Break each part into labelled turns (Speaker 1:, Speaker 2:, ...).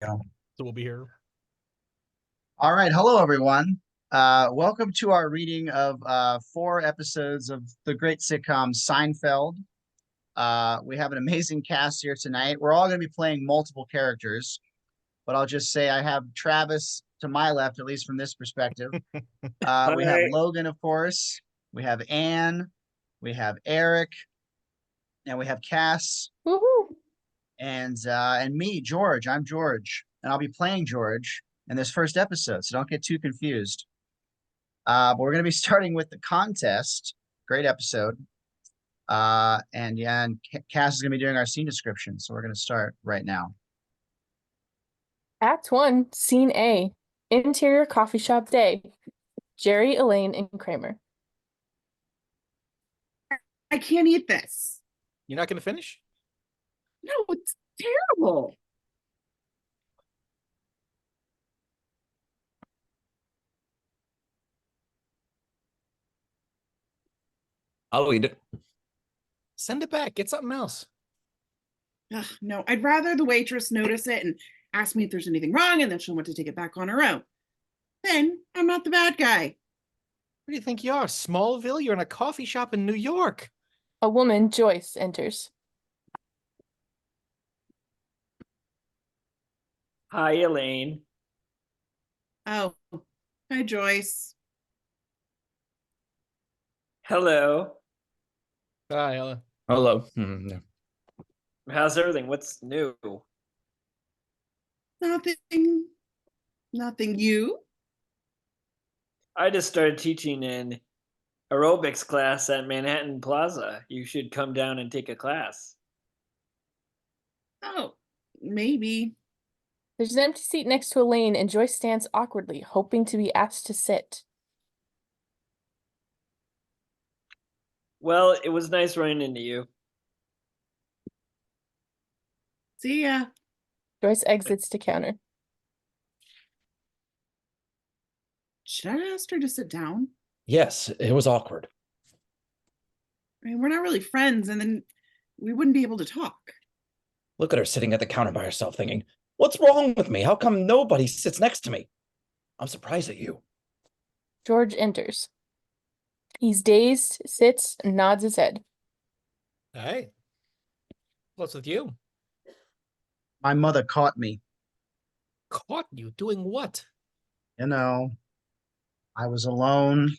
Speaker 1: So
Speaker 2: we'll be here.
Speaker 1: All right. Hello, everyone. Welcome to our reading of 4 episodes of the great sitcom Seinfeld. We have an amazing cast here tonight. We're all going to be playing multiple characters, but I'll just say I have Travis to my left, at least from this perspective. We have Logan, of course. We have Anne. We have Eric. And we have Cass.
Speaker 3: Woohoo!
Speaker 1: And me, George. I'm George, and I'll be playing George in this first episode, so don't get too confused. But we're going to be starting with the contest. Great episode. And Cass is going to be doing our scene description, so we're going to start right now.
Speaker 3: Act 1, Scene A. Interior coffee shop day. Jerry, Elaine, and Kramer.
Speaker 4: I can't eat this.
Speaker 2: You're not going to finish?
Speaker 4: No, it's terrible.
Speaker 5: I'll eat it.
Speaker 2: Send it back. Get something else.
Speaker 4: Ugh, no, I'd rather the waitress notice it and ask me if there's anything wrong, and then she'll want to take it back on her own. Then I'm not the bad guy.
Speaker 2: Where do you think you are? Smallville? You're in a coffee shop in New York.
Speaker 3: A woman, Joyce, enters.
Speaker 6: Hi, Elaine.
Speaker 4: Oh, hi, Joyce.
Speaker 6: Hello.
Speaker 2: Hi, Ella.
Speaker 5: Hello.
Speaker 6: How's everything? What's new?
Speaker 4: Nothing. Nothing. You?
Speaker 6: I just started teaching an aerobics class at Manhattan Plaza. You should come down and take a class.
Speaker 4: Oh, maybe.
Speaker 3: There's an empty seat next to Elaine, and Joyce stands awkwardly, hoping to be asked to sit.
Speaker 6: Well, it was nice running into you.
Speaker 4: See ya.
Speaker 3: Joyce exits to counter.
Speaker 4: Should I ask her to sit down?
Speaker 5: Yes, it was awkward.
Speaker 4: I mean, we're not really friends, and then we wouldn't be able to talk.
Speaker 5: Look at her sitting at the counter by herself thinking, what's wrong with me? How come nobody sits next to me? I'm surprised at you.
Speaker 3: George enters. He's dazed, sits, and nods his head.
Speaker 2: Hey. What's with you?
Speaker 1: My mother caught me.
Speaker 2: Caught you doing what?
Speaker 1: You know, I was alone.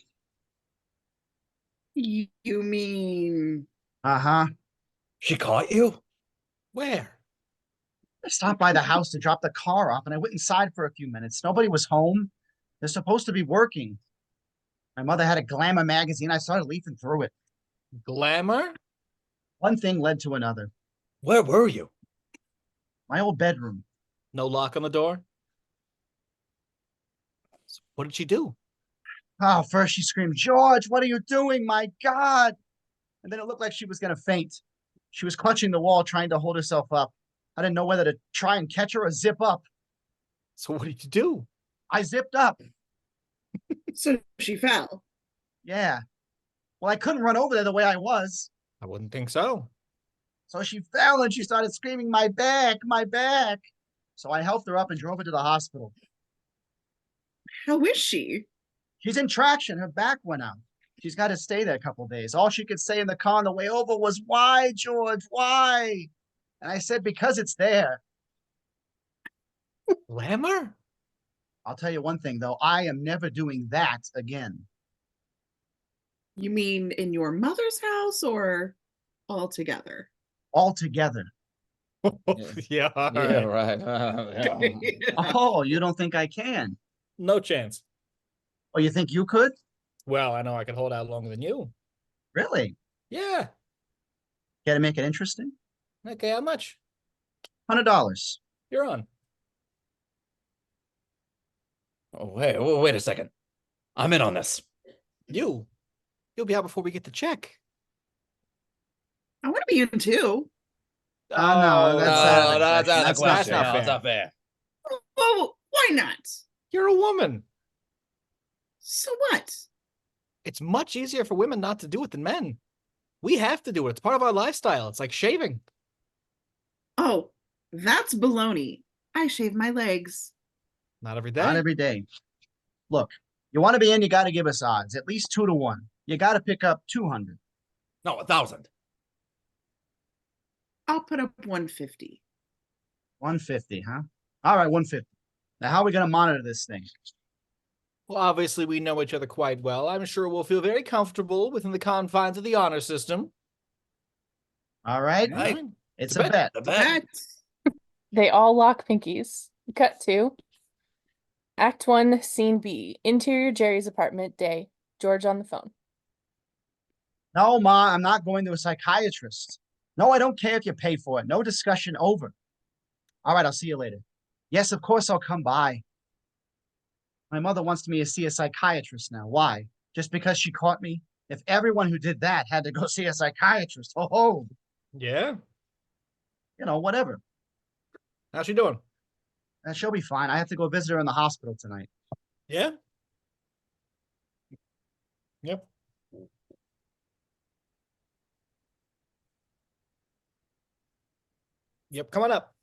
Speaker 4: You mean...
Speaker 1: Uh-huh.
Speaker 5: She caught you?
Speaker 2: Where?
Speaker 1: I stopped by the house to drop the car off, and I went inside for a few minutes. Nobody was home. They're supposed to be working. My mother had a Glamour magazine. I started leafing through it.
Speaker 2: Glamour?
Speaker 1: One thing led to another.
Speaker 5: Where were you?
Speaker 1: My old bedroom.
Speaker 2: No lock on the door? So what did she do?
Speaker 1: Oh, first she screamed, George, what are you doing? My God. And then it looked like she was going to faint. She was clutching the wall, trying to hold herself up. I didn't know whether to try and catch her or zip up.
Speaker 2: So what did you do?
Speaker 1: I zipped up.
Speaker 4: So she fell.
Speaker 1: Yeah. Well, I couldn't run over there the way I was.
Speaker 2: I wouldn't think so.
Speaker 1: So she fell and she started screaming, my back, my back. So I helped her up and drove her to the hospital.
Speaker 4: How is she?
Speaker 1: She's in traction. Her back went out. She's got to stay there a couple of days. All she could say in the car on the way over was, why, George, why? And I said, because it's there.
Speaker 2: Glamour?
Speaker 1: I'll tell you one thing, though. I am never doing that again.
Speaker 4: You mean in your mother's house or all together?
Speaker 1: All together.
Speaker 2: Yeah,
Speaker 5: Yeah, right. Yeah.
Speaker 1: Oh, you don't think I can?
Speaker 2: No chance.
Speaker 1: Oh, you think you could?
Speaker 2: Well, I know I could hold out longer than you.
Speaker 1: Really?
Speaker 2: Yeah.
Speaker 1: Got to make it interesting?
Speaker 2: Okay, how much?
Speaker 1: $100.
Speaker 2: You're on.
Speaker 5: Oh, wait a second. I'm in on this.
Speaker 2: You'll be out before we get the check.
Speaker 4: I want to be in too.
Speaker 1: No, that's out of the
Speaker 5: that's
Speaker 1: question.
Speaker 5: out of the
Speaker 1: That's not
Speaker 5: question.
Speaker 2: fair.
Speaker 5: No, that's not fair.
Speaker 4: Oh, why not?
Speaker 2: You're a woman.
Speaker 4: So what?
Speaker 2: It's much easier for women not to do it than men. We have to do it. It's part of our lifestyle. It's like shaving.
Speaker 4: Oh, that's baloney. I shave my legs.
Speaker 2: Not every day.
Speaker 1: Not every day. Look, you want to be in, you got to give us odds, at least 2-1. You got to pick up 200.
Speaker 5: No, 1,000.
Speaker 4: I'll put up 150.
Speaker 1: 150, huh? All right, 150. Now, how are we going to monitor this thing?
Speaker 2: Well, obviously, we know each other quite well. I'm sure we'll feel very comfortable within the confines of the honor system.
Speaker 1: All right.
Speaker 5: Right.
Speaker 2: Fine.
Speaker 1: It's
Speaker 2: a
Speaker 1: a bet.
Speaker 5: The bet.
Speaker 3: They all lock pinkies. Cut to Act 1, Scene B. Interior Jerry's apartment, day. George on the phone.
Speaker 1: No, Ma, I'm not going to a psychiatrist. No, I don't care if you pay for it. No discussion over. All right, I'll see you later. Yes, of course I'll come by. My mother wants me to see a psychiatrist now. Why? Just because she caught me? If everyone who did that had to go see a psychiatrist,
Speaker 2: Yeah.
Speaker 1: Whatever.
Speaker 2: How's she doing?
Speaker 1: She'll be fine. I have to go visit her in the hospital tonight.
Speaker 2: Yeah. Yep. Yep. Come on up.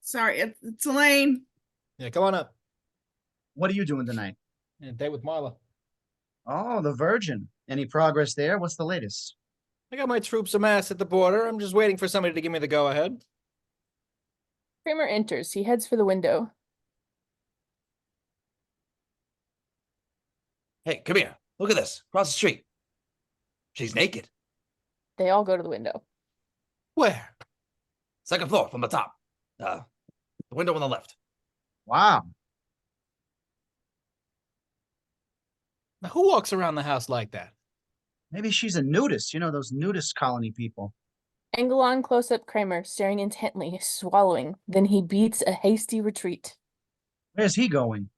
Speaker 4: Sorry, it's Elaine.
Speaker 2: Yeah, come on up.
Speaker 1: What are you doing tonight?
Speaker 2: And date with Marla.
Speaker 1: Oh, the Virgin. Any progress there? What's the latest?
Speaker 2: I got my troops amassed at the border. I'm just waiting for somebody to give me the go-ahead.
Speaker 3: Kramer enters. He heads for the window.
Speaker 5: Hey, come here. Look at this. Across the street. She's naked.
Speaker 3: They all go to the window.
Speaker 2: Where?
Speaker 5: Second floor from the top. The window on the left.
Speaker 1: Wow.
Speaker 2: Now, who walks around the house like that?
Speaker 1: Maybe she's a nudist. Those nudist colony people.
Speaker 3: Angle on close-up Kramer, staring intently, swallowing. Then he beats a hasty retreat.
Speaker 1: Where's he going?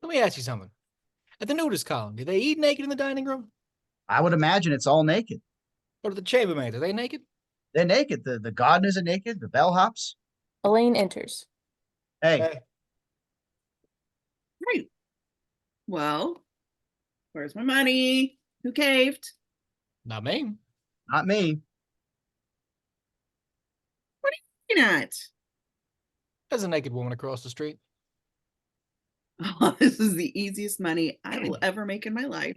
Speaker 2: Let me ask you something. At the nudist colony, do they eat naked in the dining room?
Speaker 1: I would imagine it's all naked.
Speaker 2: Or the chambermaids, are they naked?
Speaker 1: They're naked. The gardeners are naked. The bellhops.
Speaker 3: Elaine enters.
Speaker 1: Hey,
Speaker 4: Right. Well, where's my money? Who caved?
Speaker 2: Not me.
Speaker 1: not me.
Speaker 4: Not.
Speaker 2: There's a naked woman across the street.
Speaker 4: Oh, this is the easiest money I will ever make in my life.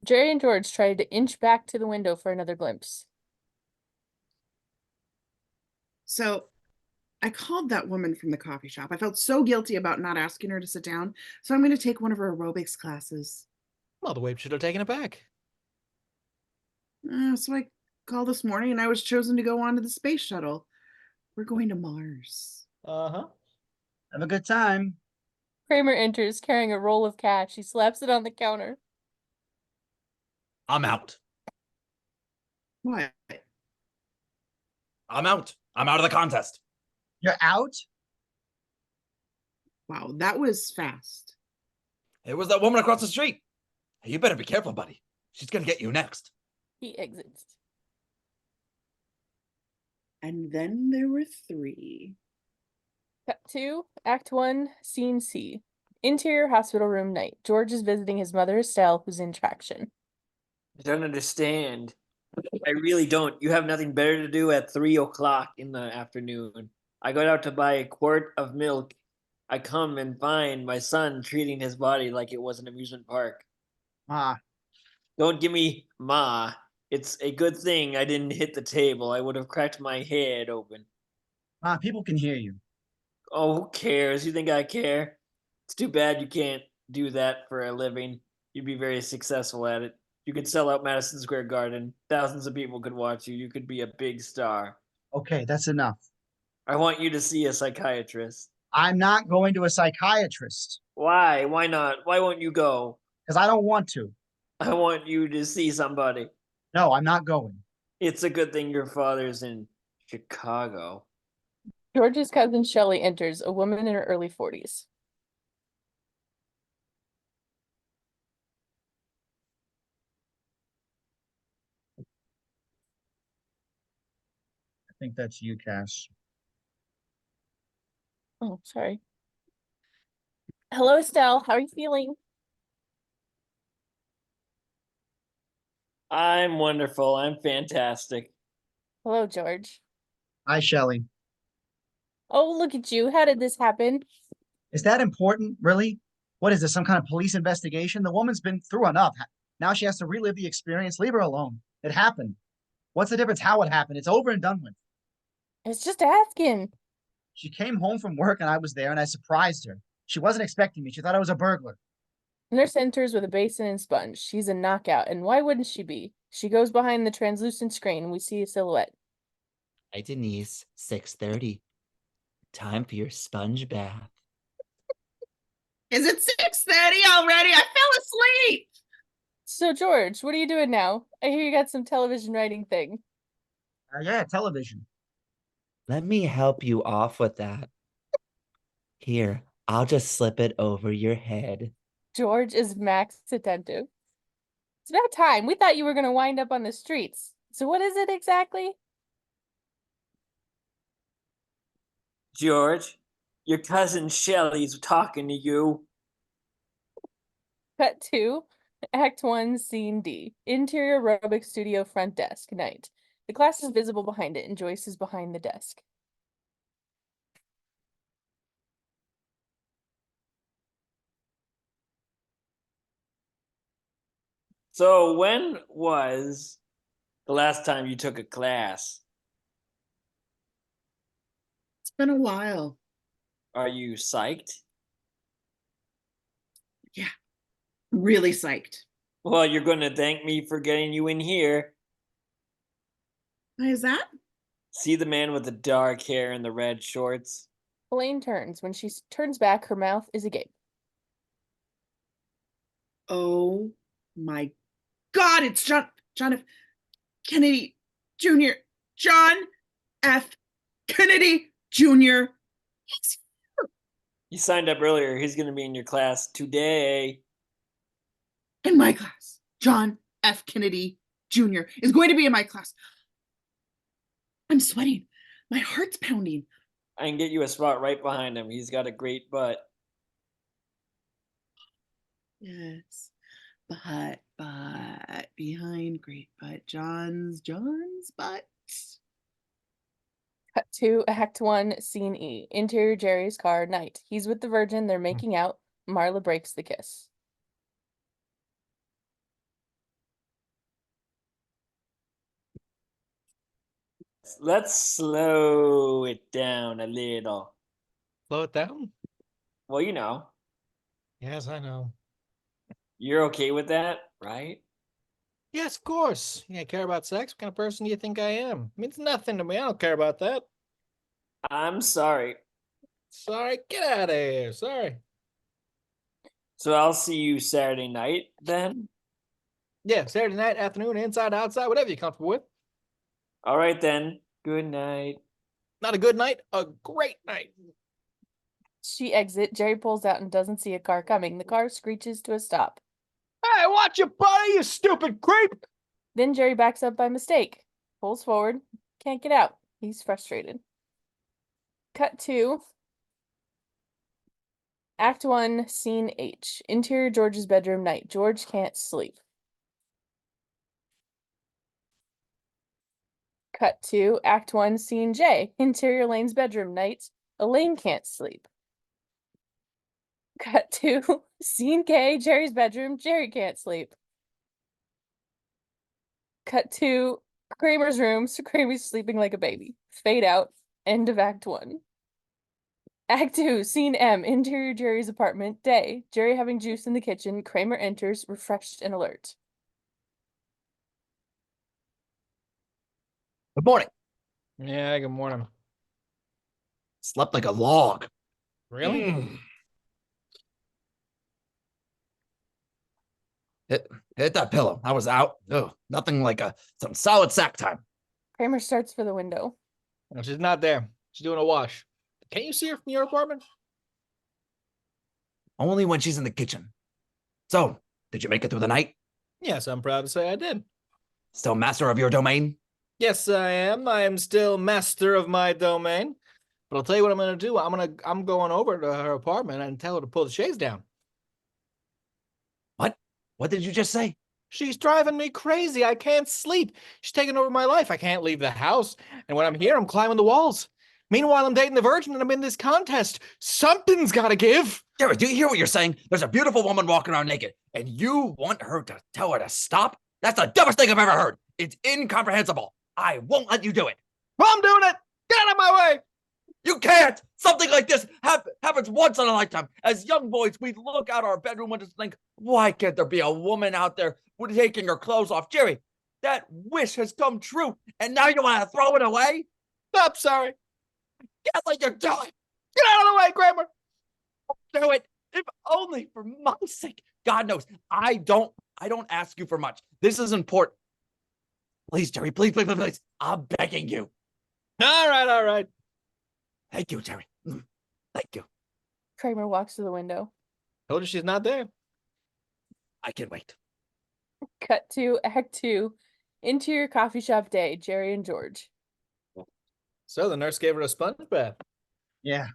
Speaker 3: Jerry and George try to inch back to the window for another glimpse.
Speaker 4: So I called that woman from the coffee shop. I felt so guilty about not asking her to sit down. So I'm going to take one of her aerobics classes.
Speaker 2: Well, the wape should have taken it back.
Speaker 4: So I called this morning and I was chosen to go onto the space shuttle. We're going to Mars.
Speaker 2: Uh-huh.
Speaker 1: Have a good time.
Speaker 3: Kramer enters, carrying a roll of cash. He slaps it on the counter.
Speaker 5: I'm out.
Speaker 4: What?
Speaker 5: I'm out. I'm out of the contest.
Speaker 1: You're out?
Speaker 4: Wow, that was fast.
Speaker 5: It was that woman across the street. Hey, you better be careful, buddy. She's gonna get you next.
Speaker 3: He exits.
Speaker 4: And then there were 3.
Speaker 3: Cut to Act 1, Scene C. Interior hospital room night. George is visiting his mother, Estelle, who's in traction.
Speaker 6: I don't understand. I really don't. You have nothing better to do at 3 o'clock in the afternoon. I go out to buy a quart of milk. I come and find my son treating his body like it was an amusement park.
Speaker 1: Ma,
Speaker 6: Don't give me ma. It's a good thing I didn't hit the table. I would have cracked my head open.
Speaker 1: people can hear you.
Speaker 6: Oh, who cares? You think I care? It's too bad you can't do that for a living. You'd be very successful at it. You could sell out Madison Square Garden. Thousands of people could watch you. You could be a big star.
Speaker 1: Okay, that's enough.
Speaker 6: I want you to see a psychiatrist.
Speaker 1: I'm not going to a psychiatrist
Speaker 6: Why? Why not? Why won't you go?
Speaker 1: because I don't want to.
Speaker 6: I want you to see somebody.
Speaker 1: No, I'm not going.
Speaker 6: It's a good thing your father's in Chicago.
Speaker 3: George's cousin Shelley enters, a woman in her early 40s.
Speaker 1: I think that's you, Cass.
Speaker 3: Oh, sorry. Hello, Estelle. How are you feeling?
Speaker 6: I'm wonderful. I'm fantastic.
Speaker 3: Hello, George.
Speaker 1: Hi, Shelley.
Speaker 3: Oh, look at you. How did this happen?
Speaker 1: Is that important, really? What is this, some kind of police investigation? The woman's been through enough. Now she has to relive the experience. Leave her alone. It happened. What's the difference how it happened? It's over and done with.
Speaker 3: It's just asking.
Speaker 1: She came home from work and I was there and I surprised her. She wasn't expecting me. She thought I was a burglar.
Speaker 3: Nurse enters with a basin and sponge. She's a knockout, and why wouldn't she be? She goes behind the translucent screen and we see a silhouette.
Speaker 7: Hi, Denise. 6:30. Time for your sponge bath.
Speaker 4: Is it 6:30 already? I fell asleep.
Speaker 3: So, George, what are you doing now? I hear you got some television writing thing.
Speaker 1: Yeah, television.
Speaker 7: Let me help you off with that. Here, I'll just slip it over your head.
Speaker 3: George is max attentive. It's about time. We thought you were going to wind up on the streets. So, what is it exactly?
Speaker 6: George, your cousin Shelly's talking to you.
Speaker 3: Cut 2, Act 1, Scene D. Interior aerobic studio front desk, night. The class is visible behind it, and Joyce is behind the desk.
Speaker 6: So when was the last time you took a class?
Speaker 4: It's been a while.
Speaker 6: Are you psyched?
Speaker 4: Yeah, really psyched.
Speaker 6: Well, you're going to thank me for getting you in here.
Speaker 4: Why is that?
Speaker 6: See the man with the dark hair and the red shorts?
Speaker 3: Elaine turns. When she turns back, her mouth is agape.
Speaker 4: Oh my God, it's John F. Kennedy Jr. John F. Kennedy Jr.
Speaker 6: He signed up earlier. He's going to be in your class today.
Speaker 4: In my class. John F. Kennedy Jr. is going to be in my class. I'm sweating. My heart's pounding.
Speaker 6: I can get you a spot right behind him. He's got a great butt.
Speaker 4: Yes. But behind great butt. John's butt.
Speaker 3: Cut 2, Act 1, Scene E. Interior Jerry's car, night. He's with the Virgin. They're making out. Marla breaks the kiss.
Speaker 6: Let's slow it down a little.
Speaker 2: Slow it down.
Speaker 6: Well, you know,
Speaker 2: Yes, I know.
Speaker 6: you're okay with that, right?
Speaker 2: Yes, of course. Yeah, I care about sex. What kind of person do you think I am? It means nothing to me. I don't care about that.
Speaker 6: I'm sorry.
Speaker 2: Sorry, get out of here. Sorry.
Speaker 6: So I'll see you Saturday night then.
Speaker 2: Yeah, Saturday night, afternoon, inside, outside, whatever you're comfortable with.
Speaker 6: All right then. Good night.
Speaker 2: Not a good night, a great night.
Speaker 3: She exits. Jerry pulls out and doesn't see a car coming. The car screeches to a stop.
Speaker 2: Hey, watch your buddy, you stupid creep!
Speaker 3: Then Jerry backs up by mistake. Pulls forward. Can't get out. He's frustrated. Cut 2. Act 1, Scene H. Interior George's bedroom, night. George can't sleep. Cut 2, Act 1, Scene J. Interior Elaine's bedroom, night. Elaine can't sleep. Cut 2, Scene K. Jerry's bedroom. Jerry can't sleep. Cut 2, Kramer's room. So Kramer's sleeping like a baby. Fade out. End of Act 1. Act 2, Scene M. Interior Jerry's apartment. Day. Jerry having juice in the kitchen. Kramer enters, refreshed and alert.
Speaker 5: Good morning.
Speaker 2: Yeah, good morning.
Speaker 5: Slept like a log.
Speaker 2: Really?
Speaker 5: Hit that pillow. I was out. Ugh, nothing like some solid sack time.
Speaker 3: Kramer starts for the window.
Speaker 2: No, she's not there. She's doing a wash. Can't you see her from your apartment?
Speaker 5: Only when she's in the kitchen. So, did you make it through the night?
Speaker 2: Yes, I'm proud to say I did.
Speaker 5: Still master of your domain?
Speaker 2: Yes, I am. I am still master of my domain. But I'll tell you what I'm gonna do. I'm going over to her apartment and tell her to pull the shades down.
Speaker 5: What did you just say?
Speaker 2: She's driving me crazy. I can't sleep. She's taking over my life. I can't leave the house. And when I'm here, I'm climbing the walls. Meanwhile, I'm dating the virgin and I'm in this contest. Something's got to give.
Speaker 5: Jerry, do you hear what you're saying? There's a beautiful woman walking around naked, and you want her to tell her to stop? That's the dumbest thing I've ever heard. It's incomprehensible. I won't let you do it.
Speaker 2: Well, I'm doing it. Get out of my way.
Speaker 5: You can't! Something like this happens once in a lifetime. As young boys, we look out our bedroom windows and think, why can't there be a woman out there taking her clothes off? Jerry, that wish has come true, and now you want to throw it away?
Speaker 2: I'm sorry.
Speaker 5: Get like you're doing.
Speaker 2: Get out of the way, Kramer.
Speaker 5: Do it, if only for my sake. God knows, I don't ask you for much. This is important. Please, Jerry, please, please, please, please. I'm begging you.
Speaker 2: All right.
Speaker 5: Thank you, Jerry. Thank you.
Speaker 3: Kramer walks to the window.
Speaker 2: Told you she's not there.
Speaker 5: I can wait.
Speaker 3: Cut to Act 2. Interior coffee shop day. Jerry and George.
Speaker 2: So the nurse gave her a sponge bath.
Speaker 1: Yeah,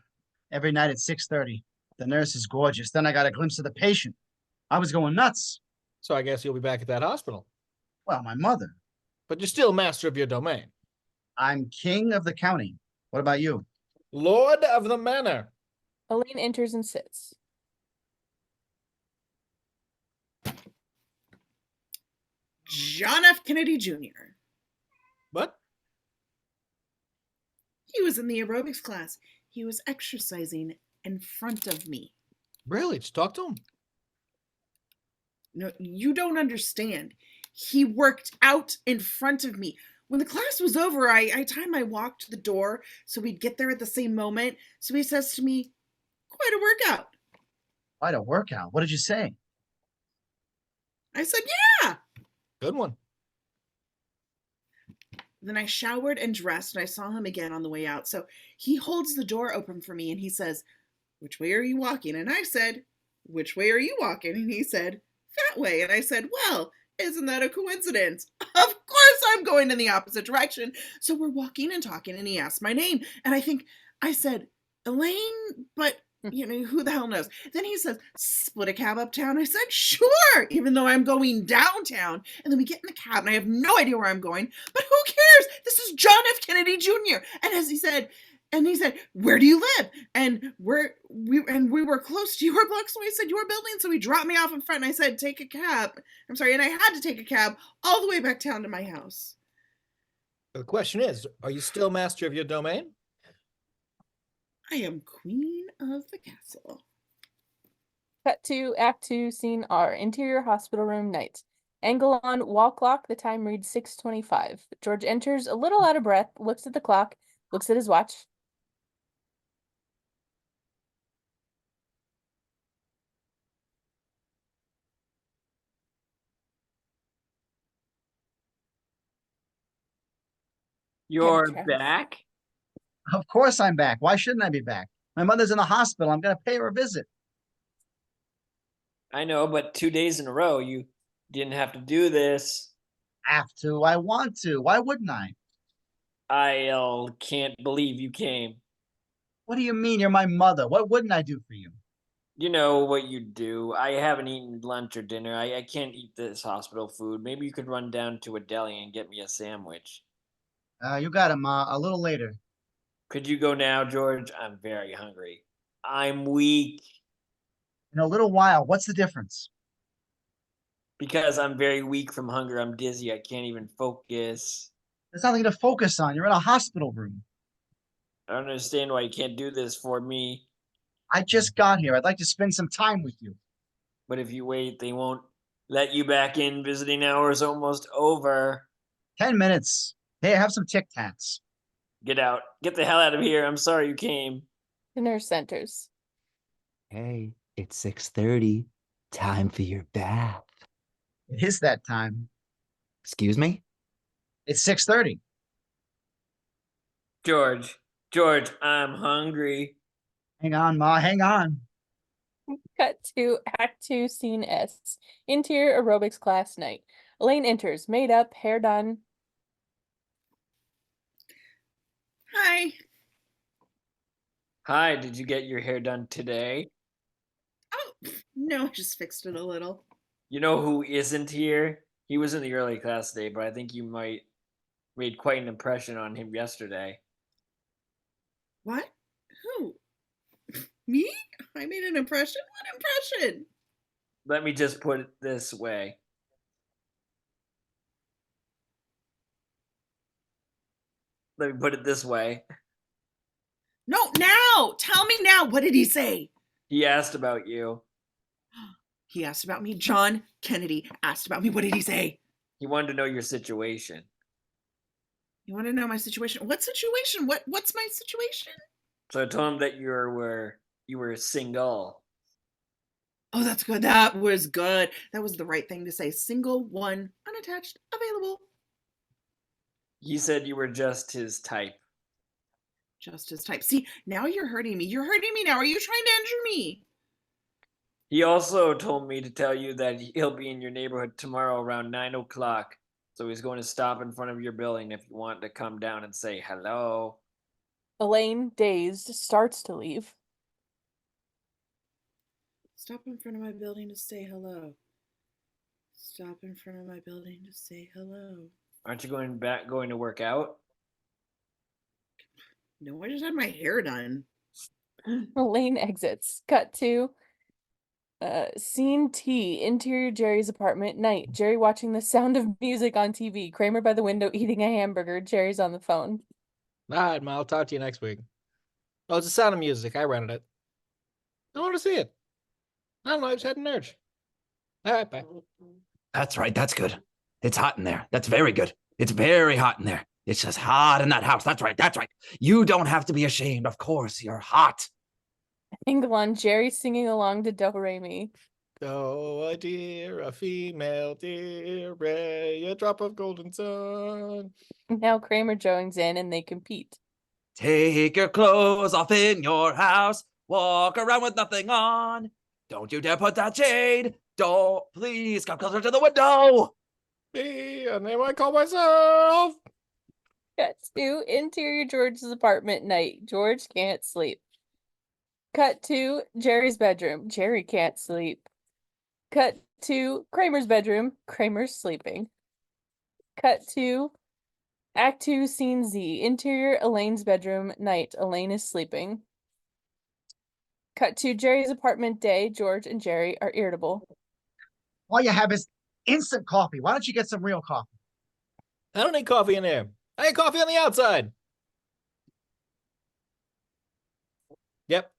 Speaker 1: every night at 6:30. The nurse is gorgeous. Then I got a glimpse of the patient. I was going nuts.
Speaker 2: So I guess you'll be back at that hospital.
Speaker 1: Well, my mother.
Speaker 2: But you're still master of your domain.
Speaker 1: I'm king of the county. What about you?
Speaker 2: Lord of the manor.
Speaker 3: Elaine enters and sits.
Speaker 4: John F. Kennedy Jr.
Speaker 2: What?
Speaker 4: He was in the aerobics class. He was exercising in front of me.
Speaker 2: Really? Just talk to him.
Speaker 4: No, you don't understand. He worked out in front of me. When the class was over, I timed my walk to the door so we'd get there at the same moment. So he says to me, quite a workout.
Speaker 1: Quite a workout. What did you say?
Speaker 4: I said, yeah.
Speaker 2: Good one.
Speaker 4: Then I showered and dressed, and I saw him again on the way out. So he holds the door open for me, and he says, which way are you walking? And I said, which way are you walking? And he said, that way. And I said, well, isn't that a coincidence? Of course I'm going in the opposite direction. So we're walking and talking, and he asked my name. And I said, Elaine, but who the hell knows? Then he says, split a cab uptown. I said, sure, even though I'm going downtown. And then we get in the cab, and I have no idea where I'm going. But who cares? This is John F. Kennedy Jr. And he said, where do you live? And we were close to your block, so I said, your building. So he dropped me off in front, and I said, take a cab. I'm sorry, and I had to take a cab all the way back down to my house.
Speaker 2: The question is, are you still master of your domain?
Speaker 4: I am queen of the castle.
Speaker 3: Cut to Act 2, Scene R. Interior hospital room night. Angle on wall clock. The time reads 6:25. George enters a little out of breath, looks at the clock, looks at his watch.
Speaker 6: You're
Speaker 3: Travis.
Speaker 6: back?
Speaker 1: Of course I'm back. Why shouldn't I be back? My mother's in the hospital. I'm going to pay her a visit.
Speaker 6: I know, but 2 days in a row, you didn't have to do this.
Speaker 1: Have to. I want to. Why wouldn't I?
Speaker 6: I can't believe you came.
Speaker 1: What do you mean? You're my mother. What wouldn't I do for you?
Speaker 6: You know what you do. I haven't eaten lunch or dinner. I can't eat this hospital food. Maybe you could run down to a deli and get me a sandwich.
Speaker 1: You got it, Ma. A little later.
Speaker 6: Could you go now, George? I'm very hungry. I'm weak
Speaker 1: In a little while. What's the difference?
Speaker 6: because I'm very weak from hunger. I'm dizzy. I can't even focus.
Speaker 1: There's nothing to focus on. You're in a hospital room.
Speaker 6: I don't understand why you can't do this for me.
Speaker 1: I just got here. I'd like to spend some time with you.
Speaker 6: But if you wait, they won't let you back in. Visiting hours almost over.
Speaker 1: 10 minutes. Hey, have some Tic Tacs.
Speaker 6: Get out. Get the hell out of here. I'm sorry you came.
Speaker 3: The nurse enters.
Speaker 7: Hey, it's 6:30. Time for your bath.
Speaker 1: It is that time.
Speaker 7: Excuse me?
Speaker 1: It's 6:30.
Speaker 6: George, I'm hungry.
Speaker 1: Hang on, Ma. Hang on.
Speaker 3: Cut to Act 2, Scene S. Interior aerobics class night. Elaine enters, made up, hair done.
Speaker 4: Hi.
Speaker 6: Hi, did you get your hair done today?
Speaker 4: Oh, no, I just fixed it a little.
Speaker 6: You know who isn't here? He was in the early class today, but I think you might made quite an impression on him yesterday.
Speaker 4: What? Who? Me? I made an impression? What impression?
Speaker 6: Let me just put it this way. Let me put it this way.
Speaker 4: No, now! Tell me now! What did he say?
Speaker 6: He asked about you.
Speaker 4: He asked about me. John Kennedy asked about me. What did he say?
Speaker 6: He wanted to know your situation.
Speaker 4: You want to know my situation? What situation? What's my situation?
Speaker 6: So I told him that you were single.
Speaker 4: Oh, that's good. That was good. That was the right thing to say. Single, one, unattached, available.
Speaker 6: He said you were just his type.
Speaker 4: Just his type. See, now you're hurting me. You're hurting me now. Are you trying to injure me?
Speaker 6: He also told me to tell you that he'll be in your neighborhood tomorrow around 9 o'clock. So he's going to stop in front of your building if you want to come down and say hello.
Speaker 3: Elaine, dazed, starts to leave.
Speaker 4: Stop in front of my building to say hello. Stop in front of my building to say hello.
Speaker 6: Aren't you going to work out?
Speaker 4: No, I just had my hair done.
Speaker 3: Elaine exits. Cut to scene T, interior Jerry's apartment, night. Jerry watching The Sound of Music on TV. Kramer by the window eating a hamburger. Jerry's on the phone.
Speaker 2: All right, Ma, I'll talk to you next week. Oh, it's The Sound of Music. I rented it. I want to see it. I don't know. I just had an urge. All right, bye.
Speaker 7: That's right. That's good. It's hot in there. That's very good. It's very hot in there. It's just hot in that house. That's right. That's right. You don't have to be ashamed. Of course, you're hot.
Speaker 3: Angle on Jerry singing along to Do Re Mi.
Speaker 2: Oh, a deer, a female deer, ray, a drop of golden sun.
Speaker 3: Now Kramer joins in and they compete.
Speaker 7: Take your clothes off in your house. Walk around with nothing on. Don't you dare put that shade. Don't. Please come closer to the window.
Speaker 2: Me, a name I call myself.
Speaker 3: Cut to interior George's apartment, night. George can't sleep. Cut to Jerry's bedroom. Jerry can't sleep. Cut to Kramer's bedroom. Kramer's sleeping. Cut to Act 2, Scene Z. Interior Elaine's bedroom, night. Elaine is sleeping. Cut to Jerry's apartment, day. George and Jerry are irritable.
Speaker 1: All you have is instant coffee. Why don't you get some real coffee?
Speaker 2: I don't need coffee in there. I need coffee on the outside. Yep.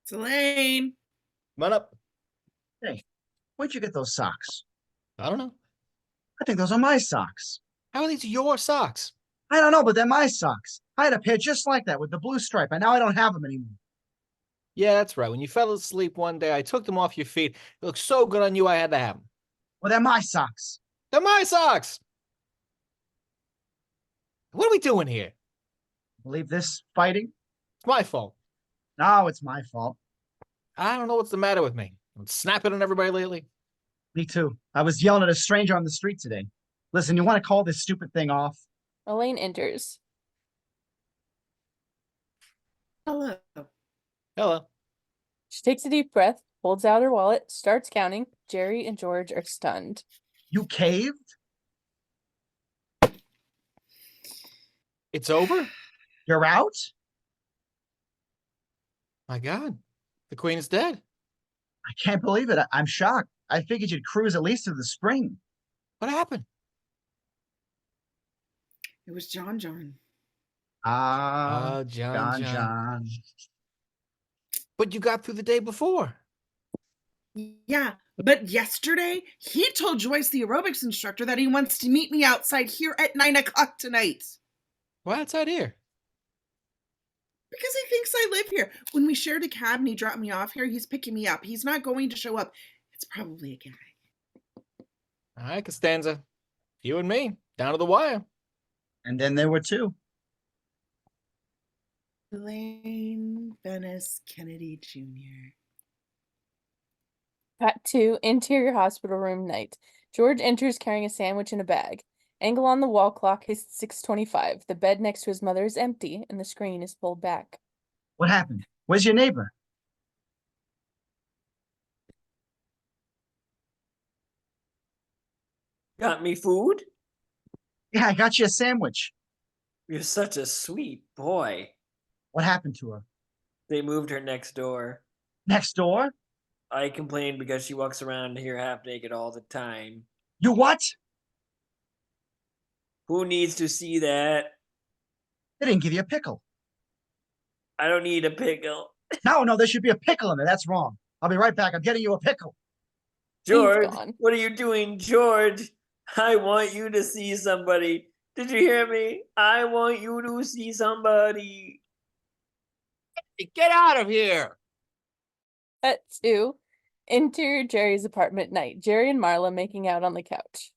Speaker 4: It's Elaine.
Speaker 2: Come on up.
Speaker 1: Hey, where'd you get those socks?
Speaker 2: I don't know.
Speaker 1: I think those are my socks.
Speaker 2: How are these your socks?
Speaker 1: I don't know, but they're my socks. I had a pair just like that with the blue stripe, and now I don't have them anymore.
Speaker 2: Yeah, that's right. When you fell asleep one day, I took them off your feet. They looked so good on you, I had to have them.
Speaker 1: Well, they're my socks.
Speaker 2: They're my socks. What are we doing here?
Speaker 1: Believe this fighting?
Speaker 2: It's my fault.
Speaker 1: No, it's my fault.
Speaker 2: I don't know what's the matter with me. I'm snapping on everybody lately.
Speaker 1: Me too. I was yelling at a stranger on the street today. Listen, you want to call this stupid thing off?
Speaker 3: Elaine enters.
Speaker 4: Hello.
Speaker 2: Hello.
Speaker 3: She takes a deep breath, holds out her wallet, starts counting. Jerry and George are stunned.
Speaker 1: You caved?
Speaker 2: It's over?
Speaker 1: You're out?
Speaker 2: My God. The queen is dead.
Speaker 1: I can't believe it. I'm shocked. I figured you'd cruise at least to the spring.
Speaker 2: What happened?
Speaker 4: It was John.
Speaker 1: Ah,
Speaker 2: John.
Speaker 1: John.
Speaker 2: But you got through the day before.
Speaker 4: Yeah, but yesterday he told Joyce, the aerobics instructor, that he wants to meet me outside here at 9 o'clock tonight.
Speaker 2: Why outside here?
Speaker 4: Because he thinks I live here. When we shared a cab and he dropped me off here, he's picking me up. He's not going to show up. It's probably a guy.
Speaker 2: All right, Costanza. You and me, down to the wire.
Speaker 1: And then there were two.
Speaker 4: Elaine Venice Kennedy Jr.
Speaker 3: Cut to interior hospital room, night. George enters carrying a sandwich in a bag. Angle on the wall clock is 6:25. The bed next to his mother is empty, and the screen is pulled back.
Speaker 1: What happened? Where's your neighbor?
Speaker 6: Got me food?
Speaker 1: Yeah, I got you a sandwich.
Speaker 6: You're such a sweet boy.
Speaker 1: What happened to her?
Speaker 6: They moved her next door.
Speaker 1: Next door?
Speaker 6: I complained because she walks around here half naked all the time.
Speaker 1: You what?
Speaker 6: Who needs to see that?
Speaker 1: They didn't give you a pickle.
Speaker 6: I don't need a pickle.
Speaker 1: No, there should be a pickle in there. That's wrong. I'll be right back. I'm getting you a pickle.
Speaker 6: George,
Speaker 3: gone.
Speaker 6: what are you doing, George? I want you to see somebody. Did you hear me? I want you to see somebody.
Speaker 7: Get out of here!
Speaker 3: Cut to interior Jerry's apartment night. Jerry and Marla making out on the couch.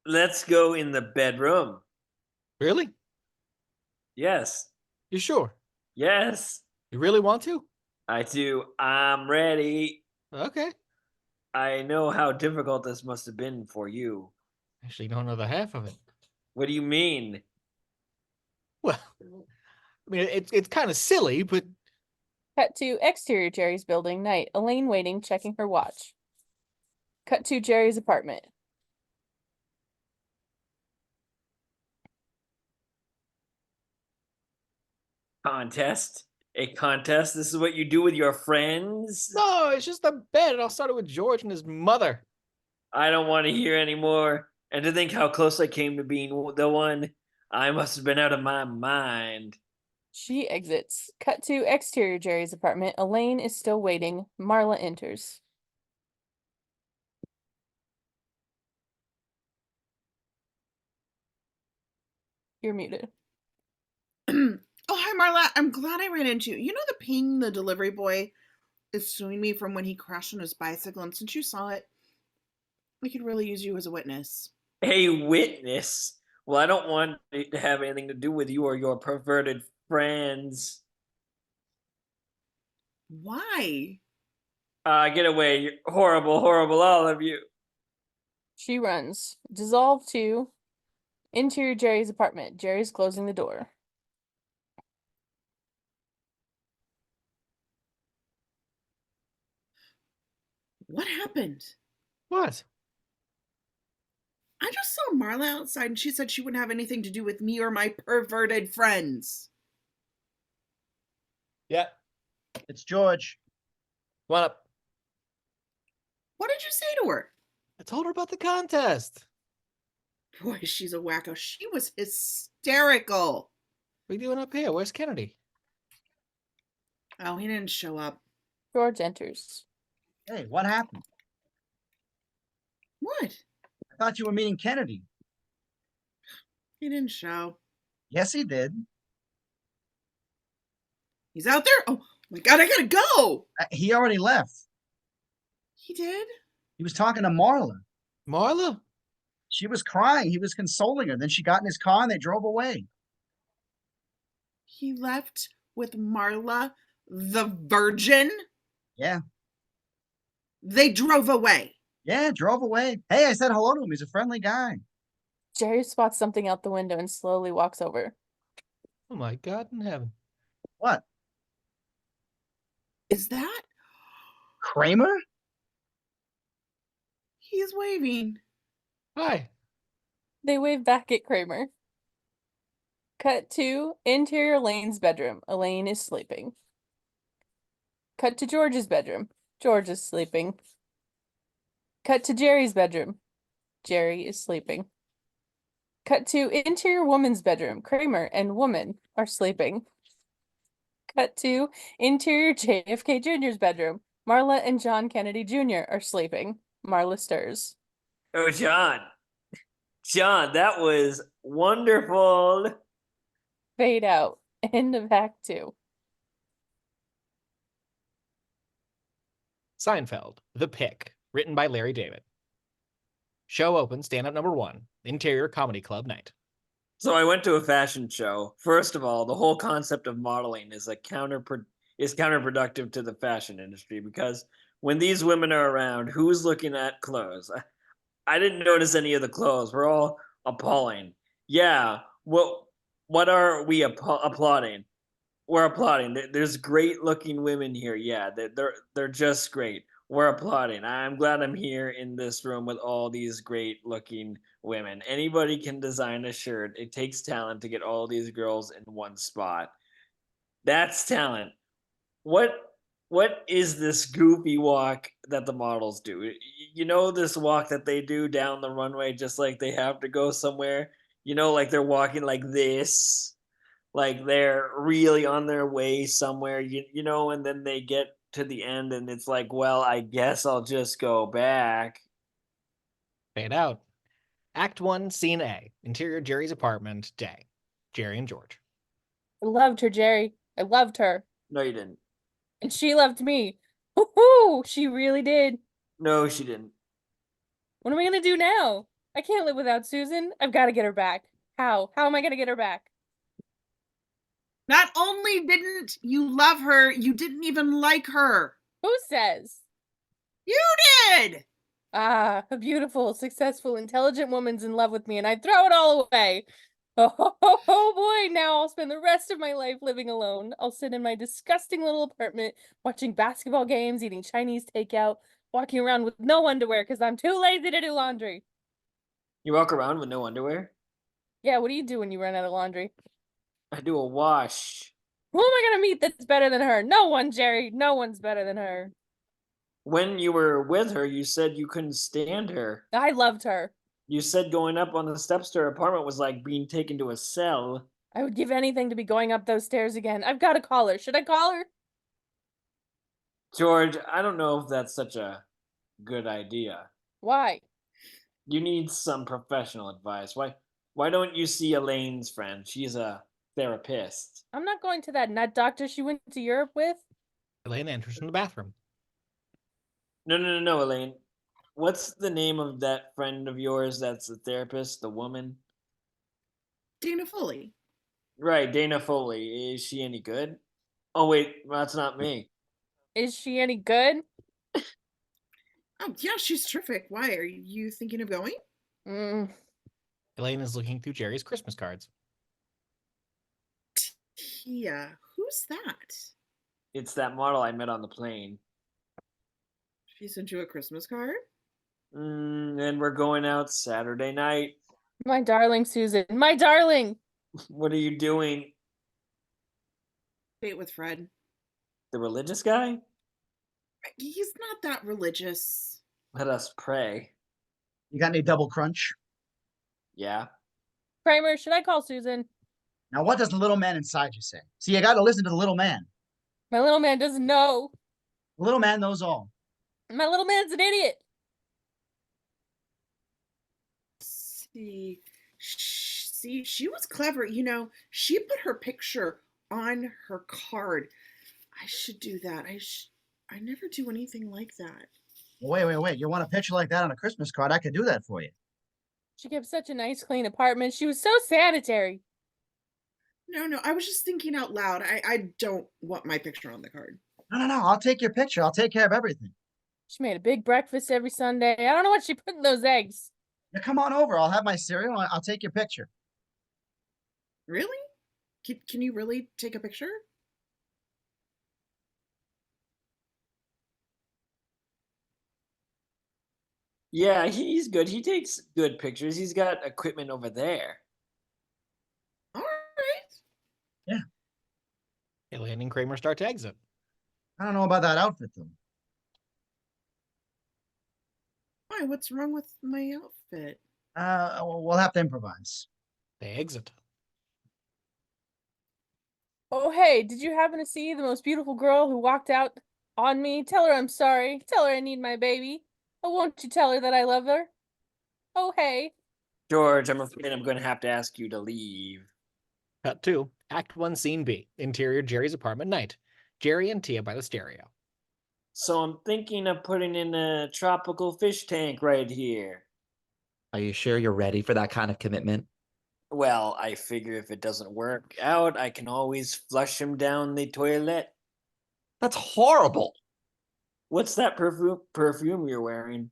Speaker 6: Let's go in the bedroom.
Speaker 2: Really?
Speaker 6: Yes.
Speaker 2: You sure?
Speaker 6: Yes.
Speaker 2: You really want to?
Speaker 6: I do. I'm ready.
Speaker 2: Okay.
Speaker 6: I know how difficult this must have been for you.
Speaker 2: Actually, don't know the half of it.
Speaker 6: What do you mean?
Speaker 2: Well, I mean, it's kind of silly, but
Speaker 3: Cut to exterior Jerry's building night. Elaine waiting, checking her watch. Cut to Jerry's apartment.
Speaker 6: Contest? A contest? This is what you do with your friends?
Speaker 2: no, it's just a bed. I'll start it with George and his mother.
Speaker 6: I don't want to hear anymore. And to think how close I came to being the one, I must have been out of my mind.
Speaker 3: She exits. Cut to exterior Jerry's apartment. Elaine is still waiting. Marla enters. You're muted.
Speaker 4: Oh, hi, Marla. I'm glad I ran into you. You know the ping the delivery boy is suing me from when he crashed on his bicycle, and since you saw it, I could really use you as a witness.
Speaker 6: A witness? Well, I don't want it to have anything to do with you or your perverted friends.
Speaker 4: Why?
Speaker 6: Get away. You're horrible, horrible, all of you.
Speaker 3: She runs. Dissolve to interior Jerry's apartment. Jerry's closing the door.
Speaker 4: What happened?
Speaker 2: What?
Speaker 4: I just saw Marla outside and she said she wouldn't have anything to do with me or my perverted friends.
Speaker 2: Yeah.
Speaker 1: It's George.
Speaker 2: Come on up.
Speaker 4: What did you say to her?
Speaker 2: I told her about the contest.
Speaker 4: Boy, she's a wacko. She was hysterical.
Speaker 2: What are you doing up here? Where's Kennedy?
Speaker 4: Oh, he didn't show up.
Speaker 3: George enters.
Speaker 1: Hey, what happened?
Speaker 4: What?
Speaker 1: I thought you were meeting Kennedy.
Speaker 4: He didn't show.
Speaker 1: Yes, he did.
Speaker 4: He's out there? Oh my god, I gotta go!
Speaker 1: He already left.
Speaker 4: He did?
Speaker 1: He was talking to Marla.
Speaker 2: Marla?
Speaker 1: She was crying. He was consoling her. Then she got in his car and they drove away.
Speaker 4: He left with Marla the virgin?
Speaker 1: Yeah.
Speaker 4: They drove away.
Speaker 1: Yeah, drove away. Hey, I said hello to him. He's a friendly guy.
Speaker 3: Jerry spots something out the window and slowly walks over.
Speaker 2: Oh my God in heaven.
Speaker 1: What?
Speaker 4: Is that?
Speaker 1: Kramer?
Speaker 4: He's waving.
Speaker 2: Hi.
Speaker 3: They wave back at Kramer. Cut to interior Elaine's bedroom. Elaine is sleeping. Cut to George's bedroom. George is sleeping. Cut to Jerry's bedroom. Jerry is sleeping. Cut to interior woman's bedroom. Kramer and woman are sleeping. Cut to interior JFK Jr.'s bedroom. Marla and John Kennedy Jr. are sleeping. Marla stirs.
Speaker 6: Oh, John. John, that was wonderful.
Speaker 3: Fade out. End of Act 2.
Speaker 2: Seinfeld, The Pick, written by Larry David. Show opens, stand-up number 1, Interior Comedy Club night.
Speaker 6: So I went to a fashion show. First of all, the whole concept of modeling is counterproductive to the fashion industry because when these women are around, who's looking at clothes? I didn't notice any of the clothes. We're all appalling. Yeah, what are we applauding? We're applauding. There's great looking women here. Yeah, they're just great. We're applauding. I'm glad I'm here in this room with all these great looking women. Anybody can design a shirt. It takes talent to get all these girls in one spot. That's talent. What is this goofy walk that the models do? You know this walk that they do down the runway just like they have to go somewhere? You know, like they're walking like this, like they're really on their way somewhere, you know, and then they get to the end and it's like, well, I guess I'll just go back.
Speaker 2: Fade out. Act 1, Scene A. Interior Jerry's apartment, day. Jerry and George.
Speaker 3: I loved her, Jerry. I loved her.
Speaker 6: No, you didn't.
Speaker 3: And she loved me. Woohoo! She really did.
Speaker 6: No, she didn't.
Speaker 3: What am I gonna do now? I can't live without Susan. I've got to get her back. How? How am I gonna get her back?
Speaker 4: Not only didn't you love her, you didn't even like her.
Speaker 3: Who says?
Speaker 4: You did!
Speaker 3: Ah, a beautiful, successful, intelligent woman's in love with me, and I'd throw it all away. Oh boy, now I'll spend the rest of my life living alone. I'll sit in my disgusting little apartment, watching basketball games, eating Chinese takeout, walking around with no underwear because I'm too lazy to do laundry.
Speaker 6: You walk around with no underwear?
Speaker 3: Yeah, what do you do when you run out of laundry?
Speaker 6: I do a wash.
Speaker 3: Who am I gonna meet that's better than her? No one, Jerry. No one's better than her.
Speaker 6: When you were with her, you said you couldn't stand her.
Speaker 3: I loved her.
Speaker 6: You said going up on the steps to her apartment was like being taken to a cell.
Speaker 3: I would give anything to be going up those stairs again. I've got to call her. Should I call her?
Speaker 6: George, I don't know if that's such a good idea.
Speaker 3: Why?
Speaker 6: You need some professional advice. Why don't you see Elaine's friend? She's a therapist.
Speaker 3: I'm not going to that nut doctor she went to Europe with.
Speaker 2: Elaine enters from the bathroom.
Speaker 6: No, Elaine. What's the name of that friend of yours that's a therapist, the woman?
Speaker 4: Dana Foley.
Speaker 6: Right, Dana Foley. Is she any good? Oh, wait, that's not me.
Speaker 3: Is she any good?
Speaker 4: Oh, yeah, she's terrific. Why? Are you thinking of going?
Speaker 2: Elaine is looking through Jerry's Christmas cards.
Speaker 4: Yeah, who's that?
Speaker 6: It's that model I met on the plane.
Speaker 4: She sent you a Christmas card?
Speaker 6: And we're going out Saturday night.
Speaker 3: My darling Susan. My darling!
Speaker 6: What are you doing?
Speaker 4: Date with Fred.
Speaker 6: The religious guy?
Speaker 4: He's not that religious.
Speaker 6: Let us pray.
Speaker 1: You got any double crunch?
Speaker 6: Yeah.
Speaker 3: Kramer, should I call Susan?
Speaker 1: Now, what does the little man inside you say? See, you got to listen to the little man.
Speaker 3: My little man doesn't know.
Speaker 1: The little man knows all.
Speaker 3: My little man's an idiot.
Speaker 4: See, she was clever. You know, she put her picture on her card. I should do that. I never do anything like that.
Speaker 1: Wait. You want a picture like that on a Christmas card? I could do that for you.
Speaker 3: She kept such a nice, clean apartment. She was so sanitary.
Speaker 4: No, I was just thinking out loud. I don't want my picture on the card.
Speaker 1: No. I'll take your picture. I'll take care of everything.
Speaker 3: She made a big breakfast every Sunday. I don't know what she put in those eggs.
Speaker 1: Now, come on over. I'll have my cereal. I'll take your picture.
Speaker 4: Really? Can you really take a picture?
Speaker 6: Yeah, he's good. He takes good pictures. He's got equipment over there.
Speaker 4: All right.
Speaker 2: Elaine and Kramer start to exit.
Speaker 1: I don't know about that outfit, though.
Speaker 4: Why? What's wrong with my outfit?
Speaker 1: We'll have to improvise.
Speaker 2: They exit.
Speaker 3: Oh, hey, did you happen to see the most beautiful girl who walked out on me? Tell her I'm sorry. Tell her I need my baby. Oh, won't you tell her that I love her? Oh, hey.
Speaker 6: George, I'm afraid I'm going to have to ask you to leave.
Speaker 2: Cut 2. Act 1, Scene B. Interior Jerry's apartment, night. Jerry and Tia by the stereo.
Speaker 6: So I'm thinking of putting in a tropical fish tank right here.
Speaker 7: Are you sure you're ready for that kind of commitment?
Speaker 6: Well, I figure if it doesn't work out, I can always flush him down the toilet.
Speaker 7: That's horrible.
Speaker 6: What's that perfume you're wearing?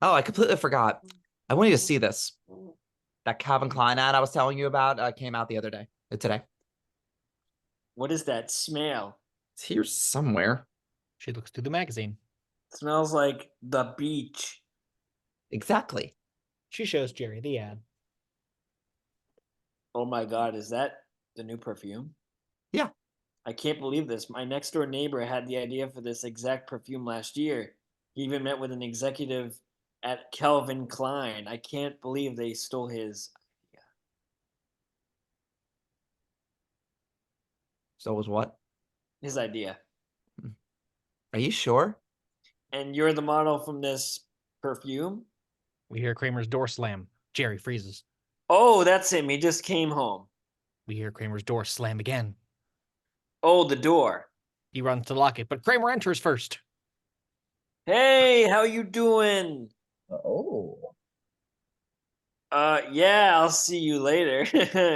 Speaker 7: Oh, I completely forgot. I want you to see this. That Calvin Klein ad I was telling you about came out the other day. Today.
Speaker 6: What is that smell?
Speaker 7: It's here somewhere.
Speaker 2: She looks through the magazine.
Speaker 6: Smells like the beach.
Speaker 7: Exactly.
Speaker 2: She shows Jerry the ad.
Speaker 6: Oh my god, is that the new perfume?
Speaker 7: Yeah.
Speaker 6: I can't believe this. My next door neighbor had the idea for this exact perfume last year. He even met with an executive at Calvin Klein. I can't believe they stole his idea.
Speaker 7: So was what?
Speaker 6: His idea.
Speaker 7: Are you sure?
Speaker 6: And you're the model from this perfume?
Speaker 2: We hear Kramer's door slam. Jerry freezes.
Speaker 6: Oh, that's him. He just came home.
Speaker 2: We hear Kramer's door slam again.
Speaker 6: Oh, the door.
Speaker 2: He runs to lock it, but Kramer enters first.
Speaker 6: Hey, how you doing?
Speaker 1: Oh.
Speaker 6: Yeah, I'll see you later.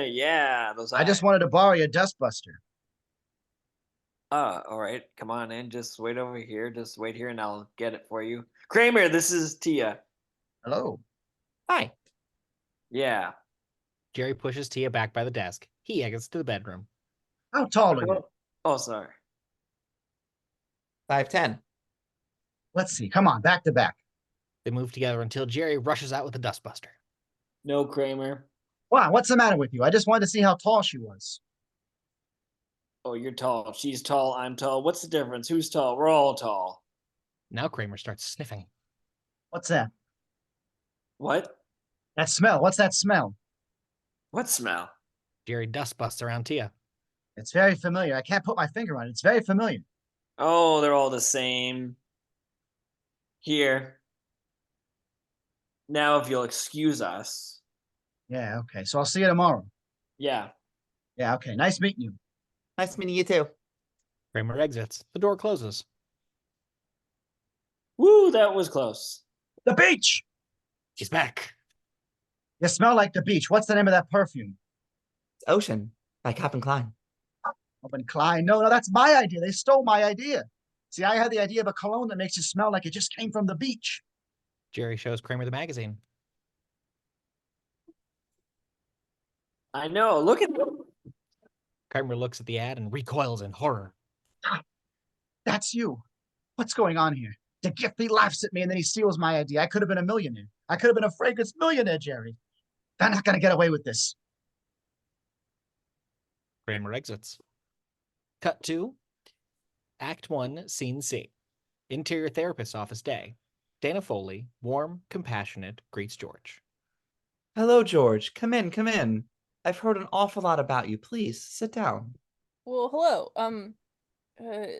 Speaker 6: Yeah, those
Speaker 1: I just
Speaker 6: eyes.
Speaker 1: wanted to borrow your dustbuster.
Speaker 6: All right. Come on in. Just wait over here. Just wait here and I'll get it for you. Kramer, this is Tia.
Speaker 1: Hello.
Speaker 7: Hi.
Speaker 6: Yeah.
Speaker 2: Jerry pushes Tia back by the desk. He exits to the bedroom.
Speaker 1: How tall are you?
Speaker 6: Oh, sorry.
Speaker 7: 5'10".
Speaker 1: Let's see. Come on, back to back.
Speaker 2: They move together until Jerry rushes out with the dustbuster.
Speaker 6: No, Kramer.
Speaker 1: Wow, what's the matter with you? I just wanted to see how tall she was.
Speaker 6: Oh, you're tall. She's tall. I'm tall. What's the difference? Who's tall? We're all tall.
Speaker 2: Now Kramer starts sniffing.
Speaker 1: What's that?
Speaker 6: What?
Speaker 1: That smell. What's that smell?
Speaker 6: What smell?
Speaker 2: Jerry dustbusts around Tia.
Speaker 1: It's very familiar. I can't put my finger on it. It's very familiar.
Speaker 6: Oh, they're all the same. Here. Now, if you'll excuse us.
Speaker 1: Yeah, okay. So I'll see you tomorrow.
Speaker 6: Yeah.
Speaker 1: Yeah, okay. Nice meeting you.
Speaker 7: Nice meeting you too.
Speaker 2: Kramer exits. The door closes.
Speaker 6: Woo, that was close.
Speaker 1: The beach!
Speaker 2: He's back.
Speaker 1: You smell like the beach. What's the name of that perfume?
Speaker 7: It's Ocean by Calvin Klein.
Speaker 1: Calvin Klein. No, that's my idea. They stole my idea. See, I had the idea of a cologne that makes you smell like it just came from the beach.
Speaker 2: Jerry shows Kramer the magazine.
Speaker 6: I know. Look at
Speaker 2: Kramer looks at the ad and recoils in horror.
Speaker 1: That's you. What's going on here? The gift, he laughs at me and then he steals my idea. I could have been a millionaire. I could have been a fragrance millionaire, Jerry. They're not going to get away with this.
Speaker 2: Kramer exits. Cut to Act 1, Scene C. Interior therapist's office day. Dana Foley, warm, compassionate, greets George.
Speaker 7: Hello, George. Come in, come in. I've heard an awful lot about you. Please, sit down.
Speaker 3: Well, hello.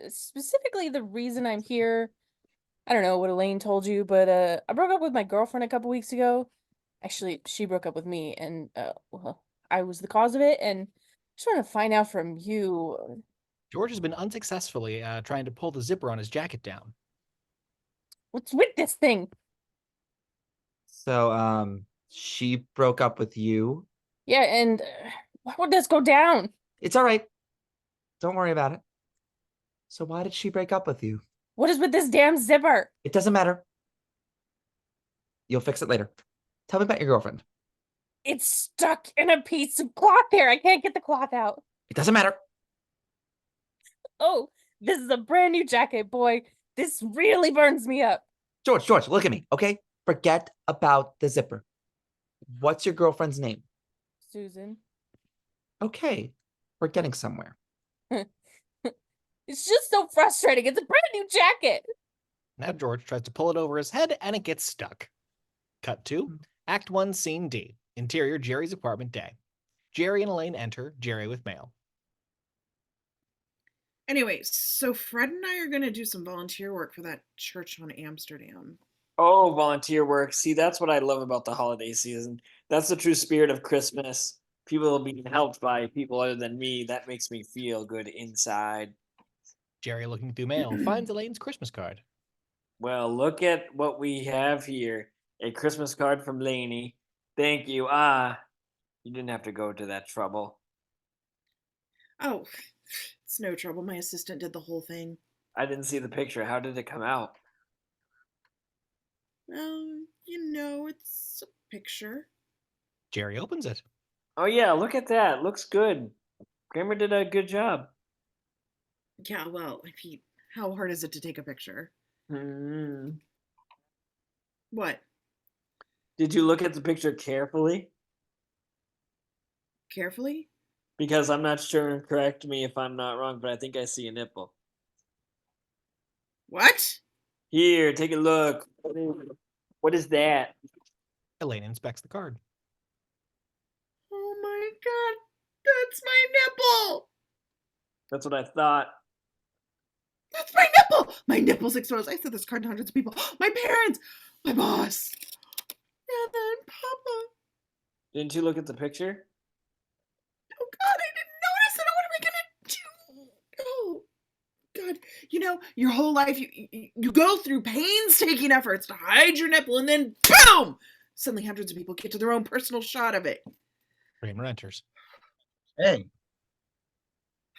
Speaker 3: Specifically the reason I'm here, I don't know what Elaine told you, but I broke up with my girlfriend a couple weeks ago. Actually, she broke up with me, and well, I was the cause of it, and I just want to find out from you.
Speaker 2: George has been unsuccessfully trying to pull the zipper on his jacket down.
Speaker 3: What's with this thing?
Speaker 7: So, she broke up with you.
Speaker 3: Yeah, and why would this go down?
Speaker 7: It's all right. Don't worry about it. So why did she break up with you?
Speaker 3: What is with this damn zipper?
Speaker 7: It doesn't matter. You'll fix it later. Tell me about your girlfriend.
Speaker 3: It's stuck in a piece of cloth here. I can't get the cloth out.
Speaker 7: It doesn't matter.
Speaker 3: Oh, this is a brand new jacket, boy. This really burns me up.
Speaker 7: George, look at me, okay? Forget about the zipper. What's your girlfriend's name?
Speaker 3: Susan.
Speaker 7: Okay, we're getting somewhere.
Speaker 3: It's just so frustrating. It's a brand new jacket.
Speaker 2: Now George tries to pull it over his head and it gets stuck. Cut to Act 1, Scene D. Interior Jerry's apartment day. Jerry and Elaine enter, Jerry with mail.
Speaker 4: Anyway, so Fred and I are going to do some volunteer work for that church on Amsterdam.
Speaker 6: Oh, volunteer work. See, that's what I love about the holiday season. That's the true spirit of Christmas. People being helped by people other than me. That makes me feel good inside.
Speaker 2: Jerry, looking through mail, finds Elaine's Christmas card.
Speaker 6: Well, look at what we have here. A Christmas card from Lainey. Thank you. You didn't have to go to that trouble.
Speaker 4: Oh, it's no trouble. My assistant did the whole thing.
Speaker 6: I didn't see the picture. How did it come out?
Speaker 4: It's a picture.
Speaker 2: Jerry opens it.
Speaker 6: Oh, yeah, look at that. Looks good. Kramer did a good job.
Speaker 4: Yeah, well, I mean, how hard is it to take a picture?
Speaker 6: Hmm.
Speaker 4: What?
Speaker 6: Did you look at the picture carefully?
Speaker 4: Carefully?
Speaker 6: Because I'm not sure, and correct me if I'm not wrong, but I think I see a nipple.
Speaker 4: What?
Speaker 6: Here, take a look. What is that?
Speaker 2: Elaine inspects the card.
Speaker 4: Oh my god, that's my nipple!
Speaker 6: That's what I thought.
Speaker 4: That's my nipple! My nipple's exposed. I said this card to hundreds of people. My parents! My boss! And then Papa.
Speaker 6: Didn't you look at the picture?
Speaker 4: Oh god, I didn't notice it! What am I gonna do? Oh god, you know, your whole life you go through painstaking efforts to hide your nipple, and then boom! Suddenly hundreds of people get to their own personal shot of it.
Speaker 2: Kramer enters.
Speaker 1: Hey,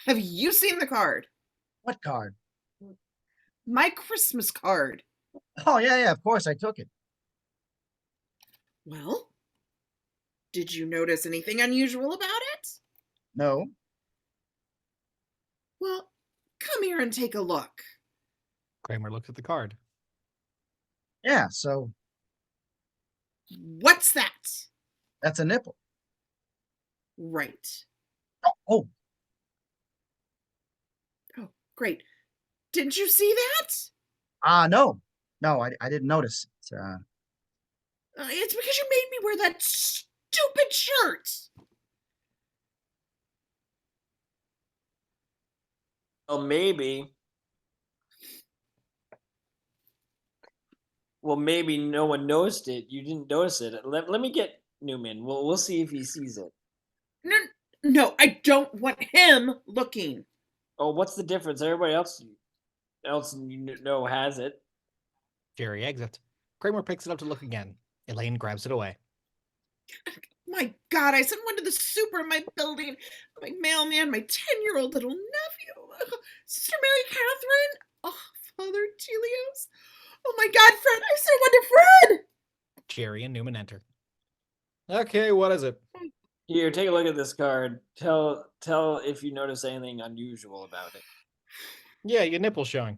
Speaker 4: Have you seen the card?
Speaker 1: what card?
Speaker 4: My Christmas card.
Speaker 1: Oh, yeah, of course, I took it.
Speaker 4: Well, did you notice anything unusual about it?
Speaker 1: No.
Speaker 4: Well, come here and take a look.
Speaker 2: Kramer looks at the card.
Speaker 1: Yeah, so
Speaker 4: What's that?
Speaker 1: that's a nipple.
Speaker 4: Right.
Speaker 1: Oh,
Speaker 4: Oh, great. Didn't you see that?
Speaker 1: no. No, I didn't notice.
Speaker 4: It's because you made me wear that stupid shirt.
Speaker 6: Well, maybe. Well, maybe no one noticed it. You didn't notice it. Let me get Newman. We'll see if he sees it.
Speaker 4: No, I don't want him looking.
Speaker 6: Oh, what's the difference? Everybody else you know has it.
Speaker 2: Jerry exits. Kramer picks it up to look again. Elaine grabs it away.
Speaker 4: My God, I sent one to the super in my building. My mailman, my 10-year-old little nephew, Sister Mary Catherine. Oh, Father Chelios. Oh my God, Fred, I sent one to Fred.
Speaker 2: Jerry and Newman enter. Okay, what is it?
Speaker 6: Here, take a look at this card. Tell if you notice anything unusual about it.
Speaker 2: Yeah, your nipple's showing.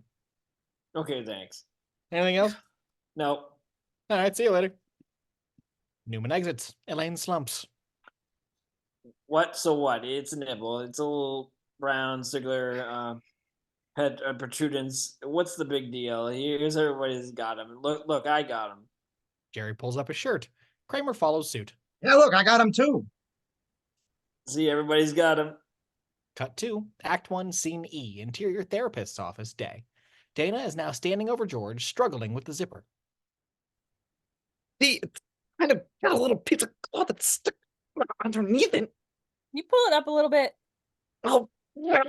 Speaker 6: Okay, thanks.
Speaker 2: Anything else?
Speaker 6: No.
Speaker 2: All right, see you later. Newman exits. Elaine slumps.
Speaker 6: What? So what? It's a nipple. It's a little brown, circular head protrudence. What's the big deal? Here's everybody's got him. Look, I got him.
Speaker 2: Jerry pulls up his shirt. Kramer follows suit.
Speaker 1: Yeah, look, I got him too.
Speaker 6: See, everybody's got him.
Speaker 2: Cut 2, Act 1, Scene E, Interior Therapist's Office, day. Dana is now standing over George, struggling with the zipper.
Speaker 7: The kind of got a little piece of cloth that's stuck underneath it.
Speaker 3: You pull it up a little bit.
Speaker 7: Oh, yeah.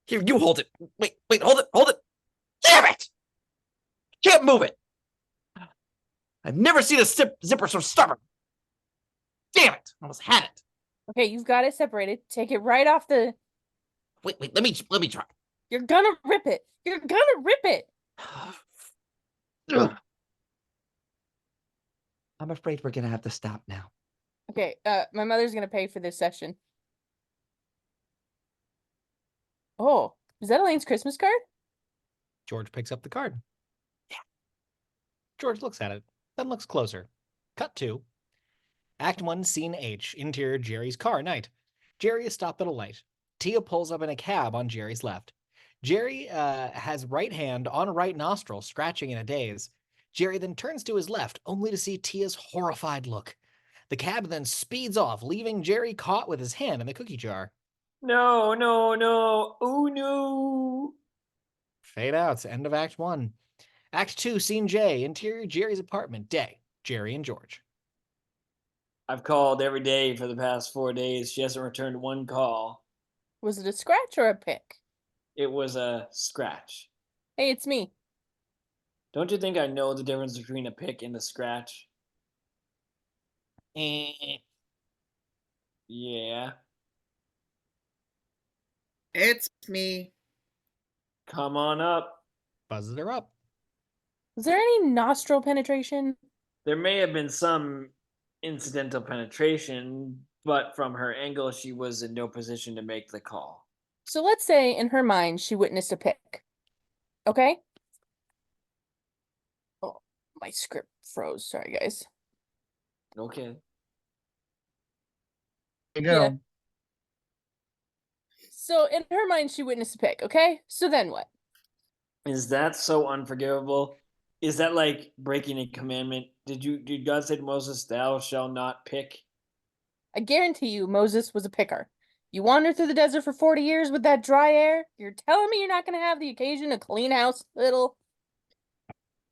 Speaker 7: Here, you hold it. Wait, hold it. Damn it! Can't move it. I've never seen a zipper so stubborn. Damn it! Almost had it.
Speaker 3: Okay, you've got it separated. Take it right off the...
Speaker 7: Wait, let me try.
Speaker 3: You're gonna rip it. You're gonna rip it.
Speaker 7: Ugh. I'm afraid we're gonna have to stop now.
Speaker 3: Okay, my mother's gonna pay for this session. Oh, is that Elaine's Christmas card?
Speaker 2: George picks up the card. Yeah. George looks at it, then looks closer. Cut 2. Act 1, Scene H, Interior Jerry's car, night. Jerry is stopped at a light. Tia pulls up in a cab on Jerry's left. Jerry has right hand on right nostril, scratching in a daze. Jerry then turns to his left, only to see Tia's horrified look. The cab then speeds off, leaving Jerry caught with his hand in the cookie jar.
Speaker 6: No. Oh, no.
Speaker 2: Fade out. End of Act 1. Act 2, Scene J, Interior Jerry's apartment, day. Jerry and George.
Speaker 6: I've called every day for the past 4 days. She hasn't returned one call.
Speaker 3: Was it a scratch or a pick?
Speaker 6: It was a scratch.
Speaker 3: Hey, it's me.
Speaker 6: Don't you think I know the difference between a pick and a scratch? Yeah.
Speaker 4: It's me.
Speaker 6: Come on up.
Speaker 2: Buzzes her up.
Speaker 3: Was there any nostril penetration?
Speaker 6: There may have been some incidental penetration, but from her angle, she was in no position to make the call.
Speaker 3: So let's say in her mind she witnessed a pick. Okay? Oh, my script froze. Sorry, guys.
Speaker 6: Okay.
Speaker 1: There you go.
Speaker 3: Yeah. So in her mind she witnessed a pick, okay? So then what?
Speaker 6: Is that so unforgivable? Is that like breaking a commandment? Did God say to Moses, "Thou shalt not pick"?
Speaker 3: I guarantee you Moses was a picker. You wandered through the desert for 40 years with that dry air? You're telling me you're not going to have the occasion to clean house a little?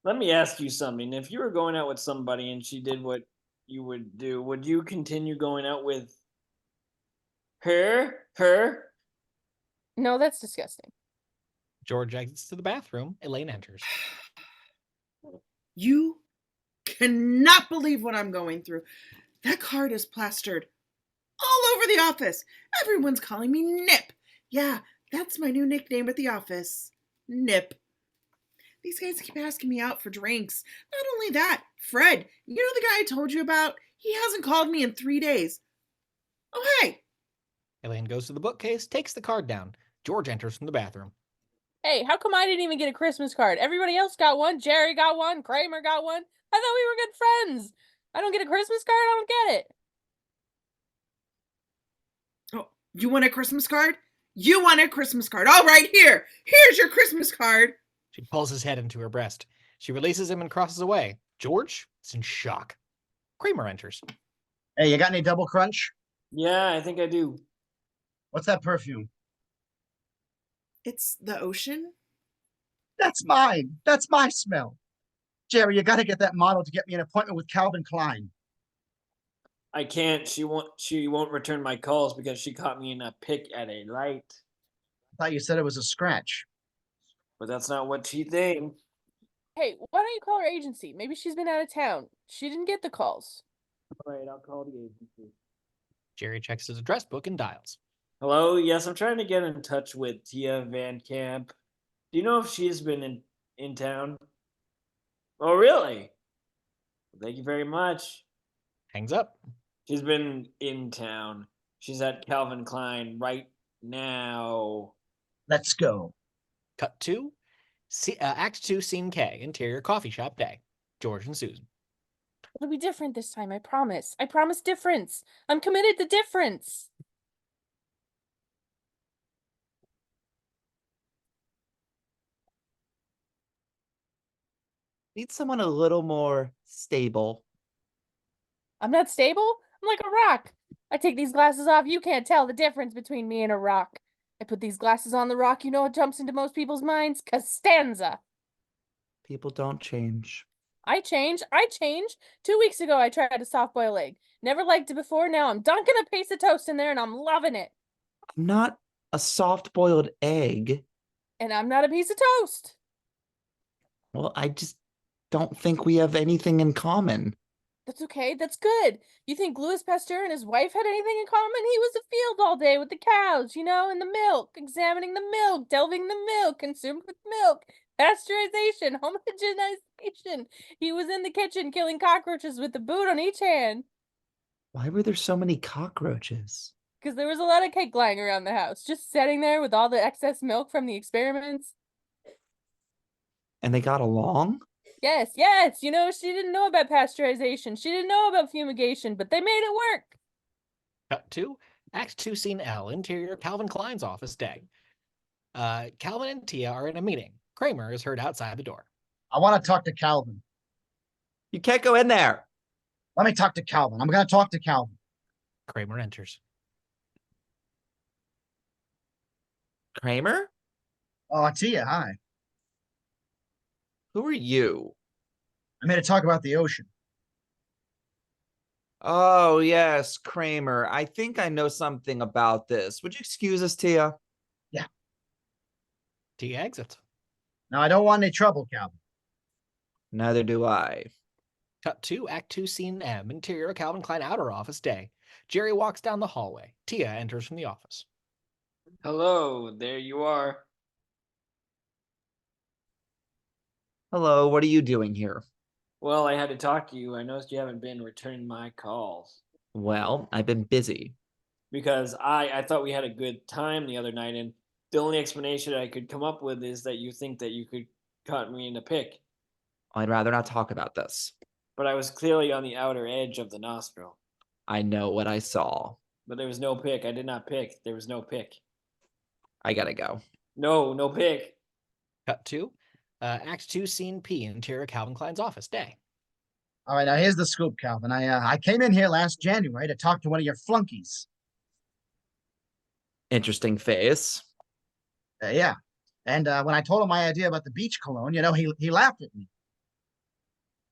Speaker 6: Let me ask you something. If you were going out with somebody and she did what you would do, would you continue going out with her?
Speaker 3: No, that's disgusting.
Speaker 2: George exits to the bathroom. Elaine enters.
Speaker 4: You cannot believe what I'm going through. That card is plastered all over the office. Everyone's calling me Nip. Yeah, that's my new nickname at the office. Nip. These guys keep asking me out for drinks. Not only that, Fred, you know the guy I told you about? He hasn't called me in 3 days. Oh, hey.
Speaker 2: Elaine goes to the bookcase, takes the card down. George enters from the bathroom.
Speaker 3: Hey, how come I didn't even get a Christmas card? Everybody else got one. Jerry got one. Kramer got one. I thought we were good friends. I don't get a Christmas card? I don't get it.
Speaker 4: Oh, you want a Christmas card? You want a Christmas card. All right, here. Here's your Christmas card.
Speaker 2: She pulls his head into her breast. She releases him and crosses away. George is in shock. Kramer enters.
Speaker 1: Hey, you got any double crunch?
Speaker 6: Yeah, I think I do.
Speaker 1: What's that perfume?
Speaker 4: It's the ocean.
Speaker 1: That's mine. That's my smell. Jerry, you got to get that model to get me an appointment with Calvin Klein.
Speaker 6: I can't. She won't return my calls because she caught me in a pick at a light.
Speaker 1: I thought you said it was a scratch.
Speaker 6: But that's not what she thinks.
Speaker 3: Hey, why don't you call her agency? Maybe she's been out of town. She didn't get the calls.
Speaker 6: All right, I'll call the agency.
Speaker 2: Jerry checks his address book and dials.
Speaker 6: Hello, yes, I'm trying to get in touch with Tia Van Camp. Do you know if she's been in town? Oh, really? Well, thank you very much.
Speaker 2: Hangs up.
Speaker 6: She's been in town. She's at Calvin Klein right now.
Speaker 1: Let's go.
Speaker 2: Cut to Act 2, Scene K, interior coffee shop day. George and Susan.
Speaker 3: It'll be different this time, I promise. I promise difference. I'm committed to difference.
Speaker 7: Need someone a little more stable.
Speaker 3: I'm not stable. I'm like a rock. I take these glasses off, you can't tell the difference between me and a rock. I put these glasses on the rock, you know what jumps into most people's minds? Costanza.
Speaker 7: People don't change.
Speaker 3: I change. 2 weeks ago, I tried a soft-boiled egg. Never liked it before. Now I'm dunking a piece of toast in there and I'm loving it.
Speaker 7: I'm not a soft-boiled egg.
Speaker 3: And I'm not a piece of toast.
Speaker 7: Well, I just don't think we have anything in common.
Speaker 3: That's okay. That's good. You think Louis Pasteur and his wife had anything in common? He was in the field all day with the cows, and the milk, examining the milk, delving the milk, consumed with milk, pasteurization, homogenization. He was in the kitchen killing cockroaches with the boot on each hand.
Speaker 7: Why were there so many cockroaches?
Speaker 3: Because there was a lot of cake lying around the house, just sitting there with all the excess milk from the experiments.
Speaker 7: And they got along?
Speaker 3: Yes. She didn't know about pasteurization. She didn't know about fumigation, but they made it work.
Speaker 2: Cut to Act 2, Scene L, interior Calvin Klein's office day. Calvin and Tia are in a meeting. Kramer is heard outside the door.
Speaker 1: I want to talk to Calvin.
Speaker 7: You can't go in there.
Speaker 1: Let me talk to Calvin. I'm going to talk to Calvin.
Speaker 2: Kramer enters.
Speaker 7: Kramer?
Speaker 1: Oh, Tia, hi.
Speaker 7: Who are you?
Speaker 1: I'm here to talk about the ocean.
Speaker 7: Oh, yes, Kramer. I think I know something about this. Would you excuse us, Tia?
Speaker 1: Yeah.
Speaker 2: Tia exits.
Speaker 1: Now, I don't want any trouble, Calvin.
Speaker 7: Neither do I.
Speaker 2: Cut to Act 2, Scene M, interior Calvin Klein outer office day. Jerry walks down the hallway. Tia enters from the office.
Speaker 6: Hello, there you are.
Speaker 7: Hello, what are you doing here?
Speaker 6: Well, I had to talk to you. I noticed you haven't been returning my calls.
Speaker 7: Well, I've been busy.
Speaker 6: Because I thought we had a good time the other night, and The only explanation I could come up with is that you think that you could cut me in a pick,
Speaker 7: I'd rather not talk about this.
Speaker 6: but I was clearly on the outer edge of the nostril.
Speaker 7: I know what I saw.
Speaker 6: But there was no pick. I did not pick. There was no pick.
Speaker 7: I gotta go.
Speaker 6: No pick.
Speaker 2: Cut to Act 2, Scene P, interior Calvin Klein's office. Day.
Speaker 1: All right, now here's the scoop, Calvin. I came in here last January to talk to one of your flunkies.
Speaker 7: Interesting face.
Speaker 1: Yeah, and when I told him my idea about the beach cologne, he laughed at me.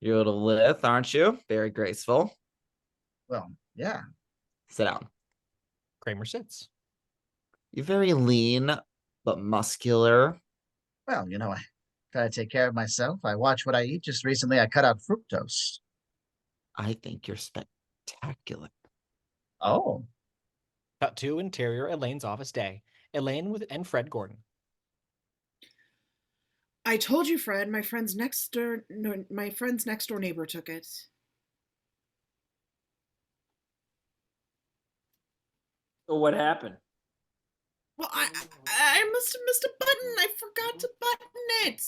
Speaker 7: You're a little lithe, aren't you? Very graceful.
Speaker 1: Well, yeah.
Speaker 7: Sit down.
Speaker 2: Kramer sits.
Speaker 7: You're very lean, but muscular.
Speaker 1: Well, I try to take care of myself. I watch what I eat. Just recently, I cut out fructose.
Speaker 7: I think you're spectacular.
Speaker 1: Oh,
Speaker 2: Cut to interior Elaine's office. Day. Elaine and Fred Gordon.
Speaker 4: I told you, Fred, my friend's next door neighbor took it.
Speaker 6: So what happened?
Speaker 4: Well, I must have missed a button. I forgot to button it.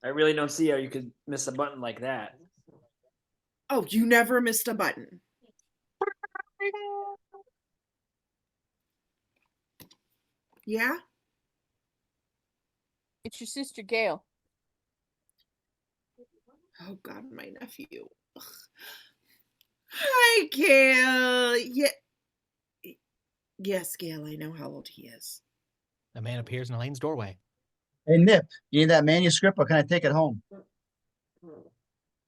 Speaker 6: I really don't see how you could miss a button like that.
Speaker 4: Oh, you never missed a button. Yeah?
Speaker 3: It's your sister Gail.
Speaker 4: Oh God, my nephew. Ugh. Hi, Gail. Yes, Gail, I know how old he is.
Speaker 2: A man appears in Elaine's doorway.
Speaker 1: hey, Nip, you need that manuscript, or can I take it home?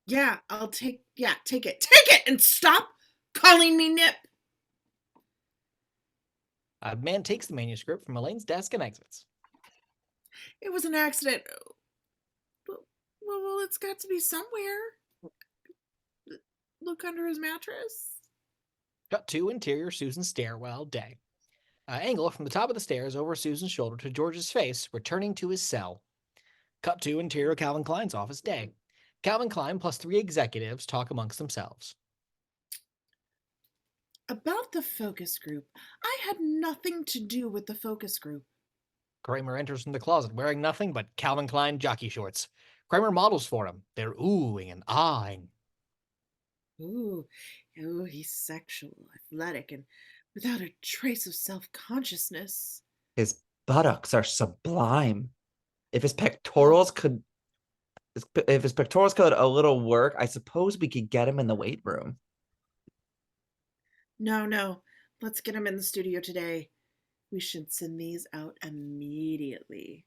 Speaker 4: Yeah, take it. Take it and stop calling me Nip.
Speaker 2: A man takes the manuscript from Elaine's desk and exits.
Speaker 4: It was an accident. Well, it's got to be somewhere. Look under his mattress.
Speaker 2: Cut to interior Susan's stairwell. Day. Angle from the top of the stairs over Susan's shoulder to George's face, returning to his cell. Cut to interior Calvin Klein's office. Day. Calvin Klein plus 3 executives talk amongst themselves.
Speaker 4: About the focus group. I had nothing to do with the focus group.
Speaker 2: Kramer enters from the closet wearing nothing but Calvin Klein jockey shorts. Kramer models for him. They're oohing and ahhing.
Speaker 4: Ooh, he's sexual, athletic, and without a trace of self-consciousness.
Speaker 7: His buttocks are sublime. If his pectorals could a little work, I suppose we could get him in the weight room.
Speaker 4: No. Let's get him in the studio today. We should send these out immediately.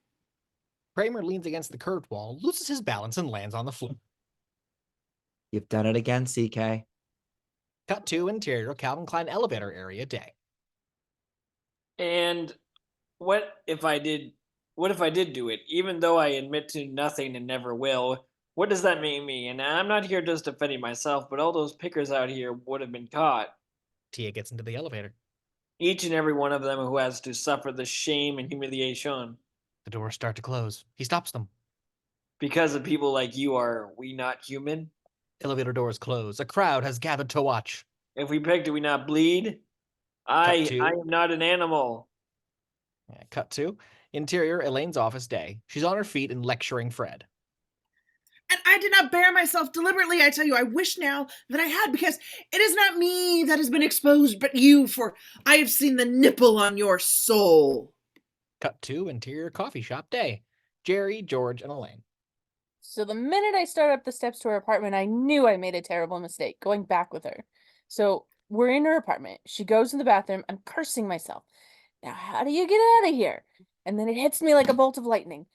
Speaker 2: Kramer leans against the curved wall, loses his balance, and lands on the floor.
Speaker 7: You've done it again, CK.
Speaker 2: Cut to interior Calvin Klein elevator area. Day.
Speaker 6: And what if I did do it? Even though I admit to nothing and never will, what does that make me? And I'm not here just defending myself, but all those pickers out here would have been caught.
Speaker 2: Tia gets into the elevator.
Speaker 6: Each and every one of them who has to suffer the shame and humiliation.
Speaker 2: The doors start to close. He stops them.
Speaker 6: Because of people like you, are we not human?
Speaker 2: Elevator doors close. A crowd has gathered to watch.
Speaker 6: If we pick, do we not bleed? I am not an animal.
Speaker 2: Cut to interior Elaine's office. Day. She's on her feet and lecturing Fred.
Speaker 4: And I did not bear myself deliberately. I tell you, I wish now that I had, because it is not me that has been exposed, but you, for I have seen the nipple on your soul.
Speaker 2: Cut to interior coffee shop. Day. Jerry, George, and Elaine.
Speaker 3: So the minute I started up the steps to her apartment, I knew I made a terrible mistake going back with her. So we're in her apartment. She goes in the bathroom. I'm cursing myself. Now, how do you get out of here? And then it hits me like a bolt of lightning.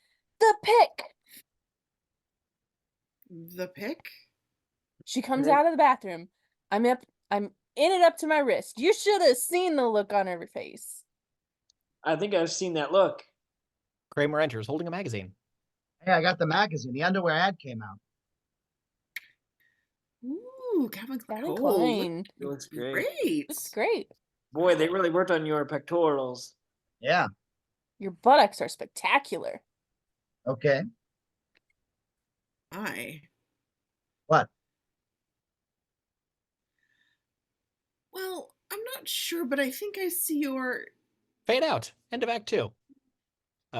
Speaker 3: The pick!
Speaker 4: The pick?
Speaker 3: She comes out of the bathroom. I'm in it up to my wrist. You should have seen the look on her face.
Speaker 6: I think I've seen that look.
Speaker 2: Kramer enters holding a magazine.
Speaker 1: Hey, I got the magazine. The underwear ad came out.
Speaker 4: Ooh, Calvin
Speaker 3: Calvin
Speaker 4: Klein.
Speaker 3: Klein.
Speaker 6: It looks great.
Speaker 4: Great.
Speaker 3: It's great.
Speaker 6: Boy, they really worked on your pectorals.
Speaker 1: Yeah.
Speaker 3: Your buttocks are spectacular.
Speaker 1: Okay. What?
Speaker 4: Well, I'm not sure, but I think I see your...
Speaker 2: Fade out. End of Act 2.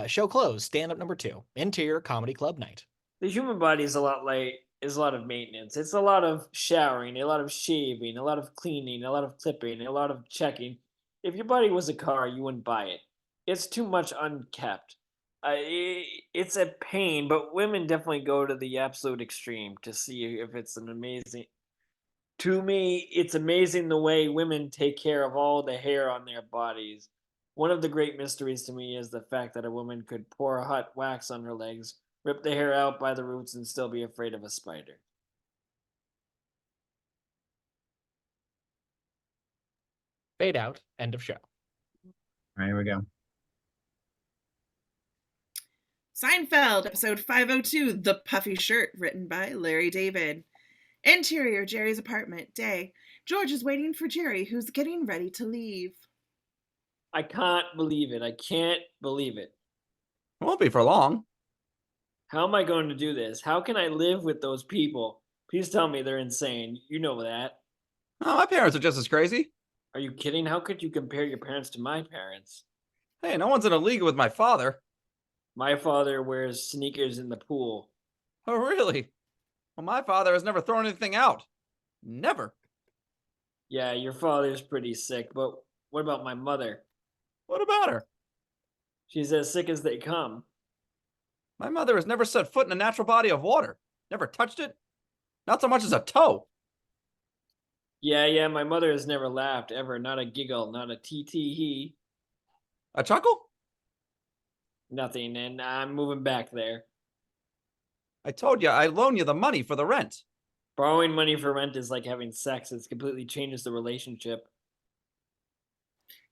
Speaker 2: Show closed. Stand up number 2. Interior comedy club night.
Speaker 6: The human body is a lot of maintenance. It's a lot of showering, a lot of shaving, a lot of cleaning, a lot of clipping, a lot of checking. If your body was a car, you wouldn't buy it. It's too much unkept. It's a pain, but women definitely go to the absolute extreme to see if it's an amazing. To me, it's amazing the way women take care of all the hair on their bodies. One of the great mysteries to me is the fact that a woman could pour hot wax on her legs, rip the hair out by the roots, and still be afraid of a spider.
Speaker 2: Fade out. End of show.
Speaker 1: All right, here we go.
Speaker 4: Seinfeld, episode 502, The Puffy Shirt, written by Larry David. Interior, Jerry's apartment, day. George is waiting for Jerry, who's getting ready to leave.
Speaker 6: I can't believe it. I can't believe it.
Speaker 5: It won't be for long.
Speaker 6: How am I going to do this? How can I live with those people? Please tell me they're insane. You know that.
Speaker 5: Oh, my parents are just as crazy.
Speaker 6: Are you kidding? How could you compare your parents to my parents?
Speaker 5: Hey, no one's in a league with my father.
Speaker 6: My father wears sneakers in the pool.
Speaker 5: Oh, really? Well, my father has never thrown anything out. Never.
Speaker 6: Yeah, your father's pretty sick, but what about my mother?
Speaker 5: What about her?
Speaker 6: She's as sick as they come.
Speaker 5: My mother has never set foot in a natural body of water. Never touched it. Not so much as a toe.
Speaker 6: Yeah, my mother has never laughed, ever. Not a giggle, not a tee-hee.
Speaker 5: A chuckle?
Speaker 6: Nothing, and I'm moving back there.
Speaker 5: I told you, I loan you the money for the rent.
Speaker 6: Borrowing money for rent is like having sex. It completely changes the relationship.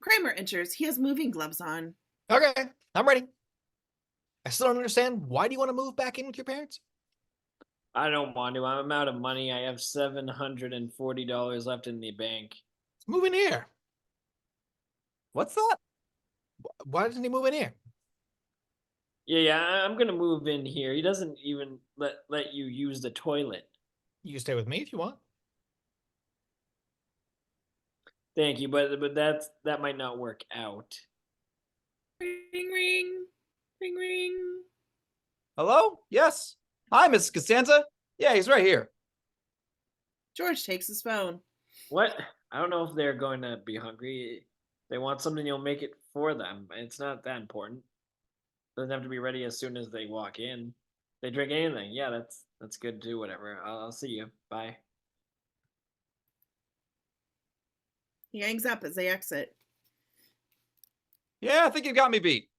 Speaker 4: Kramer enters. He has moving gloves on.
Speaker 2: Okay, I'm ready. I still don't understand. Why do you want to move back in with your parents?
Speaker 6: I don't want to. I'm out of money. I have $740 left in the bank.
Speaker 2: Move in here.
Speaker 5: What's that?
Speaker 2: Why doesn't he move in here?
Speaker 6: Yeah, I'm gonna move in here. He doesn't even let you use the toilet.
Speaker 2: You can stay with me if you want.
Speaker 6: Thank you, but that might not work out.
Speaker 4: Ring, ring. Ring, ring.
Speaker 5: Hello? Yes. Hi, Mrs. Costanza. Yeah, he's right here.
Speaker 4: George takes his phone.
Speaker 6: What? I don't know if they're going to be hungry. If they want something, you'll make it for them. It's not that important. Doesn't have to be ready as soon as they walk in. They drink anything. Yeah, that's good too. Whatever. I'll see you. Bye.
Speaker 4: He hangs up as they exit.
Speaker 5: Yeah, I think you got me beat.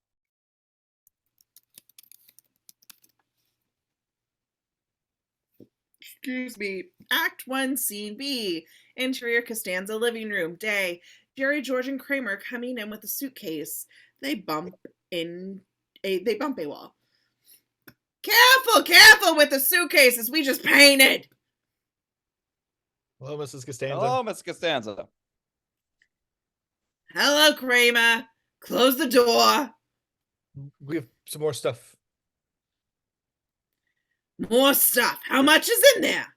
Speaker 4: Excuse me. Act 1, Scene B. Interior Costanza living room. Day. Jerry, George, and Kramer coming in with a suitcase. They bump a wall. Careful with the suitcases we just painted.
Speaker 2: Hello, Mrs. Costanza.
Speaker 5: Hello, Miss Costanza.
Speaker 4: Hello, Kramer. Close the door.
Speaker 2: We have some more stuff.
Speaker 4: More stuff. How much is in there?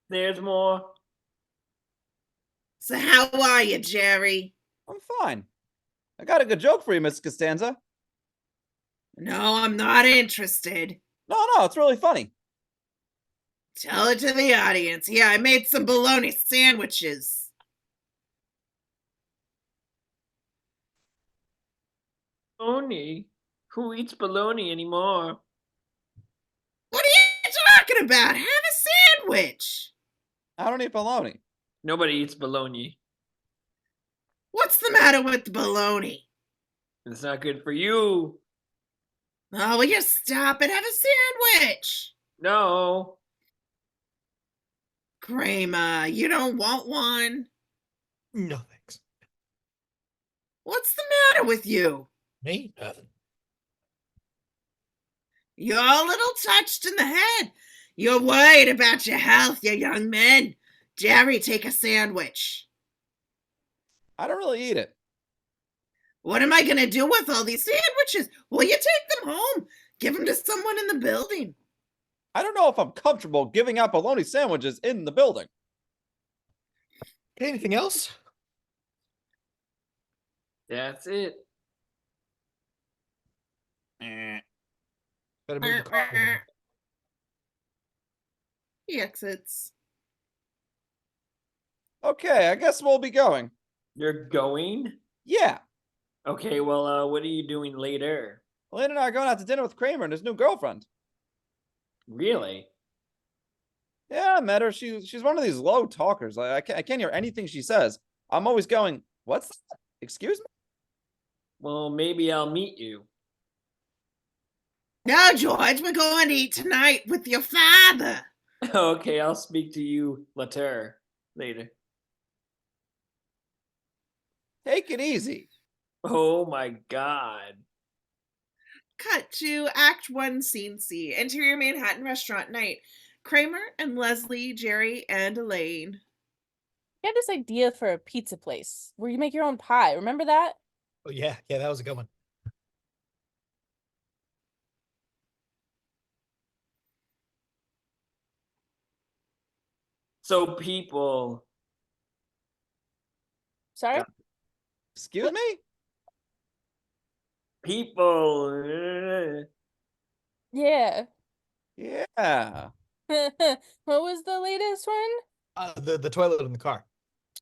Speaker 6: There's more.
Speaker 4: So how are you, Jerry?
Speaker 5: I'm fine. I got a good joke for you, Miss Costanza.
Speaker 4: No, I'm not interested.
Speaker 5: No, it's really funny.
Speaker 4: Tell it to the audience. Yeah, I made some bologna sandwiches.
Speaker 6: Bologna? Who eats bologna anymore?
Speaker 4: What are you talking about? Have a sandwich.
Speaker 5: I don't eat bologna.
Speaker 6: Nobody eats bologna.
Speaker 4: What's the matter with the bologna?
Speaker 6: It's not good for you.
Speaker 4: Oh, will you stop it? Have a sandwich.
Speaker 6: No.
Speaker 4: Kramer, you don't want one?
Speaker 2: No, thanks.
Speaker 4: What's the matter with you?
Speaker 2: Me? Nothing.
Speaker 4: You're a little touched in the head. You're worried about your health, you young men. Jerry, take a sandwich.
Speaker 5: I don't really eat it.
Speaker 4: What am I going to do with all these sandwiches? Will you take them home? Give them to someone in the building.
Speaker 5: I don't know if I'm comfortable giving out bologna sandwiches in the building.
Speaker 2: Anything else?
Speaker 6: That's it.
Speaker 2: Better move the car. over.
Speaker 4: He exits.
Speaker 8: Okay, I guess we'll be going.
Speaker 6: You're going?
Speaker 8: Yeah.
Speaker 6: Okay, well, what are you doing later?
Speaker 8: Lynn and I are going out to dinner with Kramer and his new girlfriend.
Speaker 6: Really?
Speaker 8: Yeah, I met her. She's one of these low talkers. I can't hear anything she says. I'm always going, what's that? Excuse me?
Speaker 6: Well, maybe I'll meet you.
Speaker 4: No, George, we're going to eat tonight with your father.
Speaker 6: Okay, I'll speak to you later.
Speaker 8: Take it easy.
Speaker 6: Oh my god.
Speaker 4: Cut to Act 1, Scene C. Interior Manhattan restaurant night. Kramer and Leslie, Jerry, and Elaine.
Speaker 3: You had this idea for a pizza place where you make your own pie. Remember that?
Speaker 2: Oh yeah, that was a good one.
Speaker 6: So people.
Speaker 3: Sorry?
Speaker 6: God.
Speaker 8: Excuse me?
Speaker 6: People.
Speaker 3: Yeah.
Speaker 8: Yeah.
Speaker 3: What was the latest one?
Speaker 2: The toilet in the car.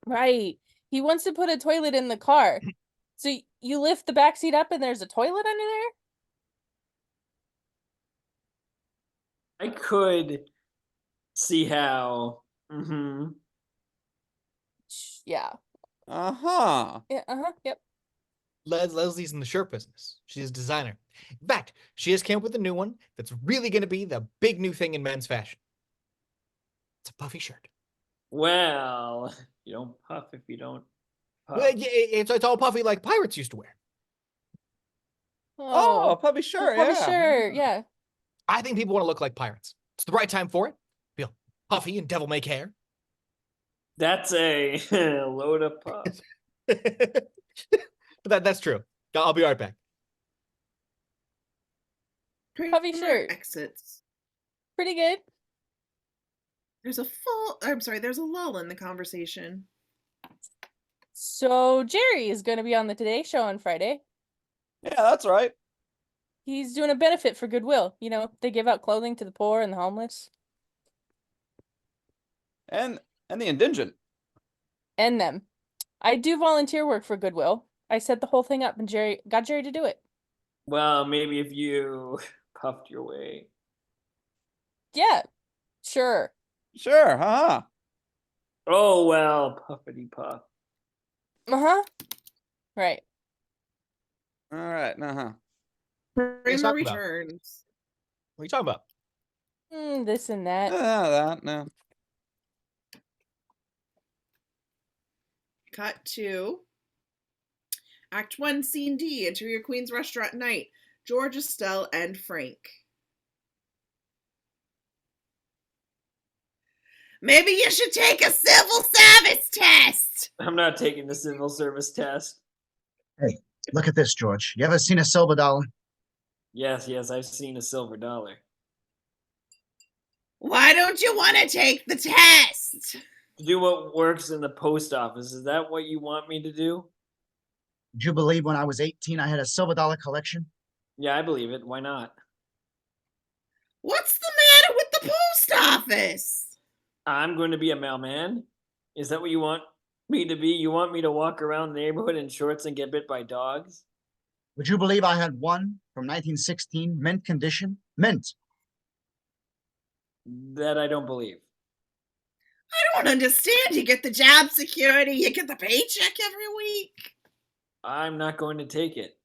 Speaker 3: Right. He wants to put a toilet in the car. So you lift the back seat up and there's a toilet under there?
Speaker 6: I could see how. Mm-hmm.
Speaker 3: Yeah.
Speaker 8: Uh-huh.
Speaker 3: Yeah. Yep.
Speaker 2: Leslie's in the shirt business. She's a designer. In fact, she just came up with a new one that's really going to be the big new thing in men's fashion. It's a puffy shirt.
Speaker 6: Well, you don't puff if you don't puff.
Speaker 2: Well, yeah, it's all puffy like pirates used to wear.
Speaker 8: Oh, puppy shirt,
Speaker 3: puppy
Speaker 8: yeah.
Speaker 3: shirt, yeah.
Speaker 2: I think people want to look like pirates. It's the right time for it. Feel puffy and devil-may hair.
Speaker 6: That's a load of puff.
Speaker 2: But that's true. I'll be right back.
Speaker 3: Puffy
Speaker 4: Kramer
Speaker 3: shirt.
Speaker 4: exits.
Speaker 3: Pretty good.
Speaker 4: There's a lull in the conversation.
Speaker 3: So Jerry is going to be on the Today Show on Friday.
Speaker 8: Yeah, that's right.
Speaker 3: He's doing a benefit for Goodwill. You know, they give out clothing to the poor and the homeless.
Speaker 8: And the indigent.
Speaker 3: And them. I do volunteer work for Goodwill. I set the whole thing up and got Jerry to do it.
Speaker 6: Well, maybe if you puffed your way.
Speaker 3: Yeah. Sure.
Speaker 8: Sure, huh?
Speaker 6: Oh, well, puffity puff.
Speaker 3: Uh-huh. Right.
Speaker 8: All right, uh-huh.
Speaker 4: Kramer
Speaker 2: talking about?
Speaker 4: returns.
Speaker 2: What are you talking about?
Speaker 3: This and that.
Speaker 8: That, no.
Speaker 4: Cut to Act 1, Scene D. Interior Queen's restaurant night. George, Estelle, and Frank. Maybe you should take a civil service test.
Speaker 6: I'm not taking the civil service test.
Speaker 1: Hey, look at this, George. You ever seen a silver dollar?
Speaker 6: Yes, I've seen a silver dollar.
Speaker 4: Why don't you want to take the test?
Speaker 6: To do what works in the post office. Is that what you want me to do?
Speaker 1: Would you believe when I was 18, I had a silver dollar collection?
Speaker 6: Yeah, I believe it. Why not?
Speaker 4: What's the matter with the post office?
Speaker 6: I'm going to be a mailman? Is that what you want me to be? You want me to walk around the neighborhood in shorts and get bit by dogs?
Speaker 1: Would you believe I had one from 1916, mint condition? Mint.
Speaker 6: That I don't believe.
Speaker 4: I don't understand. You get the job security, you get the paycheck every week.
Speaker 6: I'm not going to take it.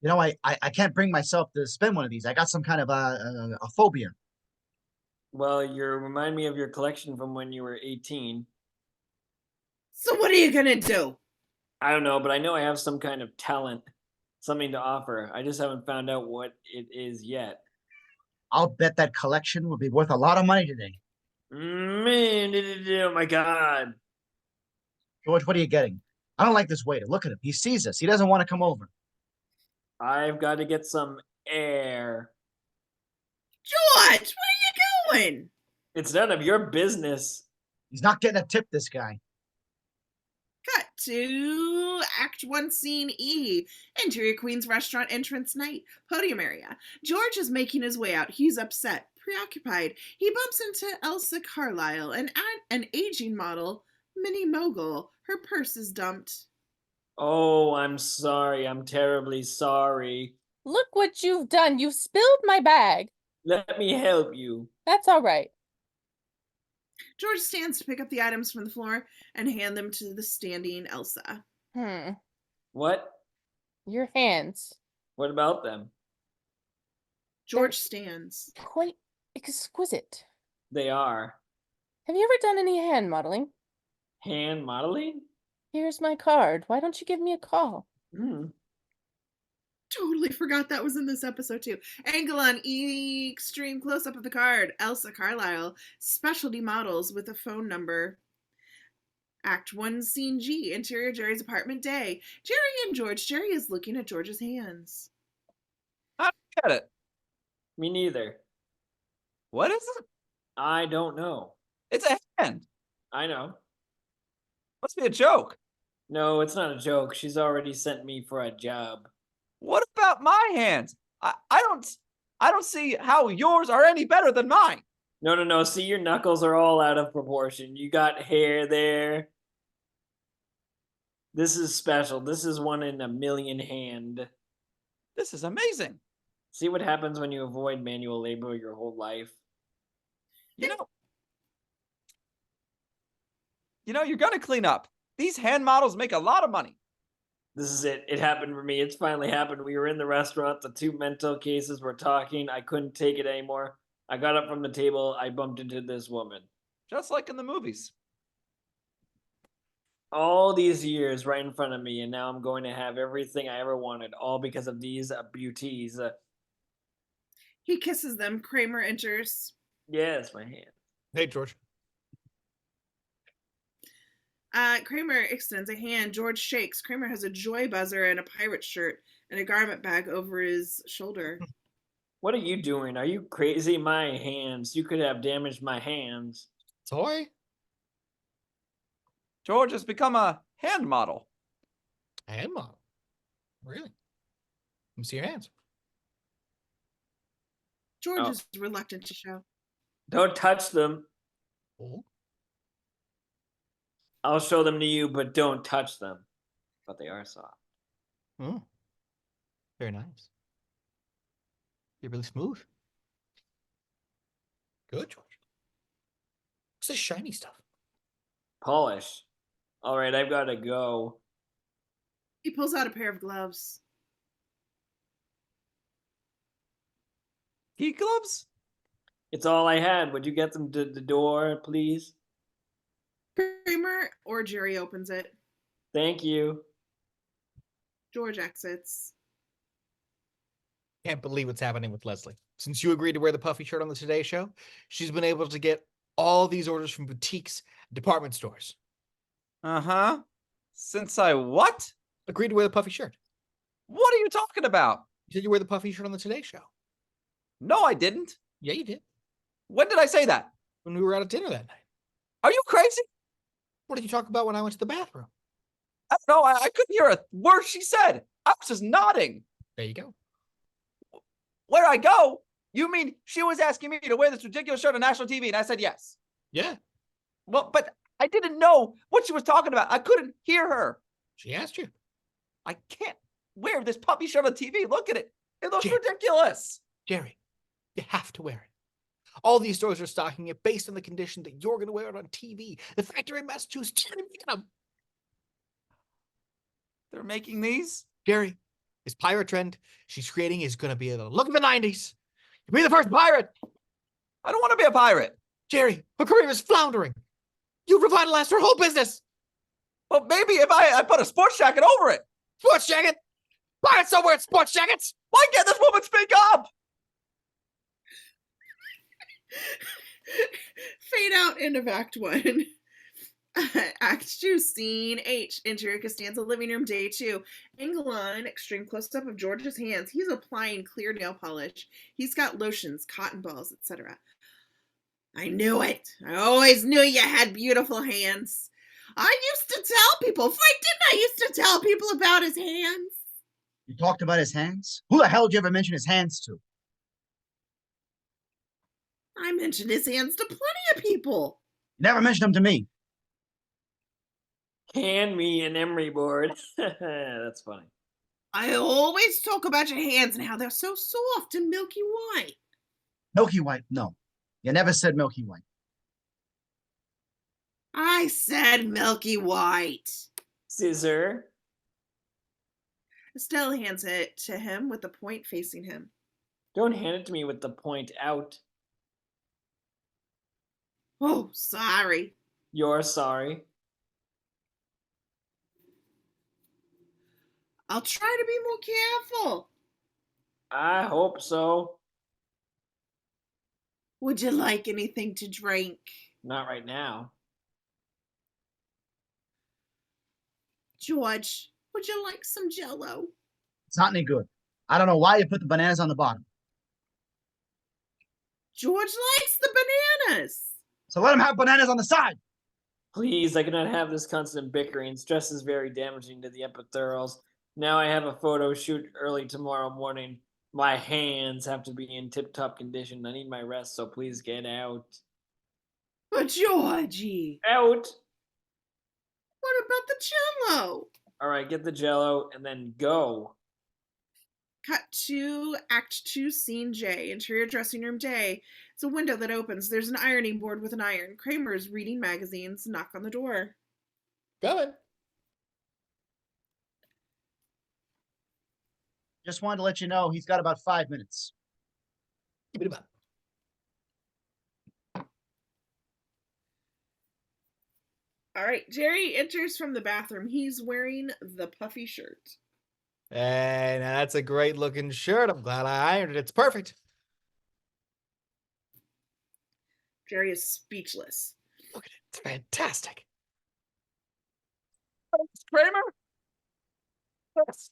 Speaker 1: You know, I can't bring myself to spend one of these. I got some kind of a phobia.
Speaker 6: Well, you remind me of your collection from when you were 18.
Speaker 4: So what are you gonna do?
Speaker 6: I don't know, but I know I have some kind of talent, something to offer. I just haven't found out what it is yet.
Speaker 1: I'll bet that collection will be worth a lot of money today.
Speaker 6: Man, oh my God.
Speaker 1: George, what are you getting? I don't like this waiter. Look at him. He sees us. He doesn't want to come over.
Speaker 6: I've got to get some air.
Speaker 4: George, where are you going?
Speaker 6: It's none of your business.
Speaker 1: He's not getting a tip, this guy.
Speaker 4: Cut to Act 1, Scene E. Interior Queen's Restaurant entrance night. Podium area. George is making his way out. He's upset, preoccupied. He bumps into Elsa Carlyle, an aging model, Minnie Mogul. Her purse is dumped.
Speaker 6: Oh, I'm sorry. I'm terribly sorry.
Speaker 3: Look what you've done. You've spilled my bag.
Speaker 6: Let me help you.
Speaker 3: That's all right.
Speaker 4: George stands to pick up the items from the floor and hand them to the standing Elsa.
Speaker 6: What?
Speaker 3: Your hands.
Speaker 6: What about them?
Speaker 4: George stands.
Speaker 3: Quite exquisite.
Speaker 6: They are.
Speaker 3: Have you ever done any hand modeling?
Speaker 6: Hand modeling?
Speaker 3: Here's my card. Why don't you give me a call?
Speaker 4: Totally forgot that was in this episode too. Angle on extreme close-up of the card. Elsa Carlyle, specialty models with a phone number. Act 1, Scene G, interior Jerry's apartment day. Jerry and George. Jerry is looking at George's hands.
Speaker 8: I don't get it.
Speaker 6: Me neither.
Speaker 8: What is it?
Speaker 6: I don't know.
Speaker 8: It's a hand.
Speaker 6: I know.
Speaker 8: Must be a joke.
Speaker 6: No, it's not a joke. She's already sent me for a job.
Speaker 8: What about my hands? I don't see how yours are any better than mine.
Speaker 6: No. See, your knuckles are all out of proportion. You got hair there. This is special. This is one in a million hand.
Speaker 8: This is amazing.
Speaker 6: See what happens when you avoid manual labor your whole life?
Speaker 8: You know, you're gonna clean up. These hand models make a lot of money.
Speaker 6: This is it. It happened for me. It's finally happened. We were in the restaurant. The two mental cases were talking. I couldn't take it anymore. I got up from the table. I bumped into this woman.
Speaker 8: Just like in the movies.
Speaker 6: All these years right in front of me, and now I'm going to have everything I ever wanted, all because of these beauties.
Speaker 4: He kisses them. Kramer enters.
Speaker 6: Yes, my hand.
Speaker 2: Hey, George.
Speaker 4: Kramer extends a hand. George shakes. Kramer has a joy buzzer and a pirate shirt and a garment bag over his shoulder.
Speaker 6: What are you doing? Are you crazy? My hands. You could have damaged my hands.
Speaker 2: Toy?
Speaker 8: George has become a hand model.
Speaker 2: Hand model? Really? Let me see your hands.
Speaker 4: George is reluctant to show.
Speaker 6: Don't touch them.
Speaker 2: Oh.
Speaker 6: I'll show them to you, but don't touch them. But they are soft.
Speaker 2: Oh. Very nice. You're really smooth. Good, George. What's this shiny stuff?
Speaker 6: Polish. All right, I've got to go.
Speaker 4: He pulls out a pair of gloves.
Speaker 8: Heat gloves?
Speaker 6: It's all I had. Would you get them to the door, please?
Speaker 4: Kramer or Jerry opens it.
Speaker 6: Thank you.
Speaker 4: George exits.
Speaker 2: Can't believe what's happening with Leslie. Since you agreed to wear the puffy shirt on the Today Show, she's been able to get all these orders from boutiques, department stores.
Speaker 8: Uh-huh. Since I what?
Speaker 2: Agreed to wear the puffy shirt.
Speaker 8: What are you talking about?
Speaker 2: You said you wear the puffy shirt on the Today Show.
Speaker 8: No, I didn't.
Speaker 2: Yeah, you did.
Speaker 8: When did I say that?
Speaker 2: When we were out at dinner that night.
Speaker 8: Are you crazy?
Speaker 2: What did you talk about when I went to the bathroom?
Speaker 8: I don't know. I couldn't hear a word she said. I was just nodding.
Speaker 2: There you go.
Speaker 8: Where I go? You mean she was asking me to wear this ridiculous shirt on national TV, and I said yes.
Speaker 2: Yeah.
Speaker 8: Well, but I didn't know what she was talking about. I couldn't hear her.
Speaker 2: She asked you.
Speaker 8: I can't wear this puppy shirt on TV. Look at it. It looks
Speaker 2: Jerry.
Speaker 8: ridiculous.
Speaker 2: Jerry, you have to wear it. All these stores are stocking it based on the condition that you're going to wear it on TV. The factory in Massachusetts,
Speaker 8: They're making these?
Speaker 2: Jerry, this pirate trend she's creating is going to be the look of the 90s. You'll be the first pirate.
Speaker 8: I don't want to be a pirate.
Speaker 2: Jerry, her career is floundering. You revitalized her whole business.
Speaker 8: Well, maybe if I put a sports jacket over it.
Speaker 2: Sports jacket? Pirates don't wear sports jackets.
Speaker 8: Why can't this woman speak up?
Speaker 4: Fade out, end of Act 1. Act 2, Scene H, interior Costanza living room, day 2. Angle on, extreme close-up of George's hands. He's applying clear nail polish. He's got lotions, cotton balls, etc. I knew it. I always knew you had beautiful hands. I used to tell people. Frank, didn't I used to tell people about his hands?
Speaker 1: You talked about his hands? Who the hell did you ever mention his hands to?
Speaker 4: I mentioned his hands to plenty of people.
Speaker 1: You never mentioned them to me.
Speaker 6: Hand me an emery board. That's funny.
Speaker 4: I always talk about your hands and how they're so soft and milky white.
Speaker 1: Milky White, no. You never said Milky White.
Speaker 4: I said milky white.
Speaker 6: Scissor.
Speaker 4: Estelle hands it to him with the point facing him.
Speaker 6: Don't hand it to me with the point out.
Speaker 4: Oh, sorry.
Speaker 6: You're sorry.
Speaker 4: I'll try to be more careful.
Speaker 6: I hope so.
Speaker 4: Would you like anything to drink?
Speaker 6: Not right now.
Speaker 4: George, would you like some Jell-O?
Speaker 1: It's not any good. I don't know why you put the bananas on the bottom.
Speaker 4: George likes the bananas.
Speaker 1: So let him have bananas on the side.
Speaker 6: Please, I cannot have this constant bickering. Stress is very damaging to the epithelials. Now I have a photo shoot early tomorrow morning. My hands have to be in tip-top condition. I need my rest, so please get out.
Speaker 4: But Georgie,
Speaker 6: Out!
Speaker 4: what about the Jell-O?
Speaker 6: All right, get the Jell-O and then go.
Speaker 4: Cut to Act 2, Scene J. Interior dressing room J. It's a window that opens. There's an ironing board with an iron. Kramer's reading magazines. Knock on the door.
Speaker 2: Going.
Speaker 1: Just wanted to let you know he's got about 5 minutes.
Speaker 2: Keep it up.
Speaker 4: All right, Jerry enters from the bathroom. He's wearing the puffy shirt.
Speaker 2: Hey, now that's a great looking shirt. I'm glad I ironed it. It's perfect.
Speaker 4: Jerry is speechless.
Speaker 2: Look at it. It's fantastic.
Speaker 5: Kramer?
Speaker 2: Yes.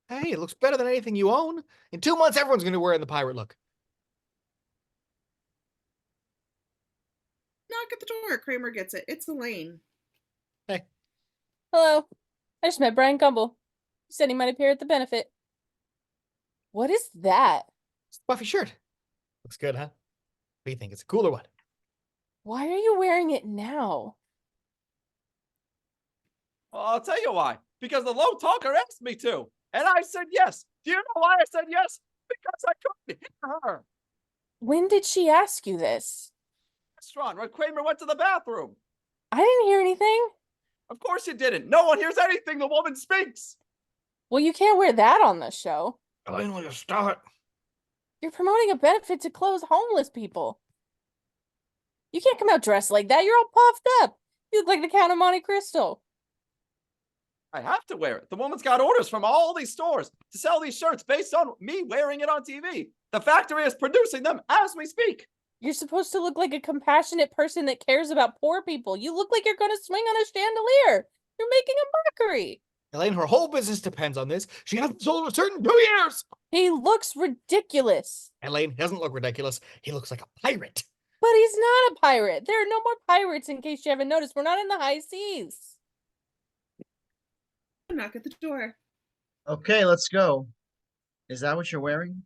Speaker 2: Hey, it looks better than anything you own. In 2 months, everyone's going to be wearing the pirate look.
Speaker 4: Knock at the door. Kramer gets it. It's Elaine.
Speaker 2: Hey.
Speaker 3: Hello. I just met Brian Gumble. He said he might appear at the benefit. What is that?
Speaker 2: It's a puffy shirt. Looks good, huh? What do you think? It's a cooler one.
Speaker 3: Why are you wearing it now?
Speaker 8: Well, I'll tell you why. Because the low talker asked me to. And I said yes. Do you know why I said yes? Because I couldn't hear her.
Speaker 3: When did she ask you this?
Speaker 8: Restaurant where Kramer went to the bathroom.
Speaker 3: I didn't hear anything.
Speaker 8: Of course you didn't. No one hears anything the woman speaks.
Speaker 3: Well, you can't wear that on the show.
Speaker 2: Elaine, will you stop it?
Speaker 3: You're promoting a benefit to clothe homeless people. You can't come out dressed like that. You're all puffed up. You look like the Count of Monte Cristo.
Speaker 8: I have to wear it. The woman's got orders from all these stores to sell these shirts based on me wearing it on TV. The factory is producing them as we speak.
Speaker 3: You're supposed to look like a compassionate person that cares about poor people. You look like you're going to swing on a chandelier. You're making a mockery.
Speaker 2: Elaine, her whole business depends on this. She hasn't sold a shirt in 2 years.
Speaker 3: He looks ridiculous.
Speaker 2: Elaine, he doesn't look ridiculous. He looks like a pirate.
Speaker 3: But he's not a pirate. There are no more pirates, in case you haven't noticed. We're not in the high seas.
Speaker 4: Knock at the door.
Speaker 1: Okay, let's go. Is that what you're wearing?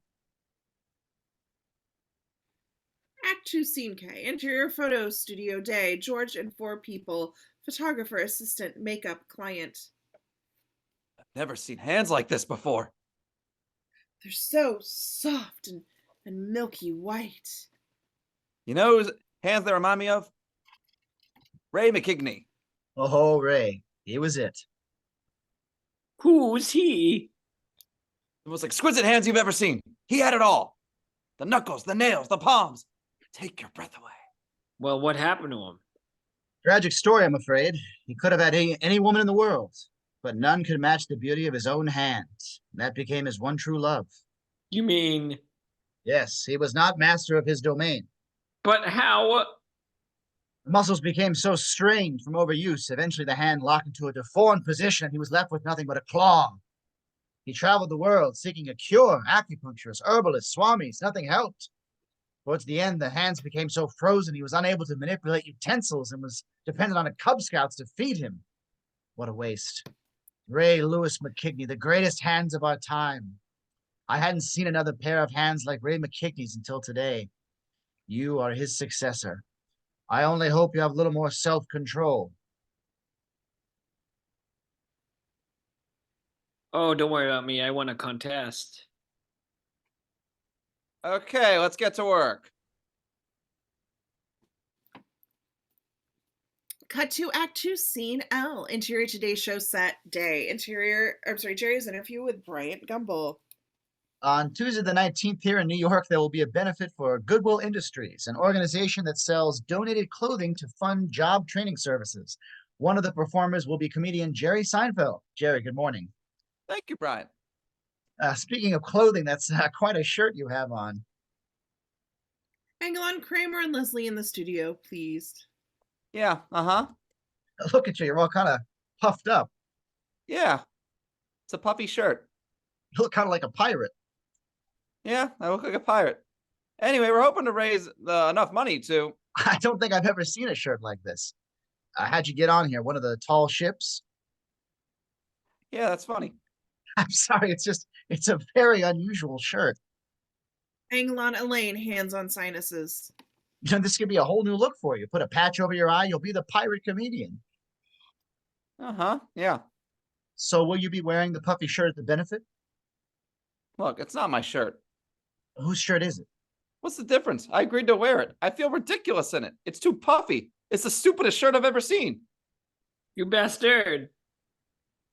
Speaker 4: Act 2, Scene K. Interior photo studio day. George and 4 people. Photographer, assistant, makeup, client.
Speaker 8: I've never seen hands like this before.
Speaker 4: They're so soft and milky white.
Speaker 8: You know whose hands they remind me of? Ray McKigney.
Speaker 1: Oh, Ray. He was it.
Speaker 6: Who's he?
Speaker 8: The most exquisite hands you've ever seen. He had it all. The knuckles, the nails, the palms. Take your breath away.
Speaker 6: Well, what happened to him?
Speaker 1: Tragic story, I'm afraid. He could have had any woman in the world, but none could match the beauty of his own hands. That became his one true love.
Speaker 6: You mean,
Speaker 1: Yes, he was not master of his domain.
Speaker 6: but how?
Speaker 1: The muscles became so strained from overuse, eventually the hand locked into a deformed position, and he was left with nothing but a claw. He traveled the world seeking a cure, acupuncturists, herbalists, swamis, nothing helped. Towards the end, the hands became so frozen he was unable to manipulate utensils and was dependent on the Cub Scouts to feed him. What a waste. Ray Lewis McKigney, the greatest hands of our time. I hadn't seen another pair of hands like Ray McKigney's until today. You are his successor. I only hope you have a little more self-control.
Speaker 6: Oh, don't worry about me. I won a contest.
Speaker 8: Okay, let's get to work.
Speaker 4: Cut to Act 2, Scene L. Interior Today Show set day. Jerry's interview with Bryant Gumbel.
Speaker 1: On Tuesday the 19th here in New York, there will be a benefit for Goodwill Industries, an organization that sells donated clothing to fund job training services. One of the performers will be comedian Jerry Seinfeld. Jerry, good morning.
Speaker 8: Thank you, Brian.
Speaker 1: Speaking of clothing, that's quite a shirt you have on.
Speaker 4: Angelon, Kramer, and Leslie in the studio, please.
Speaker 8: Yeah, uh-huh.
Speaker 1: Look at you, you're all kind of puffed up.
Speaker 8: Yeah. It's a puffy shirt.
Speaker 1: You look kind of like a pirate.
Speaker 8: Yeah, I look like a pirate. Anyway, we're hoping to raise enough money to...
Speaker 1: I don't think I've ever seen a shirt like this. How'd you get on here? One of the tall ships?
Speaker 8: Yeah, that's funny.
Speaker 1: I'm sorry, it's a very unusual shirt.
Speaker 4: Angelon, Elaine, hands on sinuses.
Speaker 1: You know, this could be a whole new look for you. Put a patch over your eye, you'll be the pirate comedian.
Speaker 8: Uh-huh, yeah.
Speaker 1: So will you be wearing the puffy shirt at the benefit?
Speaker 8: Look, it's not my shirt.
Speaker 1: Whose shirt is it?
Speaker 8: What's the difference? I agreed to wear it. I feel ridiculous in it. It's too puffy. It's the stupidest shirt I've ever seen.
Speaker 6: You bastard.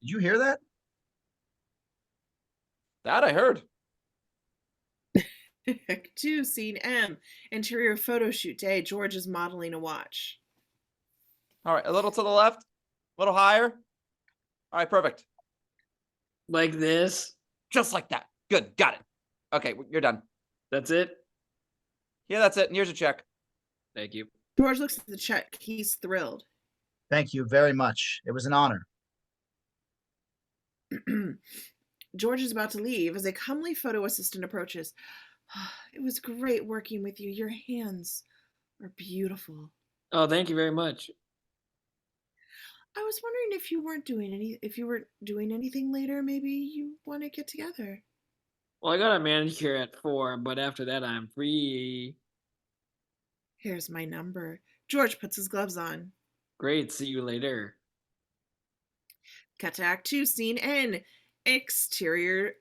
Speaker 1: Did you hear that?
Speaker 8: That I heard.
Speaker 4: Act 2, Scene M. Interior photo shoot day. George is modeling a watch.
Speaker 8: All right, a little to the left, a little higher. All right, perfect.
Speaker 6: Like this?
Speaker 8: Just like that. Good, got it. Okay, you're done.
Speaker 6: That's it?
Speaker 8: Yeah, that's it. And here's a check.
Speaker 6: Thank you.
Speaker 4: George looks at the check. He's thrilled.
Speaker 1: Thank you very much. It was an honor.
Speaker 4: George is about to leave as a comely photo assistant approaches. It was great working with you. Your hands are beautiful.
Speaker 6: Oh, thank you very much.
Speaker 4: I was wondering if you weren't doing anything later. Maybe you want to get together.
Speaker 6: Well, I got a manicure at 4, but after that I'm free.
Speaker 4: Here's my number. George puts his gloves on.
Speaker 6: Great, see you later.
Speaker 4: Cut to Act 2, Scene N. Exterior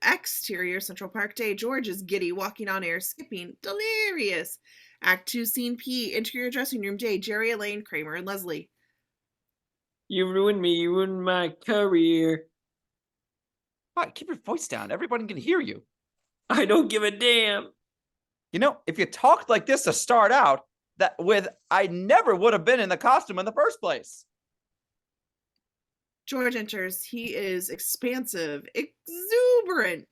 Speaker 4: Central Park Day. George is giddy, walking on air, skipping, delirious. Act 2, Scene P. Interior dressing room day. Jerry, Elaine, Kramer, and Leslie.
Speaker 6: You ruined me. You ruined my career.
Speaker 8: All right, keep your voice down. Everybody can hear you.
Speaker 6: I don't give a damn.
Speaker 8: You know, if you talked like this to start out, I never would have been in the costume in the first place.
Speaker 4: George enters. He is expansive, exuberant.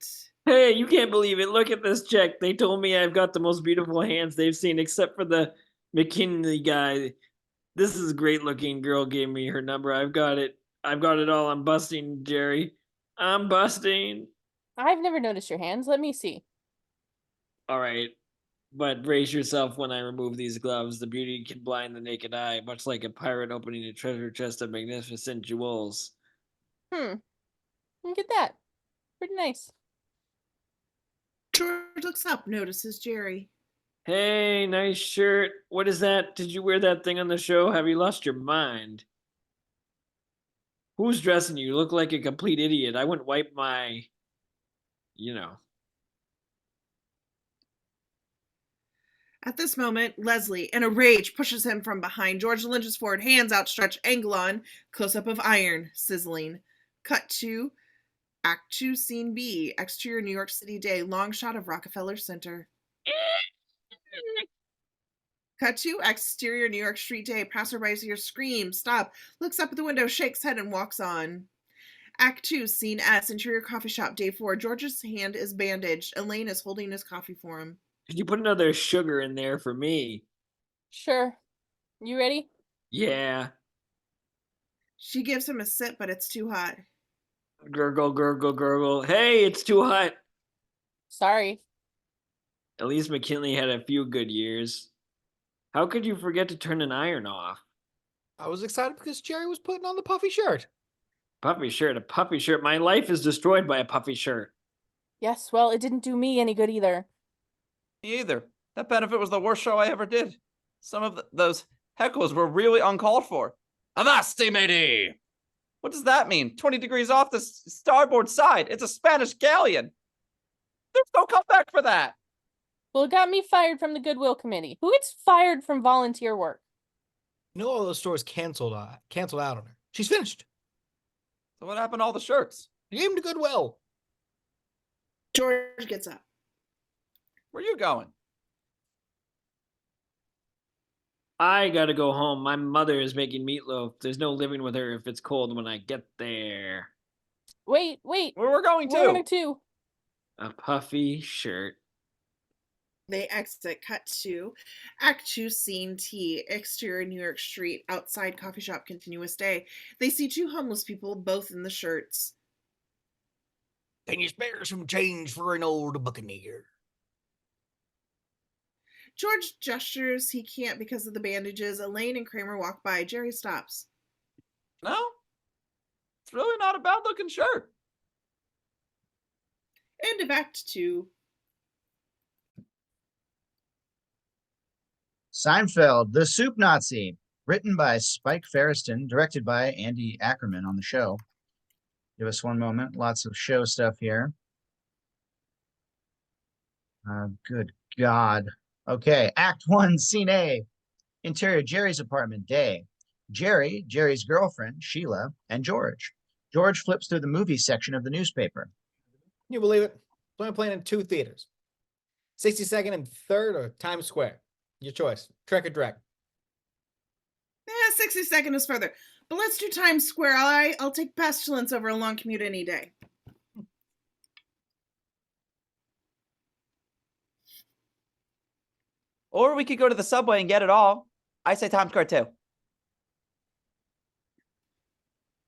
Speaker 6: Hey, you can't believe it. Look at this check. They told me I've got the most beautiful hands they've seen, except for the McKinley guy. This is a great looking girl gave me her number. I've got it. I've got it all. I'm busting, Jerry. I'm busting.
Speaker 3: I've never noticed your hands. Let me see.
Speaker 6: All right. But brace yourself when I remove these gloves. The beauty can blind the naked eye, much like a pirate opening a treasure chest of magnificent jewels.
Speaker 3: Look at that. Pretty nice.
Speaker 4: George looks up, notices Jerry.
Speaker 6: Hey, nice shirt. What is that? Did you wear that thing on the show? Have you lost your mind? Who's dressing you? You look like a complete idiot. I wouldn't wipe my...
Speaker 4: At this moment, Leslie, in a rage, pushes him from behind. George lunges forward, hands outstretched, angle on, close-up of iron, sizzling. Cut to Act 2, Scene B, exterior New York City day, long shot of Rockefeller Center. Cut to exterior New York street day, passerby hears scream, stop, looks up at the window, shakes head, and walks on. Act 2, Scene S, interior coffee shop, day 4. George's hand is bandaged. Elaine is holding his coffee for him.
Speaker 6: Could you put another sugar in there for me?
Speaker 3: Sure. You ready?
Speaker 6: Yeah.
Speaker 4: She gives him a sip, but it's too hot.
Speaker 6: Gurgle, gurgle, gurgle. Hey, it's too hot.
Speaker 3: Sorry.
Speaker 6: At least McKinley had a few good years. How could you forget to turn an iron off?
Speaker 2: I was excited because Jerry was putting on the puffy shirt.
Speaker 6: Puffy shirt, a puffy shirt. My life is destroyed by a puffy shirt.
Speaker 3: Yes, well, it didn't do me any good either.
Speaker 8: Me either. That benefit was the worst show I ever did. Some of those heckles were really uncalled for. Avasti, matey! What does that mean? 20 degrees off the starboard side. It's a Spanish galleon. There's no comeback for that.
Speaker 3: Well, it got me fired from the Goodwill Committee. Who gets fired from volunteer work?
Speaker 2: No, all those stores canceled out on her. She's finished.
Speaker 8: So what happened to all the shirts?
Speaker 2: You gave them to Goodwill.
Speaker 4: George gets up.
Speaker 8: Where are you going?
Speaker 6: I gotta go home. My mother is making meatloaf. There's no living with her if it's cold when I get there.
Speaker 3: Wait.
Speaker 8: Where we're going to?
Speaker 3: We're going to.
Speaker 6: A puffy shirt.
Speaker 4: They exit. Cut to Act 2, Scene T. Exterior New York Street. Outside coffee shop. Continuous day. They see two homeless people, both in the shirts.
Speaker 2: Can you spare some change for an old buccaneer?
Speaker 4: George gestures he can't because of the bandages. Elaine and Kramer walk by. Jerry stops.
Speaker 8: No? It's really not a bad looking shirt.
Speaker 4: End of Act 2.
Speaker 1: Seinfeld, The Soup Nazi, written by Spike Ferriston, directed by Andy Ackerman on the show. Give us one moment. Lots of show stuff here. Good God. Okay, Act 1, Scene A. Interior, Jerry's apartment, day. Jerry, Jerry's girlfriend, Sheila, and George. George flips through the movie section of the newspaper.
Speaker 2: Can you believe it? It's only playing in 2 theaters. 62nd and 3rd or Times Square. Your choice. Trek or Drek.
Speaker 4: 62nd is further. But let's do Times Square. I'll take Pestilence over a long commute any day.
Speaker 5: Or we could go to the subway and get it all. I say Times Square too.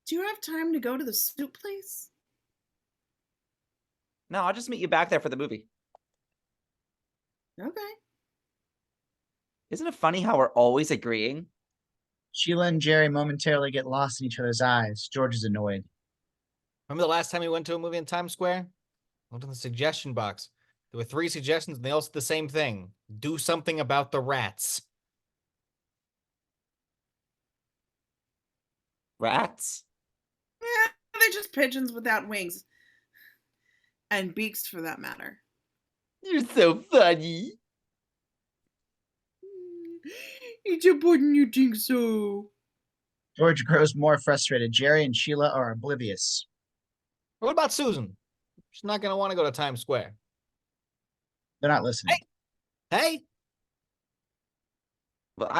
Speaker 4: Do you have time to go to the soup place?
Speaker 5: No, I'll just meet you back there for the movie.
Speaker 4: Okay.
Speaker 5: Isn't it funny how we're always agreeing?
Speaker 1: Sheila and Jerry momentarily get lost in each other's eyes. George is annoyed.
Speaker 2: Remember the last time we went to a movie in Times Square? Looked in the suggestion box. There were 3 suggestions and they all said the same thing. Do something about the rats.
Speaker 5: Rats?
Speaker 4: Yeah, they're just pigeons without wings. And beaks, for that matter.
Speaker 5: You're so funny.
Speaker 4: It's important you think so.
Speaker 1: George grows more frustrated. Jerry and Sheila are oblivious.
Speaker 2: What about Susan? She's not going to want to go to Times Square.
Speaker 1: They're not listening.
Speaker 2: Hey!
Speaker 5: Well,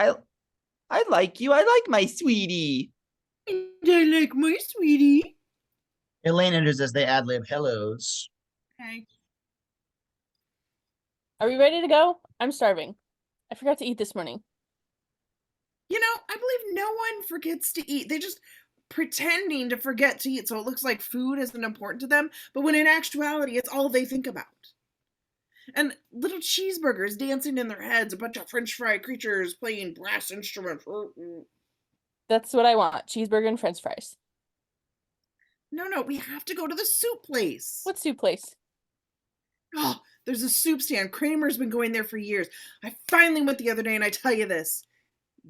Speaker 5: I like you. I like my sweetie.
Speaker 4: And I like my sweetie.
Speaker 1: Elaine enters as they ad-lib hellos.
Speaker 4: Hey.
Speaker 3: Are we ready to go? I'm starving. I forgot to eat this morning.
Speaker 4: You know, I believe no one forgets to eat. They just pretending to forget to eat so it looks like food isn't important to them, but when in actuality it's all they think about. And little cheeseburgers dancing in their heads, a bunch of french fry creatures playing brass instruments.
Speaker 3: That's what I want. Cheeseburger and french fries.
Speaker 4: No, we have to go to the soup place.
Speaker 3: What soup place?
Speaker 4: Oh, there's a soup stand. Kramer's been going there for years. I finally went the other day and I tell you this.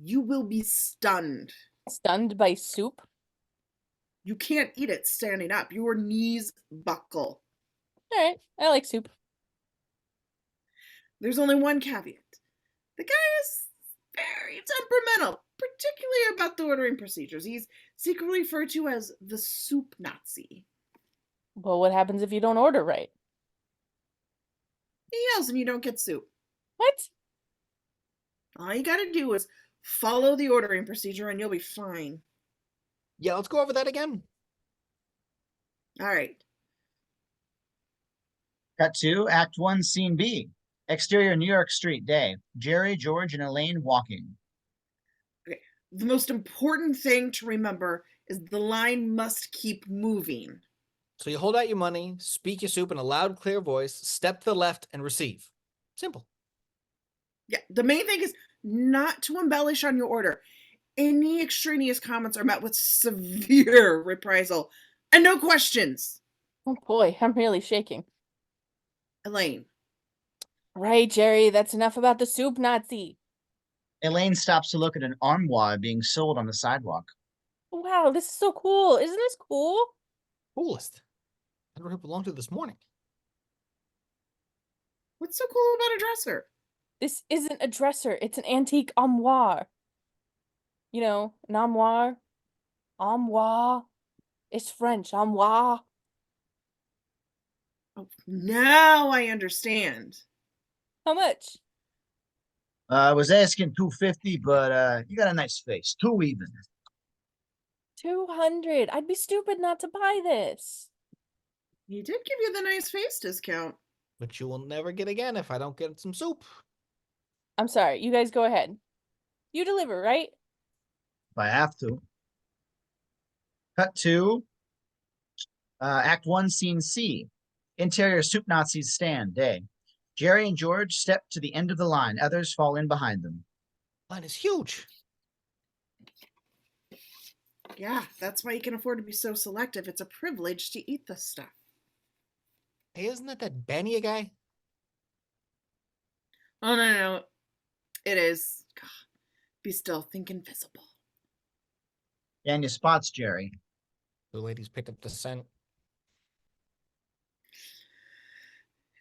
Speaker 4: You will be stunned.
Speaker 3: Stunned by soup?
Speaker 4: You can't eat it standing up. Your knees buckle.
Speaker 3: All right, I like soup.
Speaker 4: There's only one caveat. The guy is very temperamental, particularly about the ordering procedures. He's secretly referred to as the soup Nazi.
Speaker 3: Well, what happens if you don't order right?
Speaker 4: He yells and you don't get soup.
Speaker 3: What?
Speaker 4: All you gotta do is follow the ordering procedure and you'll be fine.
Speaker 2: Yeah, let's go over that again.
Speaker 4: All right.
Speaker 1: Cut to Act 1, Scene B. Exterior New York Street, day. Jerry, George, and Elaine walking.
Speaker 4: Okay. The most important thing to remember is the line must keep moving.
Speaker 2: So you hold out your money, speak your soup in a loud, clear voice, step to the left, and receive. Simple.
Speaker 4: Yeah, the main thing is not to embellish on your order. Any extraneous comments are met with severe reprisal and no questions.
Speaker 3: Oh boy, I'm really shaking.
Speaker 4: Elaine.
Speaker 3: Right, Jerry, that's enough about the soup Nazi.
Speaker 1: Elaine stops to look at an armoire being sold on the sidewalk.
Speaker 3: Wow, this is so cool. Isn't this cool?
Speaker 2: Coolest. I don't know who it belonged to this morning.
Speaker 4: What's so cool about a dresser?
Speaker 3: This isn't a dresser, it's an antique armoire. You know, an armoire. Armoire. It's French, armoire.
Speaker 4: Oh, now I understand.
Speaker 3: How much?
Speaker 1: I was asking 250, but you got a nice face. Too even.
Speaker 3: 200. I'd be stupid not to buy this.
Speaker 4: He did give you the nice face discount.
Speaker 2: Which you will never get again if I don't get some soup.
Speaker 3: I'm sorry, you guys go ahead. You deliver, right?
Speaker 1: If I have to. Cut to Act 1, Scene C. Interior Soup Nazis stand, day. Jerry and George step to the end of the line. Others fall in behind them.
Speaker 2: Line is huge.
Speaker 4: Yeah, that's why you can afford to be so selective. It's a privilege to eat this stuff.
Speaker 2: Hey, isn't that Bania guy?
Speaker 4: Oh, no. It is. God, be still, think invisible.
Speaker 1: Daniel spots Jerry.
Speaker 2: The ladies picked up the scent.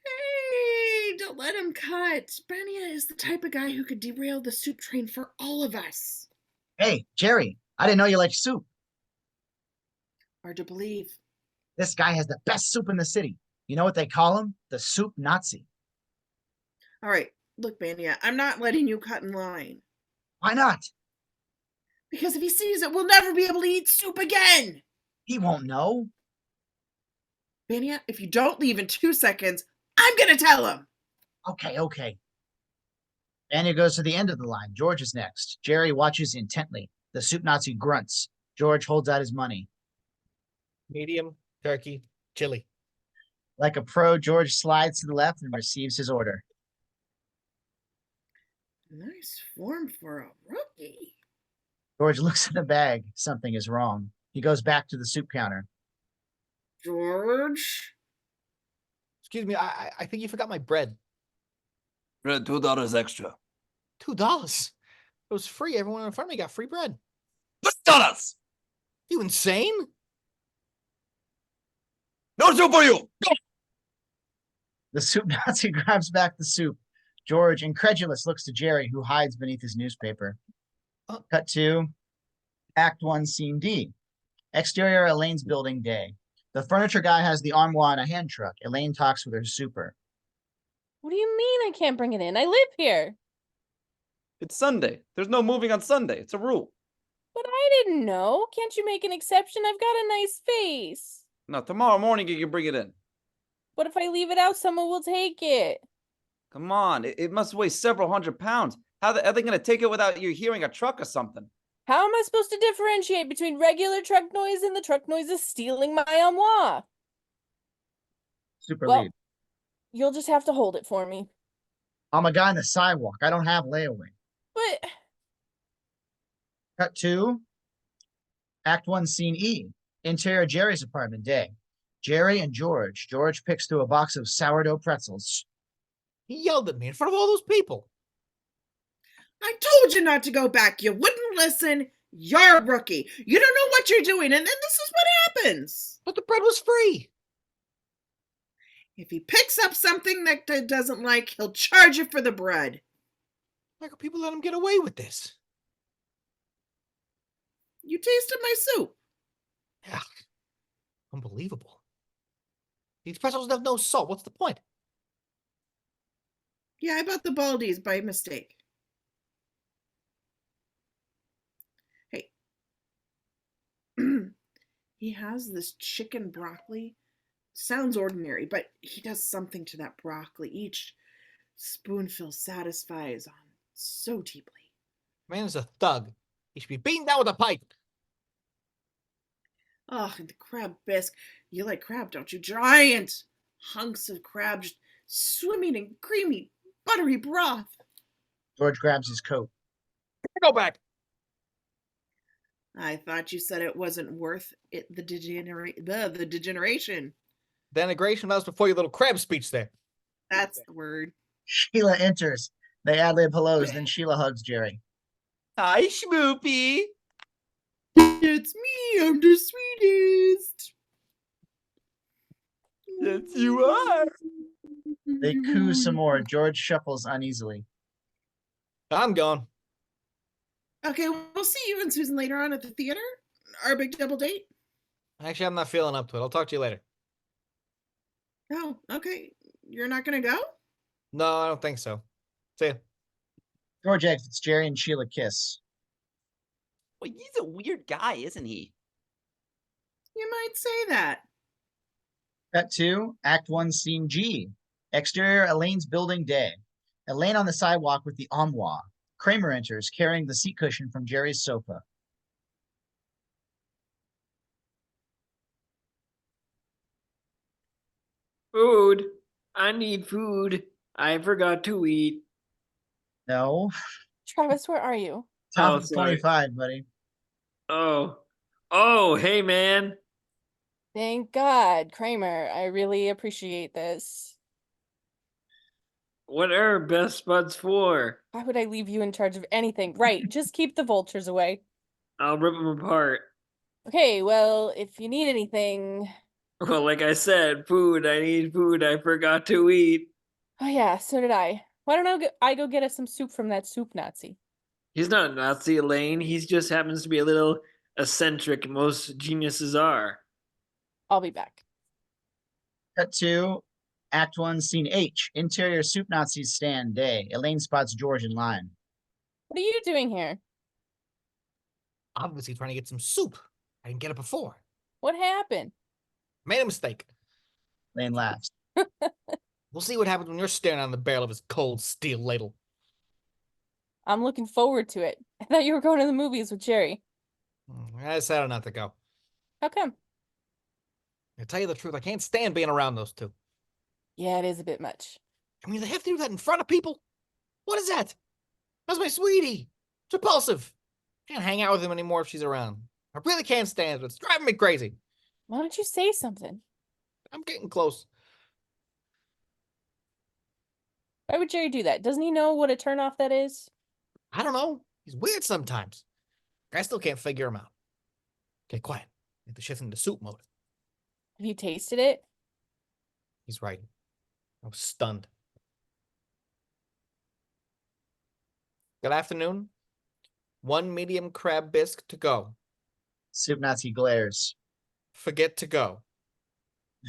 Speaker 4: Hey, don't let him cut. Benia is the type of guy who could derail the soup train for all of us.
Speaker 1: Hey, Jerry, I didn't know you liked soup.
Speaker 4: Hard to believe.
Speaker 1: This guy has the best soup in the city. You know what they call him? The Soup Nazi.
Speaker 4: All right, look, Benia, I'm not letting you cut in line.
Speaker 1: Why not?
Speaker 4: Because if he sees it, we'll never be able to eat soup again.
Speaker 1: He won't know.
Speaker 4: Benia, if you don't leave in 2 seconds, I'm going to tell him.
Speaker 1: Okay. Daniel goes to the end of the line. George is next. Jerry watches intently. The Soup Nazi grunts. George holds out his money.
Speaker 2: Medium, turkey, chili.
Speaker 1: Like a pro, George slides to the left and receives his order.
Speaker 4: Nice form for a rookie.
Speaker 1: George looks in the bag. Something is wrong. He goes back to the soup counter.
Speaker 4: George?
Speaker 2: Excuse me, I think you forgot my bread.
Speaker 5: Bread, $2 extra.
Speaker 2: $2. It was free. Everyone in front of me got free bread.
Speaker 5: $2.
Speaker 2: You insane?
Speaker 5: No soup for you. Go.
Speaker 1: The Soup Nazi grabs back the soup. George, incredulous, looks to Jerry, who hides beneath his newspaper. Cut to Act 1, Scene D. Exterior Elaine's building, day. The furniture guy has the armoire in a hand truck. Elaine talks with her super.
Speaker 3: What do you mean I can't bring it in? I live here.
Speaker 8: It's Sunday. There's no moving on Sunday. It's a rule.
Speaker 3: But I didn't know. Can't you make an exception? I've got a nice face.
Speaker 8: No, tomorrow morning you can bring it in.
Speaker 3: What if I leave it out? Someone will take it.
Speaker 8: Come on, it must weigh several hundred pounds. How are they going to take it without you hearing a truck or something?
Speaker 3: How am I supposed to differentiate between regular truck noise and the truck noises stealing my armoire?
Speaker 1: Super
Speaker 3: Well,
Speaker 1: lead.
Speaker 3: you'll just have to hold it for me.
Speaker 1: I'm a guy on the sidewalk. I don't have layaway.
Speaker 3: But
Speaker 1: Cut to Act 1, Scene E. Interior Jerry's apartment, day. Jerry and George. George picks through a box of sourdough pretzels.
Speaker 2: He yelled at me in front of all those people.
Speaker 4: I told you not to go back. You wouldn't listen. You're a rookie. You don't know what you're doing, and then this is what happens.
Speaker 2: But the bread was free.
Speaker 4: If he picks up something that doesn't like, he'll charge you for the bread.
Speaker 2: Why could people let him get away with this?
Speaker 4: You tasted my soup.
Speaker 2: Yeah. Unbelievable. These pretzels have no salt. What's the point?
Speaker 4: Yeah, I bought the Baldies by mistake. Hey. He has this chicken broccoli. Sounds ordinary, but he does something to that broccoli. Each spoonful satisfies on so deeply.
Speaker 2: Man is a thug. He should be beaten down with a pipe.
Speaker 4: Oh, and the crab bisque. You like crab, don't you? Giant hunks of crab swimming in creamy buttery broth.
Speaker 1: George grabs his coat.
Speaker 2: Go back.
Speaker 4: I thought you said it wasn't worth it. The degeneration.
Speaker 2: Denigration, that was before your little crab speech there.
Speaker 4: That's the word.
Speaker 1: Sheila enters. They ad-lib hellos, then Sheila hugs Jerry.
Speaker 8: Hi, Schmoopy.
Speaker 4: It's me. I'm the sweetest.
Speaker 8: Yes, you are.
Speaker 1: They coo some more. George shuffles uneasily.
Speaker 2: I'm gone.
Speaker 4: Okay, we'll see you and Susan later on at the theater. Our big double date.
Speaker 2: Actually, I'm not feeling up to it. I'll talk to you later.
Speaker 4: Oh, okay. You're not gonna go?
Speaker 2: No, I don't think so. See ya.
Speaker 1: George exits. Jerry and Sheila kiss.
Speaker 8: Well, he's a weird guy, isn't he?
Speaker 4: You might say that.
Speaker 1: Cut 2, Act 1, Scene G. Exterior, Elaine's building day. Elaine on the sidewalk with the armoire. Kramer enters, carrying the seat cushion from Jerry's sofa.
Speaker 6: Food. I need food. I forgot to eat.
Speaker 1: No.
Speaker 3: Travis, where are you?
Speaker 1: Top
Speaker 6: Oh,
Speaker 1: of
Speaker 6: sorry.
Speaker 1: 25, buddy.
Speaker 6: Oh, hey, man.
Speaker 3: Thank God, Kramer. I really appreciate this.
Speaker 6: What are best buds for?
Speaker 3: Why would I leave you in charge of anything? Right, just keep the vultures away.
Speaker 6: I'll rip them apart.
Speaker 3: Okay, well, if you need anything...
Speaker 6: Well, like I said, food. I need food. I forgot to eat.
Speaker 3: Oh yeah, so did I. Why don't I go get us some soup from that soup Nazi?
Speaker 6: He's not Nazi, Elaine. He just happens to be a little eccentric. Most geniuses are.
Speaker 3: I'll be back.
Speaker 1: Cut 2, Act 1, Scene H. Interior, Soup Nazis stand day. Elaine spots George in line.
Speaker 3: What are you doing here?
Speaker 2: Obviously trying to get some soup. I didn't get it before.
Speaker 3: What happened?
Speaker 2: Made a mistake.
Speaker 1: Elaine laughs.
Speaker 2: We'll see what happens when you're staring on the barrel of his cold steel ladle.
Speaker 3: I'm looking forward to it. I thought you were going to the movies with Jerry.
Speaker 2: I decided not to go.
Speaker 3: How come?
Speaker 2: To tell you the truth, I can't stand being around those two.
Speaker 3: Yeah, it is a bit much.
Speaker 2: I mean, they have to do that in front of people? What is that? That's my sweetie. It's repulsive. Can't hang out with him anymore if she's around. I really can't stand it. It's driving me crazy.
Speaker 3: Why don't you say something?
Speaker 2: I'm getting close.
Speaker 3: Why would Jerry do that? Doesn't he know what a turnoff that is?
Speaker 2: I don't know. He's weird sometimes. I still can't figure him out. Okay, quiet. Need to shift into soup mode.
Speaker 3: Have you tasted it?
Speaker 2: He's right. I was stunned. Good afternoon. 1 medium crab bisque to go.
Speaker 1: Soup Nazi glares.
Speaker 2: Forget to go.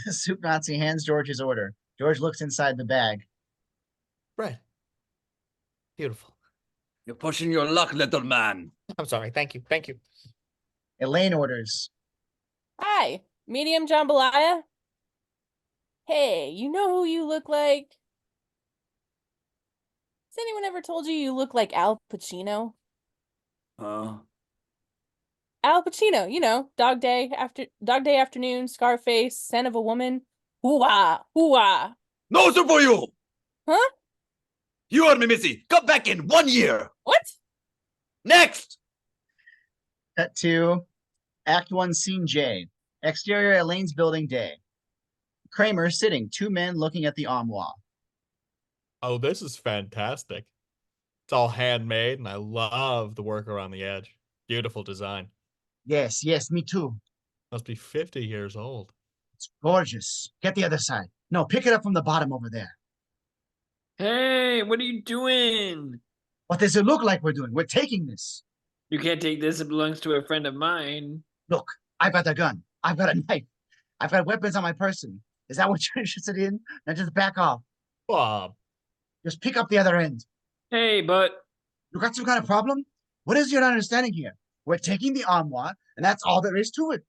Speaker 1: Soup Nazi hands George his order. George looks inside the bag.
Speaker 2: Bread. Beautiful.
Speaker 5: You're pushing your luck, little man.
Speaker 2: I'm sorry. Thank you. Thank you.
Speaker 1: Elaine orders.
Speaker 3: Hi, medium jambalaya. Hey, you know who you look like? Has anyone ever told you you look like Al Pacino?
Speaker 5: Huh?
Speaker 3: Al Pacino, you know, Dog Day Afternoon, Scarface, Scent of a Woman. Hoo-ah, hoo-ah.
Speaker 5: No, sir, for you.
Speaker 3: Huh?
Speaker 5: You heard me, Missy. Come back in 1 year.
Speaker 3: What?
Speaker 5: Next.
Speaker 1: Cut 2, Act 1, Scene J. Exterior, Elaine's building day. Kramer sitting, 2 men looking at the armoire.
Speaker 2: Oh, this is fantastic. It's all handmade, and I love the work around the edge. Beautiful design.
Speaker 1: Yes, yes, me too.
Speaker 2: Must be 50 years old.
Speaker 1: It's gorgeous. Get the other side. No, pick it up from the bottom over there.
Speaker 6: Hey, what are you doing?
Speaker 1: What does it look like we're doing? We're taking this.
Speaker 6: You can't take this. It belongs to a friend of mine.
Speaker 1: Look, I've got a gun. I've got a knife. I've got weapons on my person. Is that what you're interested in? Now just back off.
Speaker 2: Bob.
Speaker 1: Just pick up the other end.
Speaker 6: Hey, but
Speaker 1: You got some kind of problem? What is your understanding here? We're taking the armoire, and that's all there is to it.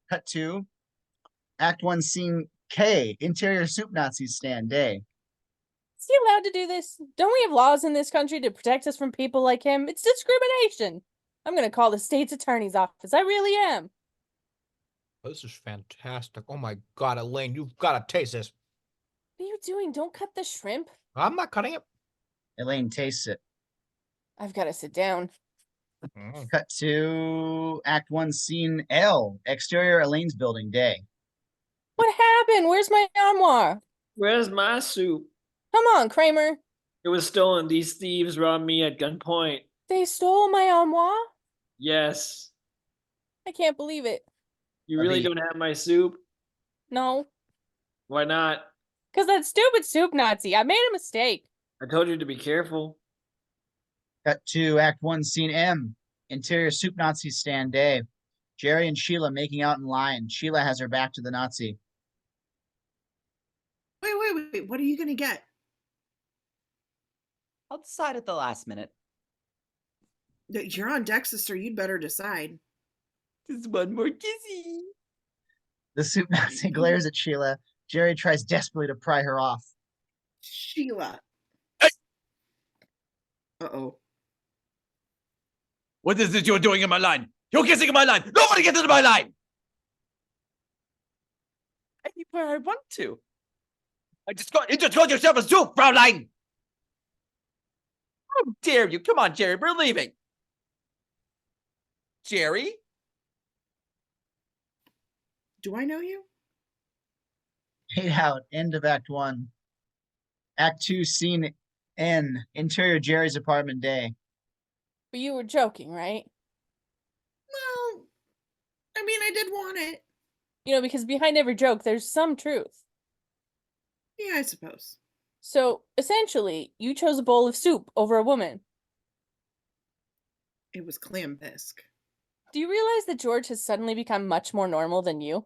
Speaker 1: Cut 2, Act 1, Scene K. Interior Soup Nazis stand day.
Speaker 3: Is he allowed to do this? Don't we have laws in this country to protect us from people like him? It's discrimination. I'm gonna call the state's attorney's office. I really am.
Speaker 2: This is fantastic. Oh my God, Elaine, you've got to taste this.
Speaker 3: What are you doing? Don't cut the shrimp.
Speaker 2: I'm not cutting it.
Speaker 1: Elaine tastes it.
Speaker 3: I've got to sit down.
Speaker 1: Cut to Act 1, Scene L. Exterior Elaine's building, day.
Speaker 3: What happened? Where's my armoire?
Speaker 6: Where's my soup?
Speaker 3: Come on, Kramer.
Speaker 6: It was stolen. These thieves robbed me at gunpoint.
Speaker 3: They stole my armoire?
Speaker 6: Yes.
Speaker 3: I can't believe it.
Speaker 6: You really
Speaker 1: The-
Speaker 6: don't have my soup?
Speaker 3: No.
Speaker 6: Why not?
Speaker 3: Because that stupid soup Nazi. I made a mistake.
Speaker 6: I told you to be careful.
Speaker 1: Cut to Act 1, Scene M. Interior Soup Nazi stand, day. Jerry and Sheila making out in line. Sheila has her back to the Nazi.
Speaker 4: Wait. What are you gonna get?
Speaker 8: I'll decide at the last minute.
Speaker 4: You're on deck, sister. You'd better decide.
Speaker 8: Just one more kissy.
Speaker 1: The Soup Nazi glares at Sheila. Jerry tries desperately to pry her off.
Speaker 4: Sheila.
Speaker 8: Hey!
Speaker 4: Uh-oh.
Speaker 5: What is it you're doing in my line? You're kissing in my line. Nobody gets into my line.
Speaker 8: Anywhere I want to.
Speaker 5: You just called yourself a soup, Fraulein.
Speaker 8: How dare you? Come on, Jerry. We're leaving. Jerry?
Speaker 4: Do I know you?
Speaker 1: Fade out. End of Act 1. Act 2, Scene N. Interior Jerry's apartment, day.
Speaker 3: But you were joking, right?
Speaker 4: Well, I mean, I did want it.
Speaker 3: You know, because behind every joke, there's some truth.
Speaker 4: Yeah, I suppose.
Speaker 3: So, essentially, you chose a bowl of soup over a woman.
Speaker 4: It was clam bisque.
Speaker 3: Do you realize that George has suddenly become much more normal than you?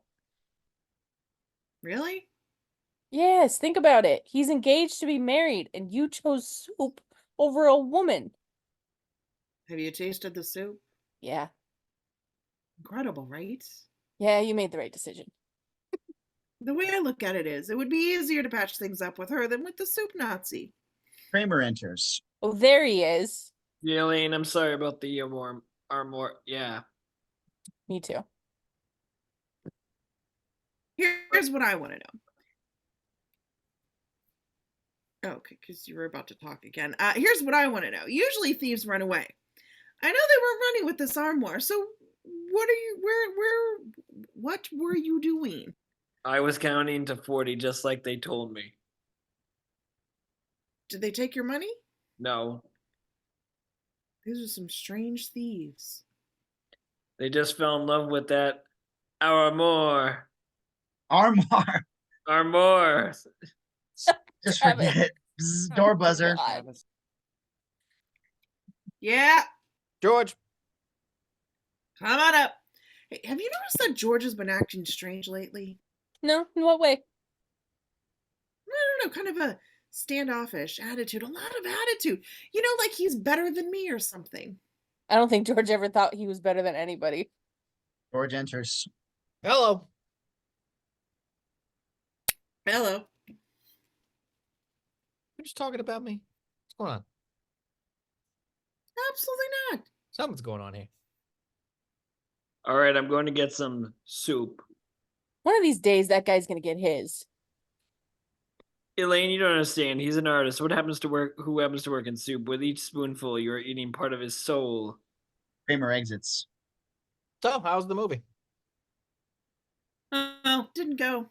Speaker 4: Really?
Speaker 3: Yes, think about it. He's engaged to be married, and you chose soup over a woman.
Speaker 4: Have you tasted the soup?
Speaker 3: Yeah.
Speaker 4: Incredible, right?
Speaker 3: Yeah, you made the right decision.
Speaker 4: The way I look at it is, it would be easier to patch things up with her than with the soup Nazi.
Speaker 1: Kramer enters.
Speaker 3: Oh, there he is.
Speaker 6: Yeah, Elaine, I'm sorry about the armor. Yeah.
Speaker 3: Me too.
Speaker 4: Here's what I want to know. Okay, because you were about to talk again. Here's what I want to know. Usually thieves run away. I know they were running with this armoire, so what were you doing?
Speaker 6: I was counting to 40 just like they told me.
Speaker 4: Did they take your money?
Speaker 6: No.
Speaker 4: These are some strange thieves.
Speaker 6: They just fell in love with that armor.
Speaker 1: Armoire.
Speaker 6: Armor.
Speaker 1: Just
Speaker 3: Damn
Speaker 1: forget
Speaker 3: it.
Speaker 1: it. Bzz, door buzzer.
Speaker 3: God.
Speaker 4: Yeah,
Speaker 2: George.
Speaker 4: come on up. Hey, have you noticed that George has been acting strange lately?
Speaker 3: No, in what way?
Speaker 4: I don't know, kind of a standoffish attitude, a lot of attitude. You know, like he's better than me or something.
Speaker 3: I don't think George ever thought he was better than anybody.
Speaker 1: George enters.
Speaker 2: Hello.
Speaker 4: Hello.
Speaker 2: You're just talking about me. What's going on?
Speaker 4: Absolutely not.
Speaker 2: Something's going on here.
Speaker 6: All right, I'm going to get some soup.
Speaker 3: One of these days, that guy's gonna get his.
Speaker 6: Elaine, you don't understand. He's an artist. Who happens to work in soup? With each spoonful, you're eating part of his soul.
Speaker 1: Kramer exits.
Speaker 2: So, how's the movie?
Speaker 4: Oh, didn't go.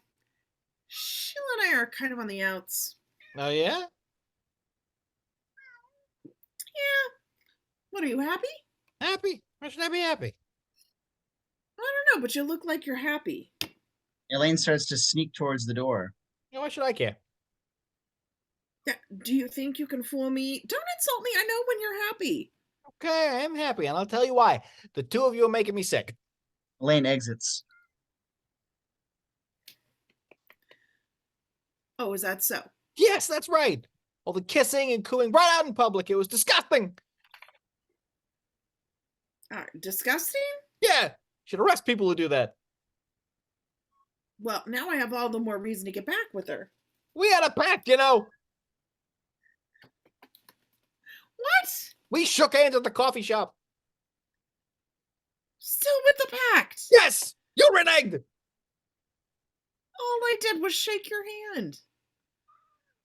Speaker 4: Sheila and I are kind of on the outs.
Speaker 2: Oh, yeah?
Speaker 4: Yeah. What, are you happy?
Speaker 2: Happy? Why should I be happy?
Speaker 4: I don't know, but you look like you're happy.
Speaker 1: Elaine starts to sneak towards the door.
Speaker 2: Yeah, why should I care?
Speaker 4: Yeah, do you think you can fool me? Don't insult me. I know when you're happy.
Speaker 2: Okay, I am happy, and I'll tell you why. The two of you are making me sick.
Speaker 1: Elaine exits.
Speaker 4: Oh, is that so?
Speaker 2: Yes, that's right. All the kissing and cooing right out in public. It was disgusting.
Speaker 4: Disgusting?
Speaker 2: Yeah, should arrest people who do that.
Speaker 4: Well, now I have all the more reason to get back with her.
Speaker 2: We had a pact, you know.
Speaker 4: What?
Speaker 2: We shook hands at the coffee shop.
Speaker 4: Still with the pact?
Speaker 2: Yes, you reneged.
Speaker 4: All I did was shake your hand.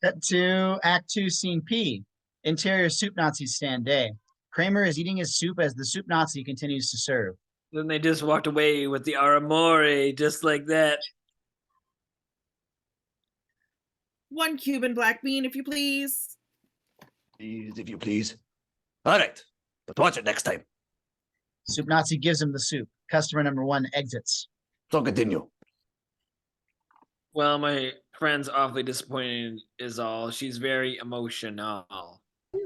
Speaker 1: Cut to Act 2, Scene P. Interior Soup Nazi stand day. Kramer is eating his soup as the soup Nazi continues to serve.
Speaker 6: Then they just walked away with the armoire, just like that.
Speaker 4: 1 Cuban black bean, if you please.
Speaker 7: Please, if you please. All right, but watch it next time.
Speaker 1: Soup Nazi gives him the soup. Customer number 1 exits.
Speaker 7: So continue.
Speaker 6: Well, my friend's awfully disappointed is all. She's very emotional.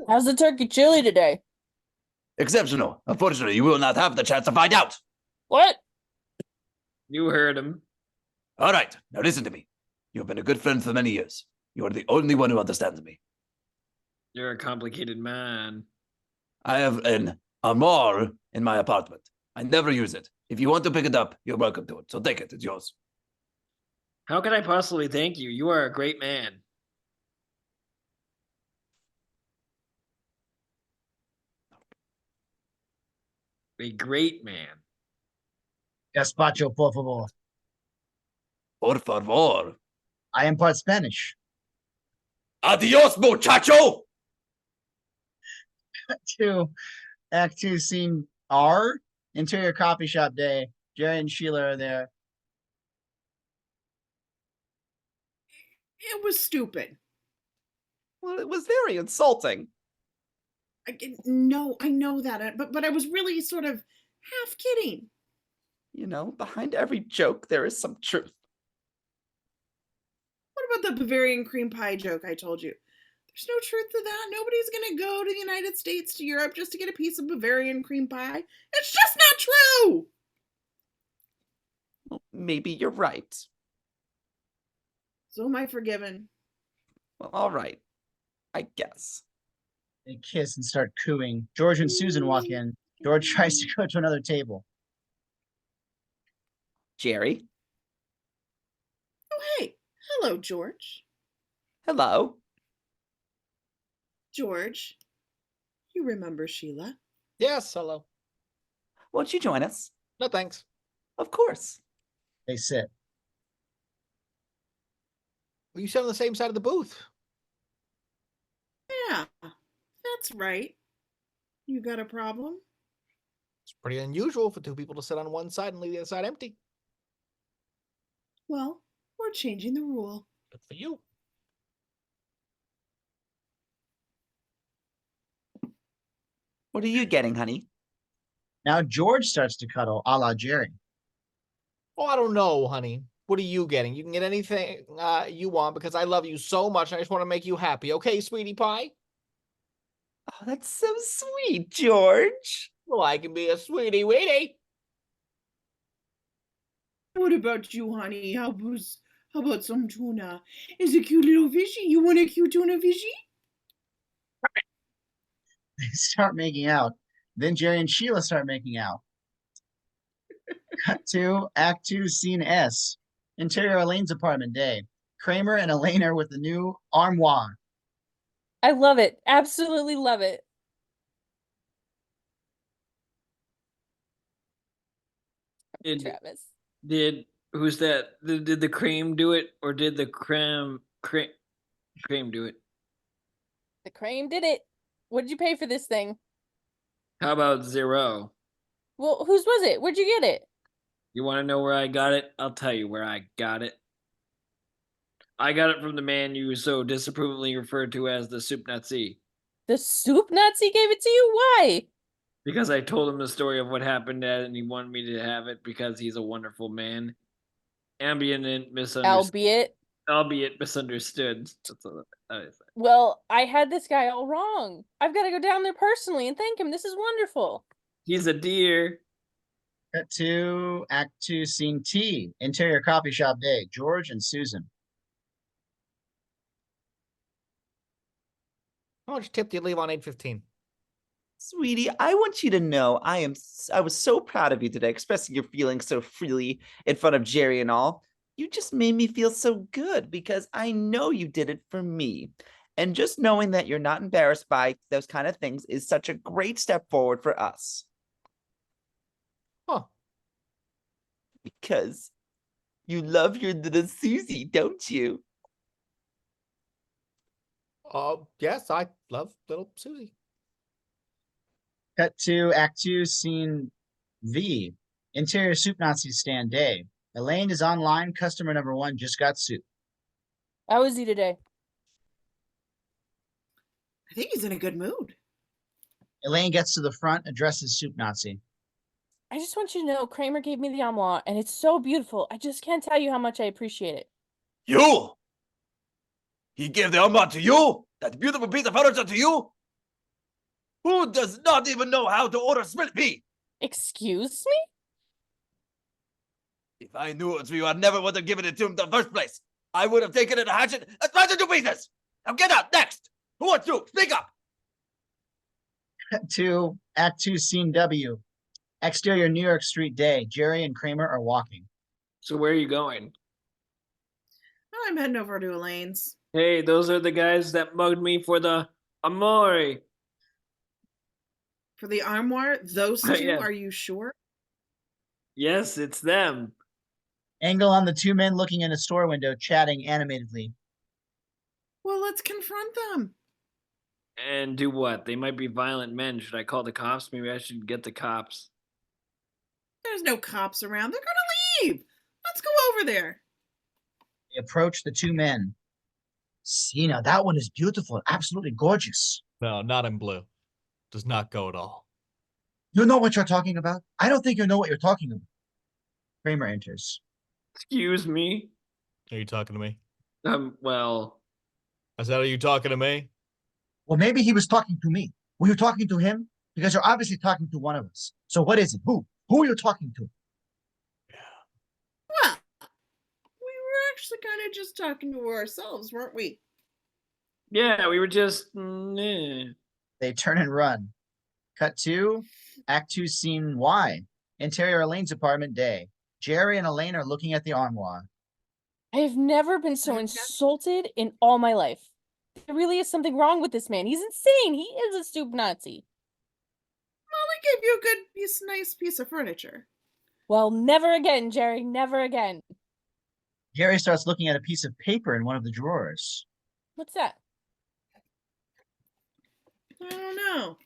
Speaker 3: How's the turkey chili today?
Speaker 7: Exceptional. Unfortunately, you will not have the chance to find out.
Speaker 3: What?
Speaker 6: You heard him.
Speaker 7: All right, now listen to me. You have been a good friend for many years. You are the only one who understands me.
Speaker 6: You're a complicated man.
Speaker 7: I have an armoire in my apartment. I never use it. If you want to pick it up, you're welcome to it. So take it. It's yours.
Speaker 6: How can I possibly thank you? You are a great man. A great man.
Speaker 1: Gazpacho, por favor.
Speaker 7: Por favor.
Speaker 1: I am part Spanish.
Speaker 7: Adios, muchacho!
Speaker 1: To Act 2, Scene R. Interior coffee shop day. Jerry and Sheila are there.
Speaker 4: It was stupid.
Speaker 8: Well, it was very insulting.
Speaker 4: No, I know that, but I was really sort of half kidding.
Speaker 8: You know, behind every joke, there is some truth.
Speaker 4: What about the Bavarian cream pie joke I told you? There's no truth to that. Nobody's going to go to the United States, to Europe, just to get a piece of Bavarian cream pie. It's just not true!
Speaker 8: Well, maybe you're right.
Speaker 4: So am I forgiven?
Speaker 8: Well, all right. I guess.
Speaker 1: They kiss and start cooing. George and Susan walk in. George tries to go to another table.
Speaker 8: Jerry?
Speaker 4: Oh, hey. Hello, George.
Speaker 8: Hello?
Speaker 4: George, you remember Sheila?
Speaker 2: Yes, hello.
Speaker 8: Won't you join us?
Speaker 2: No thanks.
Speaker 8: Of course.
Speaker 1: They sit.
Speaker 2: You sit on the same side of the booth.
Speaker 4: Yeah, that's right. You got a problem?
Speaker 2: It's pretty unusual for two people to sit on one side and leave the other side empty.
Speaker 4: Well, we're changing the rule.
Speaker 2: Good for you.
Speaker 8: What are you getting, honey?
Speaker 1: Now George starts to cuddle, a la Jerry.
Speaker 2: Oh, I don't know, honey. What are you getting? You can get anything you want because I love you so much and I just want to make you happy. Okay, sweetie pie?
Speaker 8: Oh, that's so sweet, George.
Speaker 2: Well, I can be a sweetie weetie.
Speaker 4: What about you, honey? How about some tuna? Is a cute little fishy. You want a cute tuna fishy?
Speaker 1: They start making out. Then Jerry and Sheila start making out. Cut to Act 2, Scene S. Interior Elaine's apartment day. Kramer and Elaine are with the new armoire.
Speaker 3: I love it. Absolutely love it. Travis.
Speaker 6: Who's that? Did the cream do it, or did the cream do it?
Speaker 3: The cream did it. What did you pay for this thing?
Speaker 6: How about 0?
Speaker 3: Well, whose was it? Where'd you get it?
Speaker 6: You want to know where I got it? I'll tell you where I got it. I got it from the man you so disapprovingly referred to as the soup Nazi.
Speaker 3: The soup Nazi gave it to you? Why?
Speaker 6: Because I told him the story of what happened at it, and he wanted me to have it because he's a wonderful man. Ambient misunderstood. Albeit misunderstood. That's what I said.
Speaker 3: Well, I had this guy all wrong. I've got to go down there personally and thank him. This is wonderful.
Speaker 6: He's a dear.
Speaker 1: Cut to Act 2, Scene T. Interior coffee shop day. George and Susan.
Speaker 2: How much tip do you leave on 8:15?
Speaker 8: Sweetie, I want you to know I was so proud of you today, expressing your feelings so freely in front of Jerry and all. You just made me feel so good because I know you did it for me. And just knowing that you're not embarrassed by those kind of things is such a great step forward for us.
Speaker 2: Huh.
Speaker 8: Because you love your little Susie, don't you?
Speaker 2: Yes, I love little Susie.
Speaker 1: Cut to Act 2, Scene V. Interior Soup Nazi stand day. Elaine is online. Customer number 1 just got soup.
Speaker 3: How is he today?
Speaker 4: I think he's in a good mood.
Speaker 1: Elaine gets to the front, addresses Soup Nazi.
Speaker 3: I just want you to know Kramer gave me the armoire, and it's so beautiful. I just can't tell you how much I appreciate it.
Speaker 7: You? He gave the armor to you? That beautiful piece of furniture to you? Who does not even know how to order split pea?
Speaker 3: Excuse me?
Speaker 7: If I knew it was you, I never would have given it to him in the first place. I would have taken it a hatchet and smashed it to pieces. Now get out, next. Who wants to? Speak up.
Speaker 1: Cut to Act 2, Scene W. Exterior New York Street day. Jerry and Kramer are walking.
Speaker 6: So where are you going?
Speaker 4: I'm heading over to Elaine's.
Speaker 6: Hey, those are the guys that mugged me for the armoire.
Speaker 4: For the armoire? Those two,
Speaker 6: Yeah.
Speaker 4: are you sure?
Speaker 6: Yes, it's them.
Speaker 1: Angle on the 2 men looking in a store window, chatting animatedly.
Speaker 4: Well, let's confront them.
Speaker 6: And do what? They might be violent men. Should I call the cops? Maybe I should get the cops.
Speaker 4: There's no cops around. They're gonna leave. Let's go over there.
Speaker 1: They approach the 2 men. See, now that one is beautiful, absolutely gorgeous.
Speaker 2: No, not in blue. Does not go at all.
Speaker 1: You know what you're talking about? I don't think you know what you're talking about. Kramer enters.
Speaker 6: Excuse me?
Speaker 2: Are you talking to me?
Speaker 6: Well,
Speaker 2: I said, are you talking to me?
Speaker 1: Well, maybe he was talking to me. Were you talking to him? Because you're obviously talking to one of us. So what is it? Who? Who are you talking to?
Speaker 4: Well, we were actually kind of just talking to ourselves, weren't we?
Speaker 6: yeah, we were just. Eh.
Speaker 1: They turn and run. Cut to Act 2, Scene Y. Interior Elaine's apartment day. Jerry and Elaine are looking at the armoire.
Speaker 3: I have never been so insulted in all my life. There really is something wrong with this man. He's insane. He is a soup Nazi.
Speaker 4: Well, we gave you a good nice piece of furniture.
Speaker 3: Well, never again, Jerry. Never again.
Speaker 1: Jerry starts looking at a piece of paper in one of the drawers.
Speaker 3: What's that?
Speaker 4: I don't know.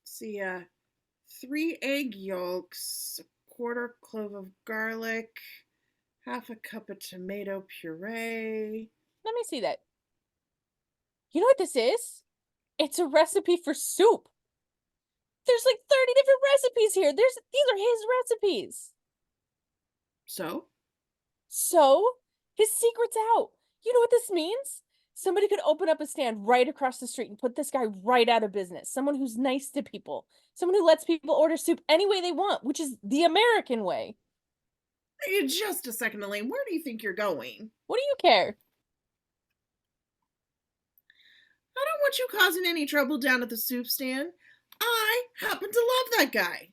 Speaker 4: Let's see, 3 egg yolks, a quarter clove of garlic, half a cup of tomato puree.
Speaker 3: Let me see that. You know what this is? It's a recipe for soup. There's like 30 different recipes here. These are his recipes. So, his secret's out. You know what this means? Somebody could open up a stand right across the street and put this guy right out of business. Someone who's nice to people. Someone who lets people order soup any way they want, which is the American way.
Speaker 4: Hey, just a second, Elaine. Where do you think you're going?
Speaker 3: What do you care?
Speaker 4: I don't want you causing any trouble down at the soup stand. I happen to love that guy.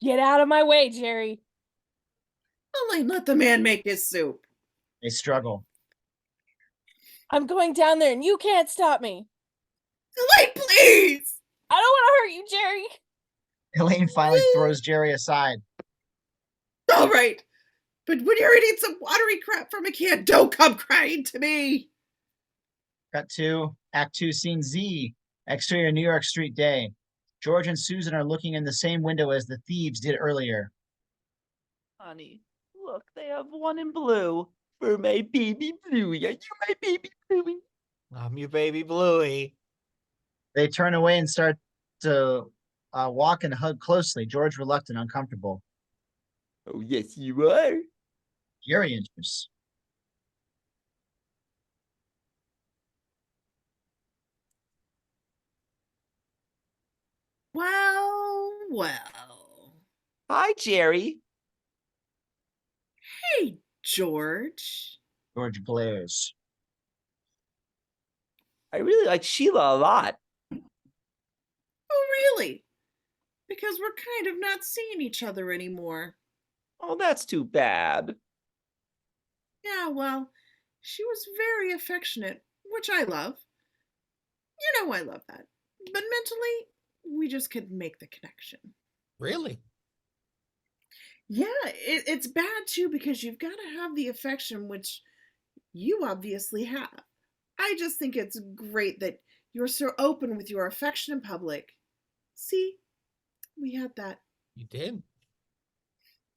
Speaker 3: Get out of my way, Jerry.
Speaker 4: Elaine, let the man make his soup.
Speaker 1: They struggle.
Speaker 3: I'm going down there and you can't stop me.
Speaker 4: Elaine, please!
Speaker 3: I don't want to hurt you, Jerry.
Speaker 1: Elaine finally throws Jerry aside.
Speaker 4: All right, but when you're eating some watery crap from a can, don't come crying to me.
Speaker 1: Cut to Act 2, Scene Z. Exterior New York Street day. George and Susan are looking in the same window as the thieves did earlier.
Speaker 8: Honey, look, they have one in blue. For my baby Bluey. Are you my baby Bluey?
Speaker 2: I'm your baby Bluey.
Speaker 1: They turn away and start to walk and hug closely. George reluctant, uncomfortable.
Speaker 8: Oh, yes, you are.
Speaker 1: Jerry enters.
Speaker 4: Well.
Speaker 8: Hi, Jerry.
Speaker 4: Hey, George.
Speaker 1: George glares.
Speaker 8: I really like Sheila a lot.
Speaker 4: Oh, really? Because we're kind of not seeing each other anymore.
Speaker 8: Oh, that's too bad.
Speaker 4: Yeah, well, she was very affectionate, which I love. You know I love that. But mentally, we just couldn't make the connection.
Speaker 2: Really?
Speaker 4: Yeah, it's bad too because you've got to have the affection, which you obviously have. I just think it's great that you're so open with your affection in public. See, we had that.
Speaker 2: You did.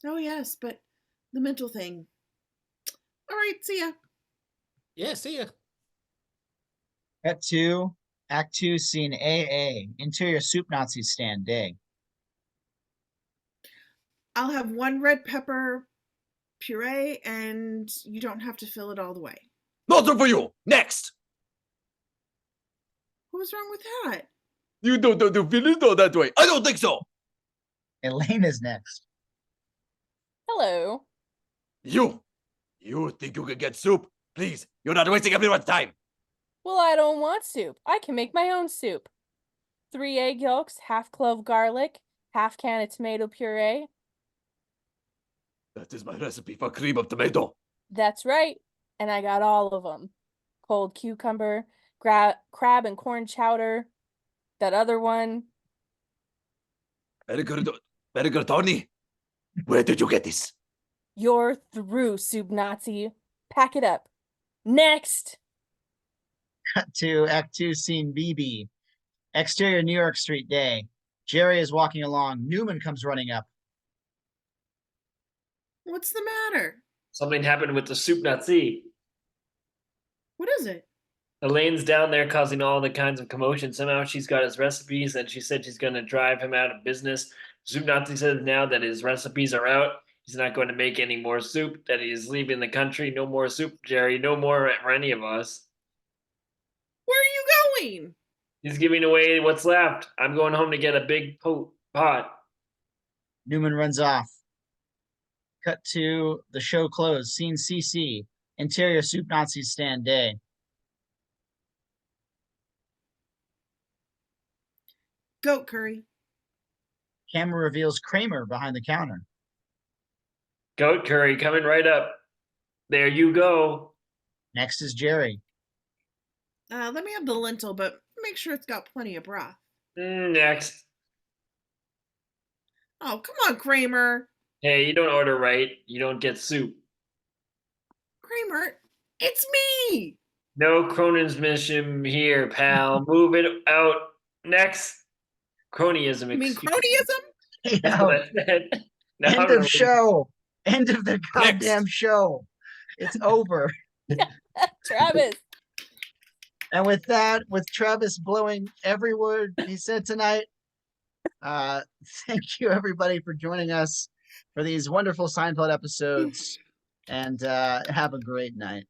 Speaker 4: Oh, yes, but the mental thing. All right, see ya.
Speaker 2: Yeah, see ya.
Speaker 1: Cut to Act 2, Scene AA. Interior Soup Nazi stand day.
Speaker 4: I'll have 1 red pepper puree, and you don't have to fill it all the way.
Speaker 5: Nothing for you. Next.
Speaker 4: What was wrong with that?
Speaker 5: You don't feel it that way. I don't think so.
Speaker 1: Elaine is next.
Speaker 3: Hello.
Speaker 5: You think you can get soup? Please, you're not wasting everyone's time.
Speaker 3: Well, I don't want soup. I can make my own soup. 3 egg yolks, half clove garlic, half can of tomato puree.
Speaker 5: That is my recipe for cream of tomato.
Speaker 3: That's right. And I got all of them. Cold cucumber, crab and corn chowder, that other one.
Speaker 5: Very good, Tony. Where did you get this?
Speaker 3: You're through, Soup Nazi. Pack it up. Next.
Speaker 1: Cut to Act 2, Scene BB. Exterior New York Street day. Jerry is walking along. Newman comes running up.
Speaker 4: What's the matter?
Speaker 6: Something happened with the Soup Nazi.
Speaker 4: What is it?
Speaker 6: Elaine's down there causing all the kinds of commotion. Somehow she's got his recipes, and she said she's going to drive him out of business. Soup Nazi says now that his recipes are out, he's not going to make any more soup, that he is leaving the country. No more soup, Jerry. No more for any of us.
Speaker 4: Where are you going?
Speaker 6: He's giving away what's left. I'm going home to get a big pot.
Speaker 1: Newman runs off. Cut to the show closed. Scene CC. Interior Soup Nazi stand day.
Speaker 4: Goat curry.
Speaker 1: Camera reveals Kramer behind the counter.
Speaker 6: Goat curry coming right up. There you go.
Speaker 1: Next is Jerry.
Speaker 4: Let me have the lentil, but make sure it's got plenty of broth.
Speaker 6: Next.
Speaker 4: Oh, come on, Kramer.
Speaker 6: Hey, you don't order right. You don't get soup.
Speaker 4: Kramer, it's me.
Speaker 6: No Cronin's mission here, pal. Move it out. Next. Cronyism.
Speaker 4: You mean
Speaker 6: excuse-
Speaker 4: cronyism?
Speaker 6: That's what I said. Now
Speaker 1: End
Speaker 6: I'm
Speaker 1: of
Speaker 6: gonna-
Speaker 1: show. End of the goddamn show. It's over.
Speaker 3: Travis.
Speaker 1: And with that, with Travis blowing every word he said tonight, thank you everybody for joining us for these wonderful Seinfeld episodes, and have a great night.